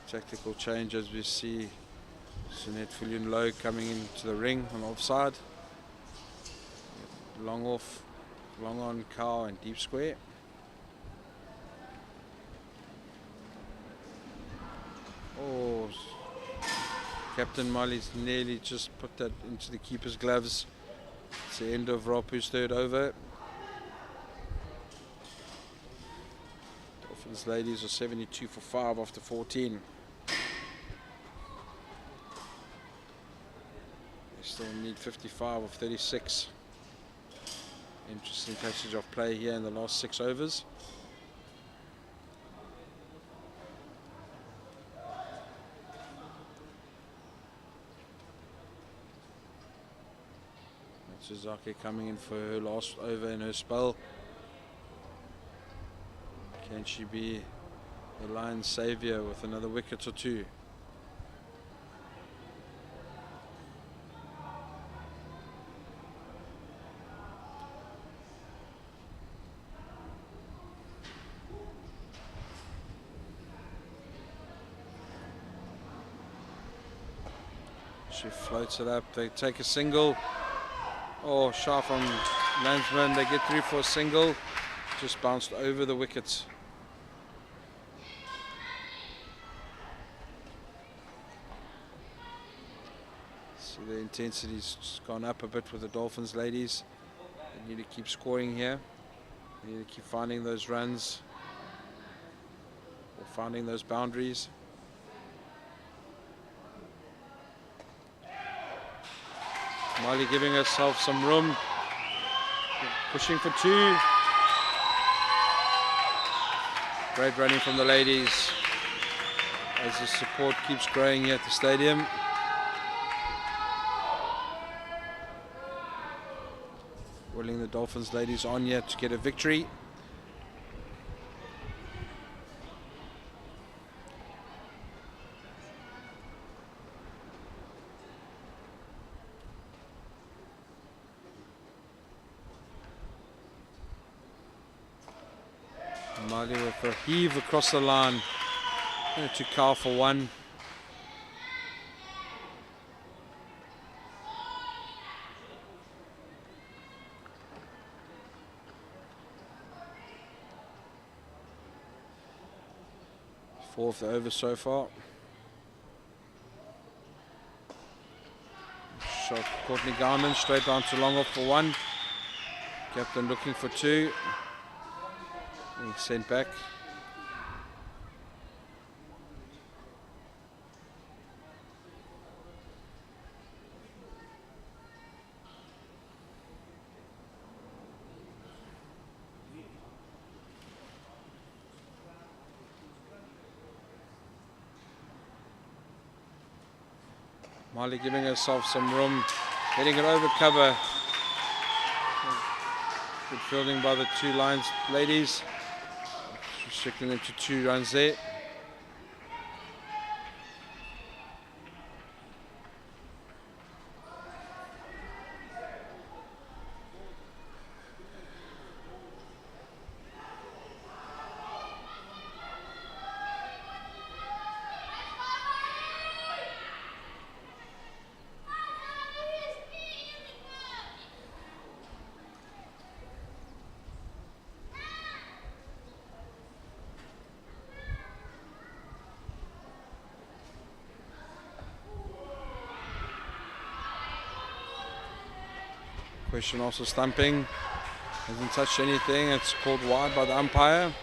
Tactical change as we see Sunette Fullion-Low coming into the ring on the offside. Long off, long on cow and deep square. Oh, Captain Molly's nearly just put that into the keeper's gloves. It's the end of Rapu's 3rd over. Dolphins ladies are 72 for 5 after 14. They still need 55 of 36. Interesting passage of play here in the last 6 overs. Suzaki coming in for her last over in her spell. Can she be the Lions' saviour with another wicket or 2? She floats it up, they take a single. Oh, shot from Landsman, they get through for a single. Just bounced over the wickets. So the intensity's just gone up a bit with the Dolphins ladies. They need to keep scoring here. They need to keep finding those runs or finding those boundaries. Molly giving herself some room, pushing for 2. Great running from the ladies as the support keeps growing here at the stadium. Willing the Dolphins ladies on here to get a victory. Mali with a heave across the line to Carl for 1. Fourth over so far. Shot Courtney Garman straight down to long off for 1. Captain looking for 2. Being sent back. Marley giving herself some room, getting it over cover. Good fielding by the two Lions ladies, restricting them to 2 runs there. Question also stumping, hasn't touched anything, it's called wide by the umpire.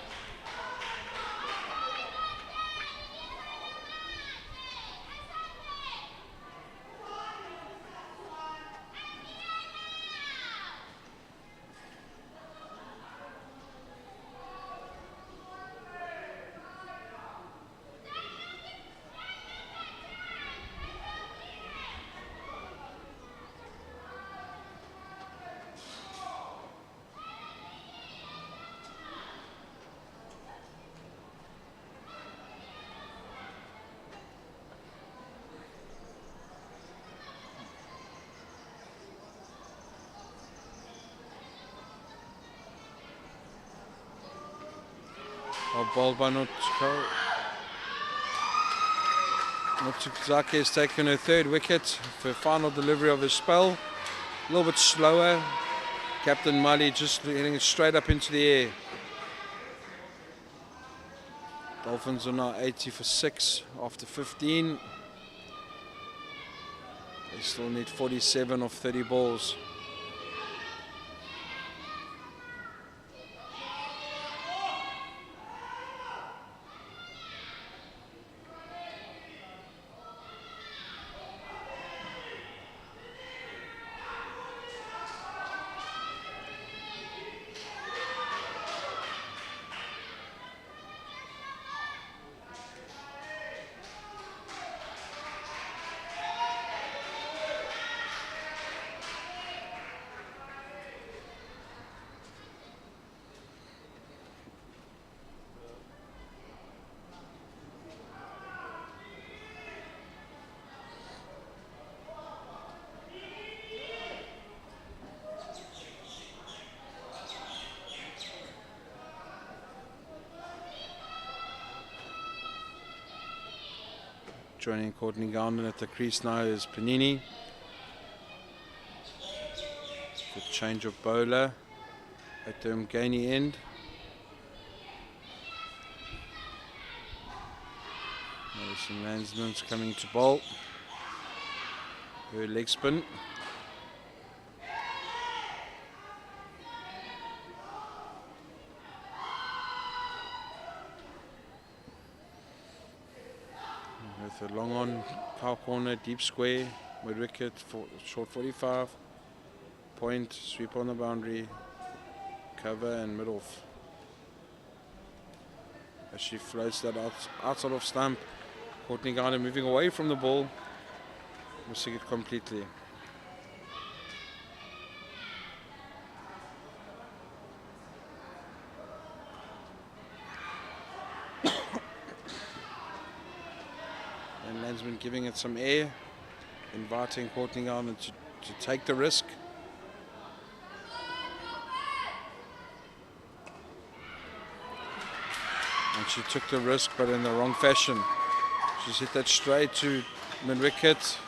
Bowled by Notukazake. Notukazake has taken her 3rd wicket for final delivery of her spell. A little bit slower. Captain Mali just hitting it straight up into the air. Dolphins are now 80 for 6 after 15. They still need 47 of 30 balls. Joining Courtney Gowden at the crease now is Panini. The change of bowler at the Mgani end. Madison Landsman's coming to bowl. Her leg spin. With a long on, power corner, deep square, mid wicket, short 45, point, sweep on the boundary, cover and mid off. As she floats that outside of stump, Courtney Gowden moving away from the ball, missing it completely. Landsman giving it some air, inviting Courtney Gowden to take the risk. And she took the risk, but in the wrong fashion. She's hit that straight to mid-wicket.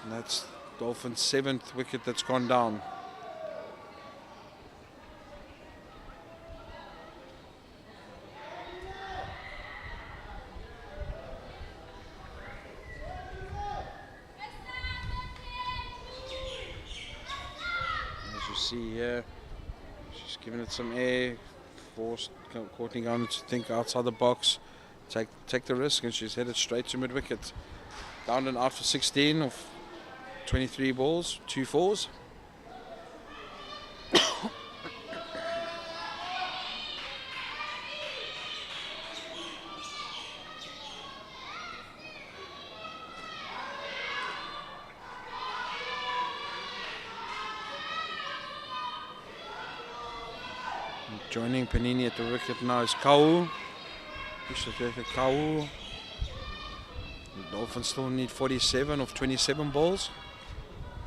And that's Dolphins' 7th wicket that's gone down. See here, she's giving it some air, forced Courtney Gowden to think outside the box, take the risk, and she's headed straight to mid wicket. Down and out for 16 of 23 balls, 2 fours. And joining Panini at the wicket now is Kau. Kau. The Dolphins still need 47 of 27 balls.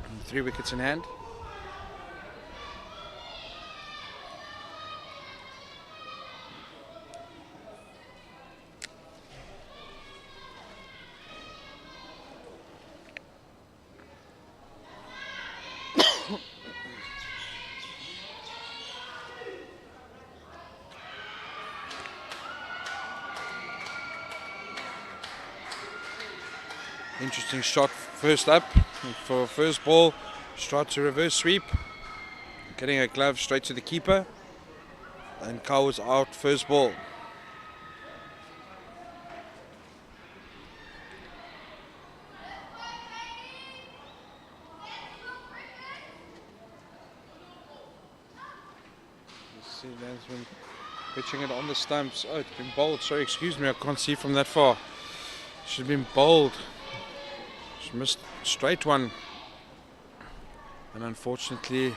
And 3 wickets in hand. Interesting shot first up for first ball. Start to reverse sweep. Getting a glove straight to the keeper. And Kau is out first ball. You see Lansman pitching it on the stumps. Oh, it's been bowled. Sorry, excuse me, I can't see from that far. Should have been bowled. Missed straight one, and unfortunately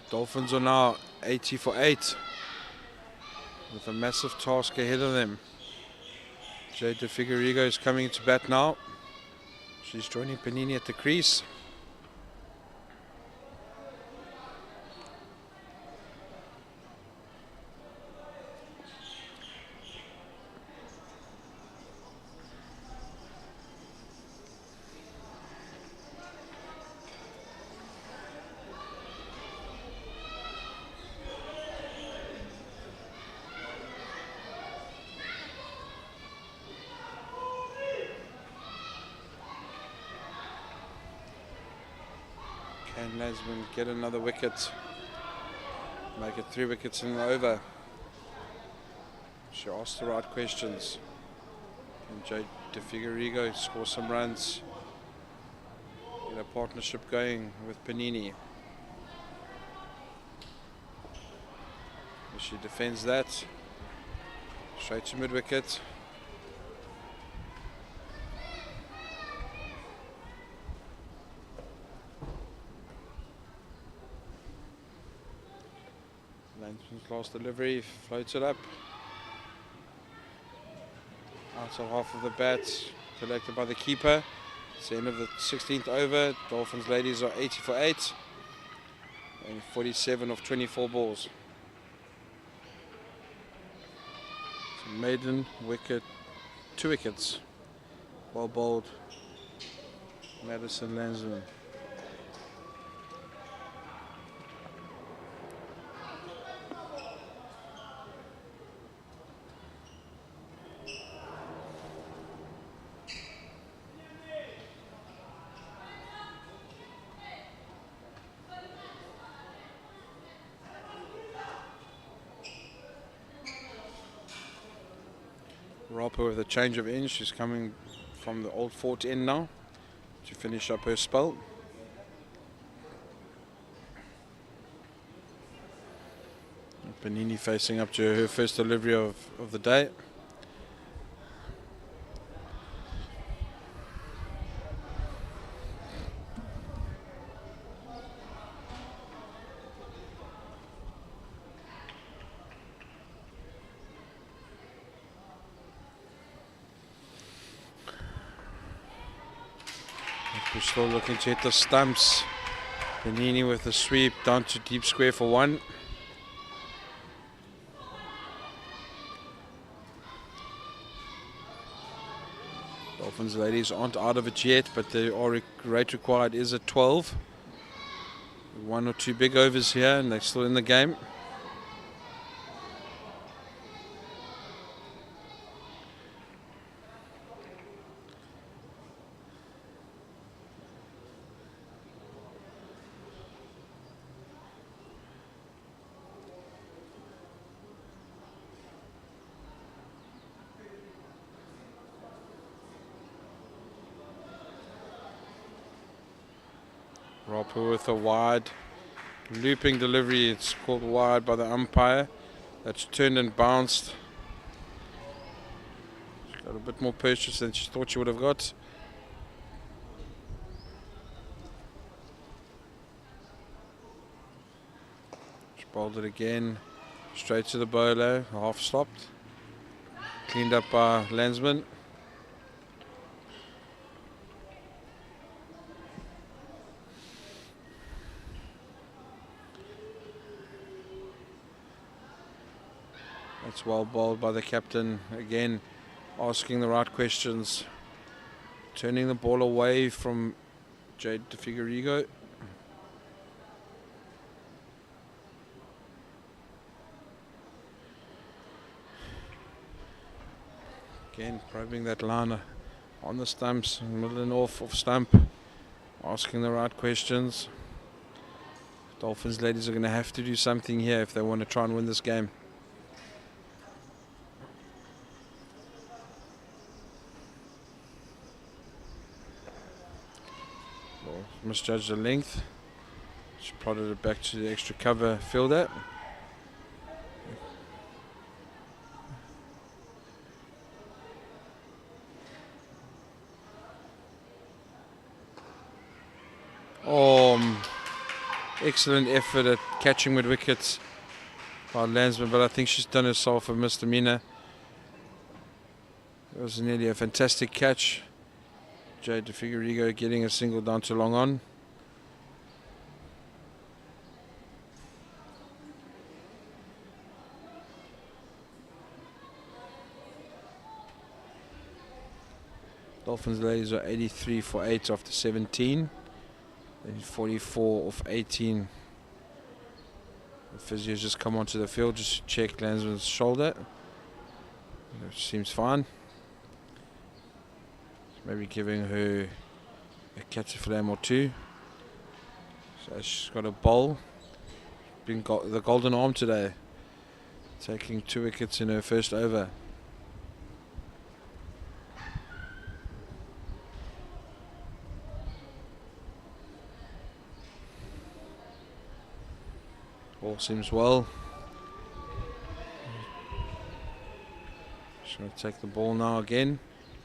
Dolphins are now 80 for 8 with a massive task ahead of them. Jade De Figueiredo is coming to bat now. She's joining Panini at the crease. Can Lansman get another wicket? Make it 3 wickets in the over. She asked the right questions. Can Jade De Figueiredo score some runs? Get a partnership going with Panini. She defends that. Straight to mid wicket. Lansman's last delivery, floats it up. Outside half of the bat, collected by the keeper. It's the end of the 16th over. Dolphins ladies are 80 for 8. And 47 of 24 balls. So maiden wicket, 2 wickets. Well bowled. Madison Lansman. Roper with a change of ends. She's coming from the Old Fort end now to finish up her spell. Panini facing up to her first delivery of the day. We're still looking to hit the stumps. Panini with a sweep down to deep square for 1. Dolphins ladies aren't out of it yet, but the rate required is at 12. 1 or 2 big overs here and they're still in the game. Roper with a wide looping delivery. It's called wide by the umpire. That's turned and bounced. She got a bit more purchase than she thought she would have got. She bowled it again. Straight to the bowler, half stopped. Cleaned up by Landsman. That's well bowled by the captain. Again, asking the right questions. Turning the ball away from Jade de Figueiredo. Again, probing that line on the stumps, middle and off stump. Asking the right questions. Dolphins ladies are going to have to do something here if they want to try and win this game. Misjudged the length. She prodded it back to the extra cover fielder. Excellent effort at catching mid wickets by Landsman, but I think she's done herself a misdemeanor. It was nearly a fantastic catch. Jade de Figueiredo getting a single down to long on. Dolphins ladies are 83 for 8 after 17. 44 off 18. The physio's just come onto the field just to check Landsman's shoulder. It seems fine. Maybe giving her a catch flam or two. So she's got a bowl. Been got the golden arm today. Taking 2 wickets in her first over. All seems well. She's going to take the ball now again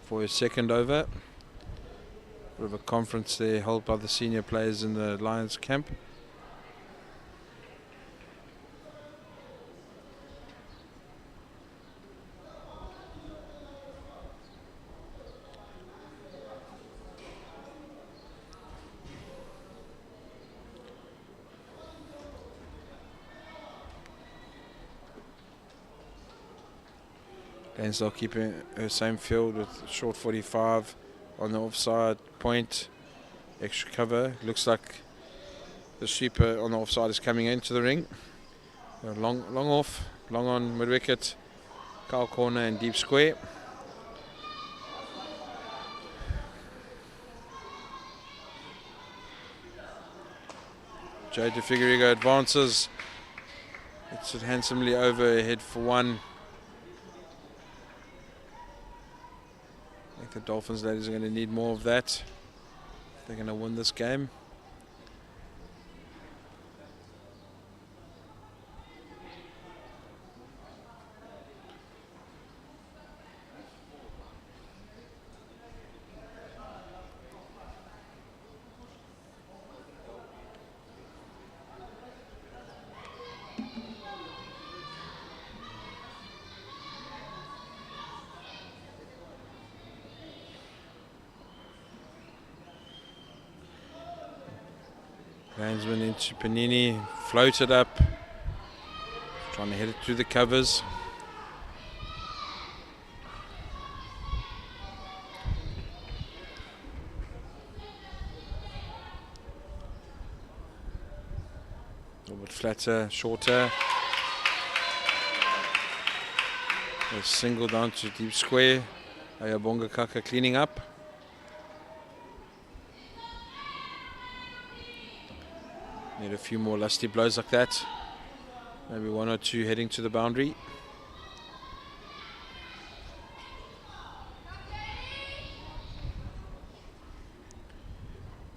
for her second over. Bit of a conference there held by the senior players in the Lions camp. Lansdale keeping her same field with short 45 on the offside point. Extra cover. Looks like the sweeper on the offside is coming into the ring. Long off, long on mid wicket, cow corner and deep square. Jade de Figueiredo advances. Hits it handsomely over her head for 1. I think the Dolphins ladies are going to need more of that if they're going to win this game. Landsman into Panini, floated up, trying to hit it through the covers. A little bit flatter, shorter. A single down to deep square. Ayabonga Kaka cleaning up. Need a few more lusty blows like that. Maybe 1 or 2 heading to the boundary.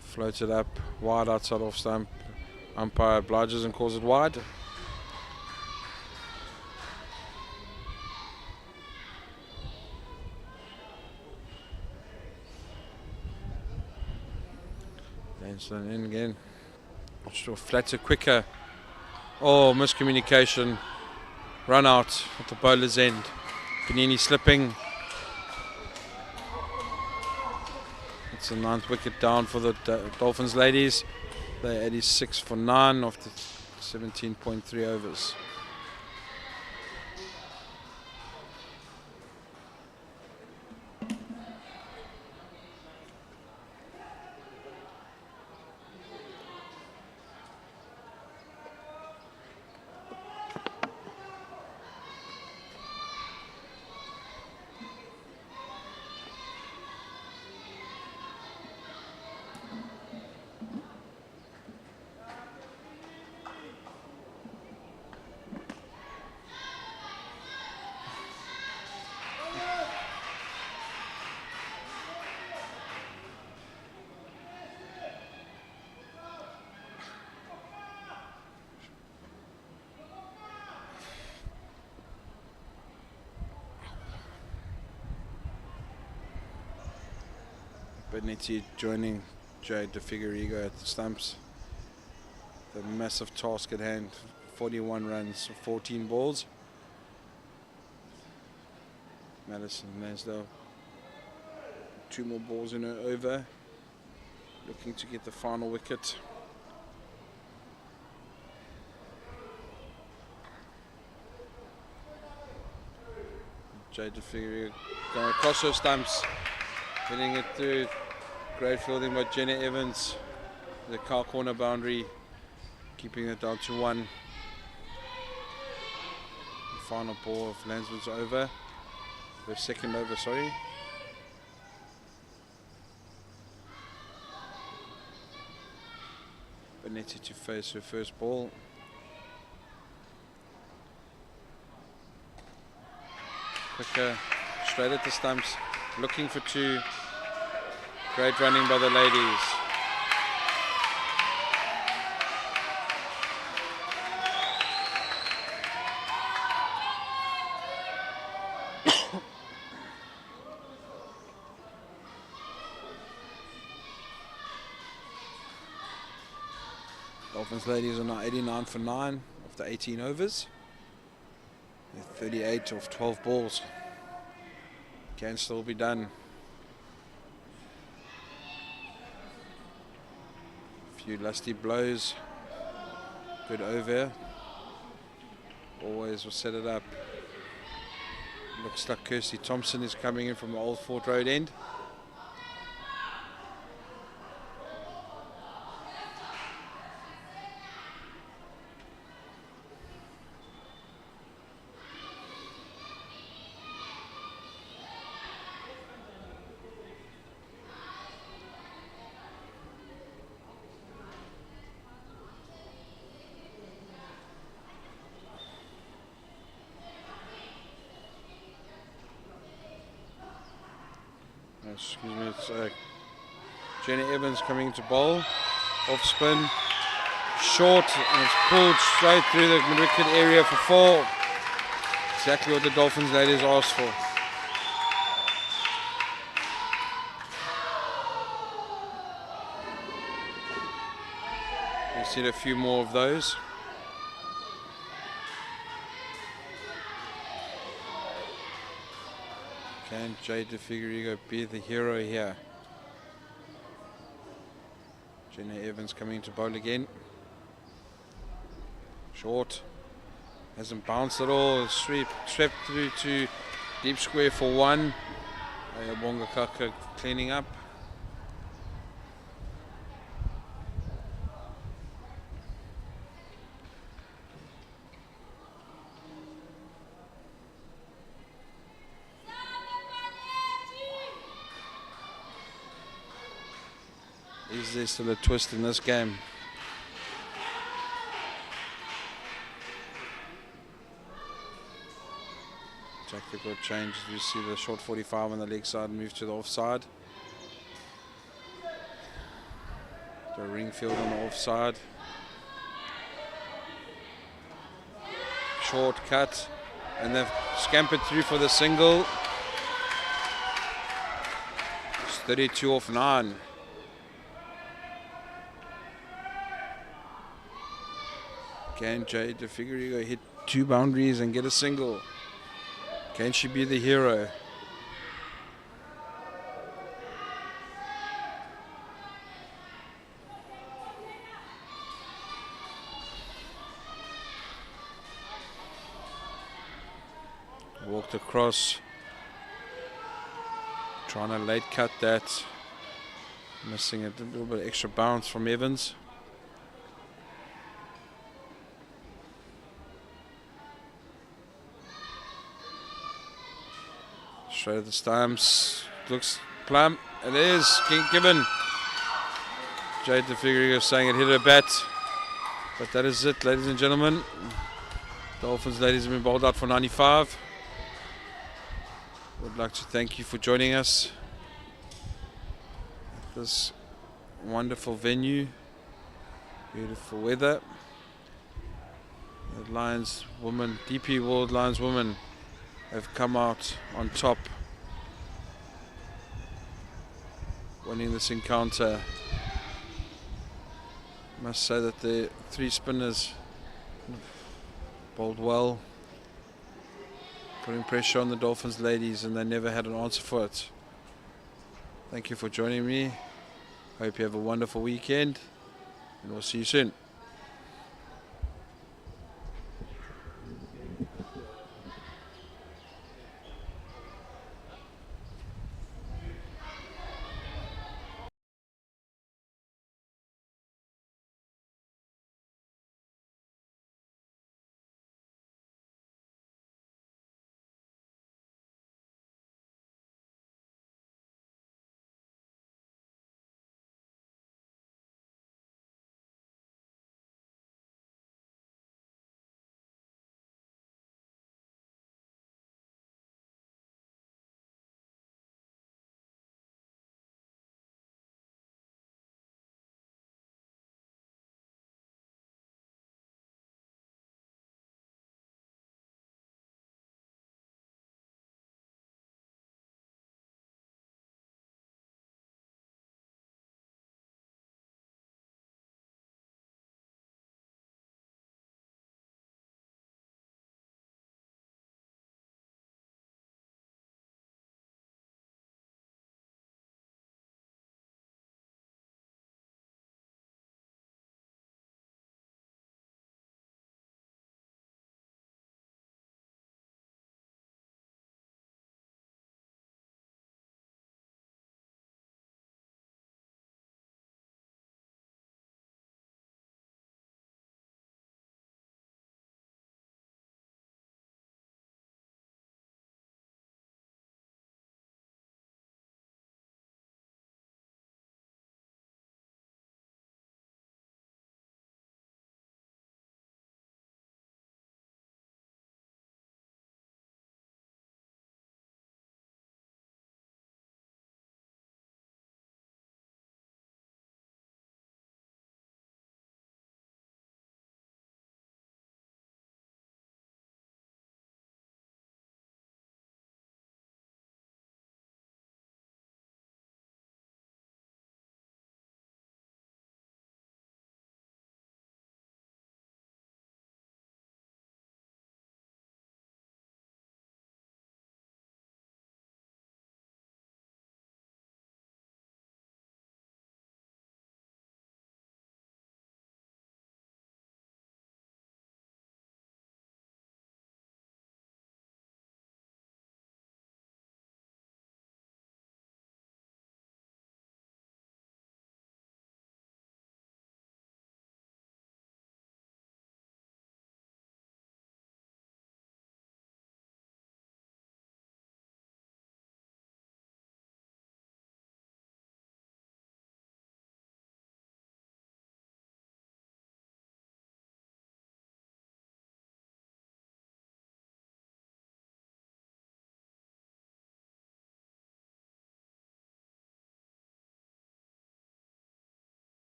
Floated up, wide outside off stump. Umpire obliges and calls it wide. Lansdale in again. Flatter quicker. Oh, miscommunication. run out at the bowler's end. Panini slipping. It's the 9th wicket down for the Dolphins ladies. They're 86 for 9 after 17.3 overs. Benetti joining Jay De Figueiredo at the stumps. The massive task at hand, 41 runs, 14 balls. Madison Nasdale, 2 more balls in her over, looking to get the final wicket. Jay De Figueiredo going across her stumps, hitting it through. Great fielding by Jenna Evans. The car corner boundary, keeping it down to 1. The final ball of Landsman's over. The second over, sorry. Benetti to face her first ball. Quicker, straight at the stumps, looking for 2. Great running by the ladies. Dolphins ladies are now 89 for 9 after 18 overs. They're 38 of 12 balls. Can still be done. Few lusty blows. Good over. Always will set it up. Looks like Kirsty Thompson is coming in from the Old Fort Road end. Excuse me, it's Jenny Evans coming into bowl, off spin, short, and it's pulled straight through the wicket area for 4. Exactly what the Dolphins ladies asked for. We've seen a few more of those. Can Jay De Figueiredo be the hero here? Jenna Evans coming into bowl again. Short. Hasn't bounced at all. Swept through to deep square for 1. Ayabonga Kaka cleaning up. Is there still a twist in this game? Tactical change. You see the short 45 on the leg side move to the offside. The Ringfield on the offside. Short cut. And they've scampered through for the single. It's 32 off 9. Can Jade de Figueiredo hit 2 boundaries and get a single? Can she be the hero? Walked across, trying to late cut that, missing a little bit of extra bounce from Evans. Straight at the stumps, looks plumb, it is given. Jade de Figueiredo saying it hit her bat, but that is it, ladies and gentlemen. Dolphins ladies have been bowled out for 95. Would like to thank you for joining us at this wonderful venue. Beautiful weather. The Lions women, DP World Lions women, have come out on top, winning this encounter. Must say that the 3 spinners bowled well, putting pressure on the Dolphins ladies, and they never had an answer for it. Thank you for joining me. Hope you have a wonderful weekend, and we'll see you soon.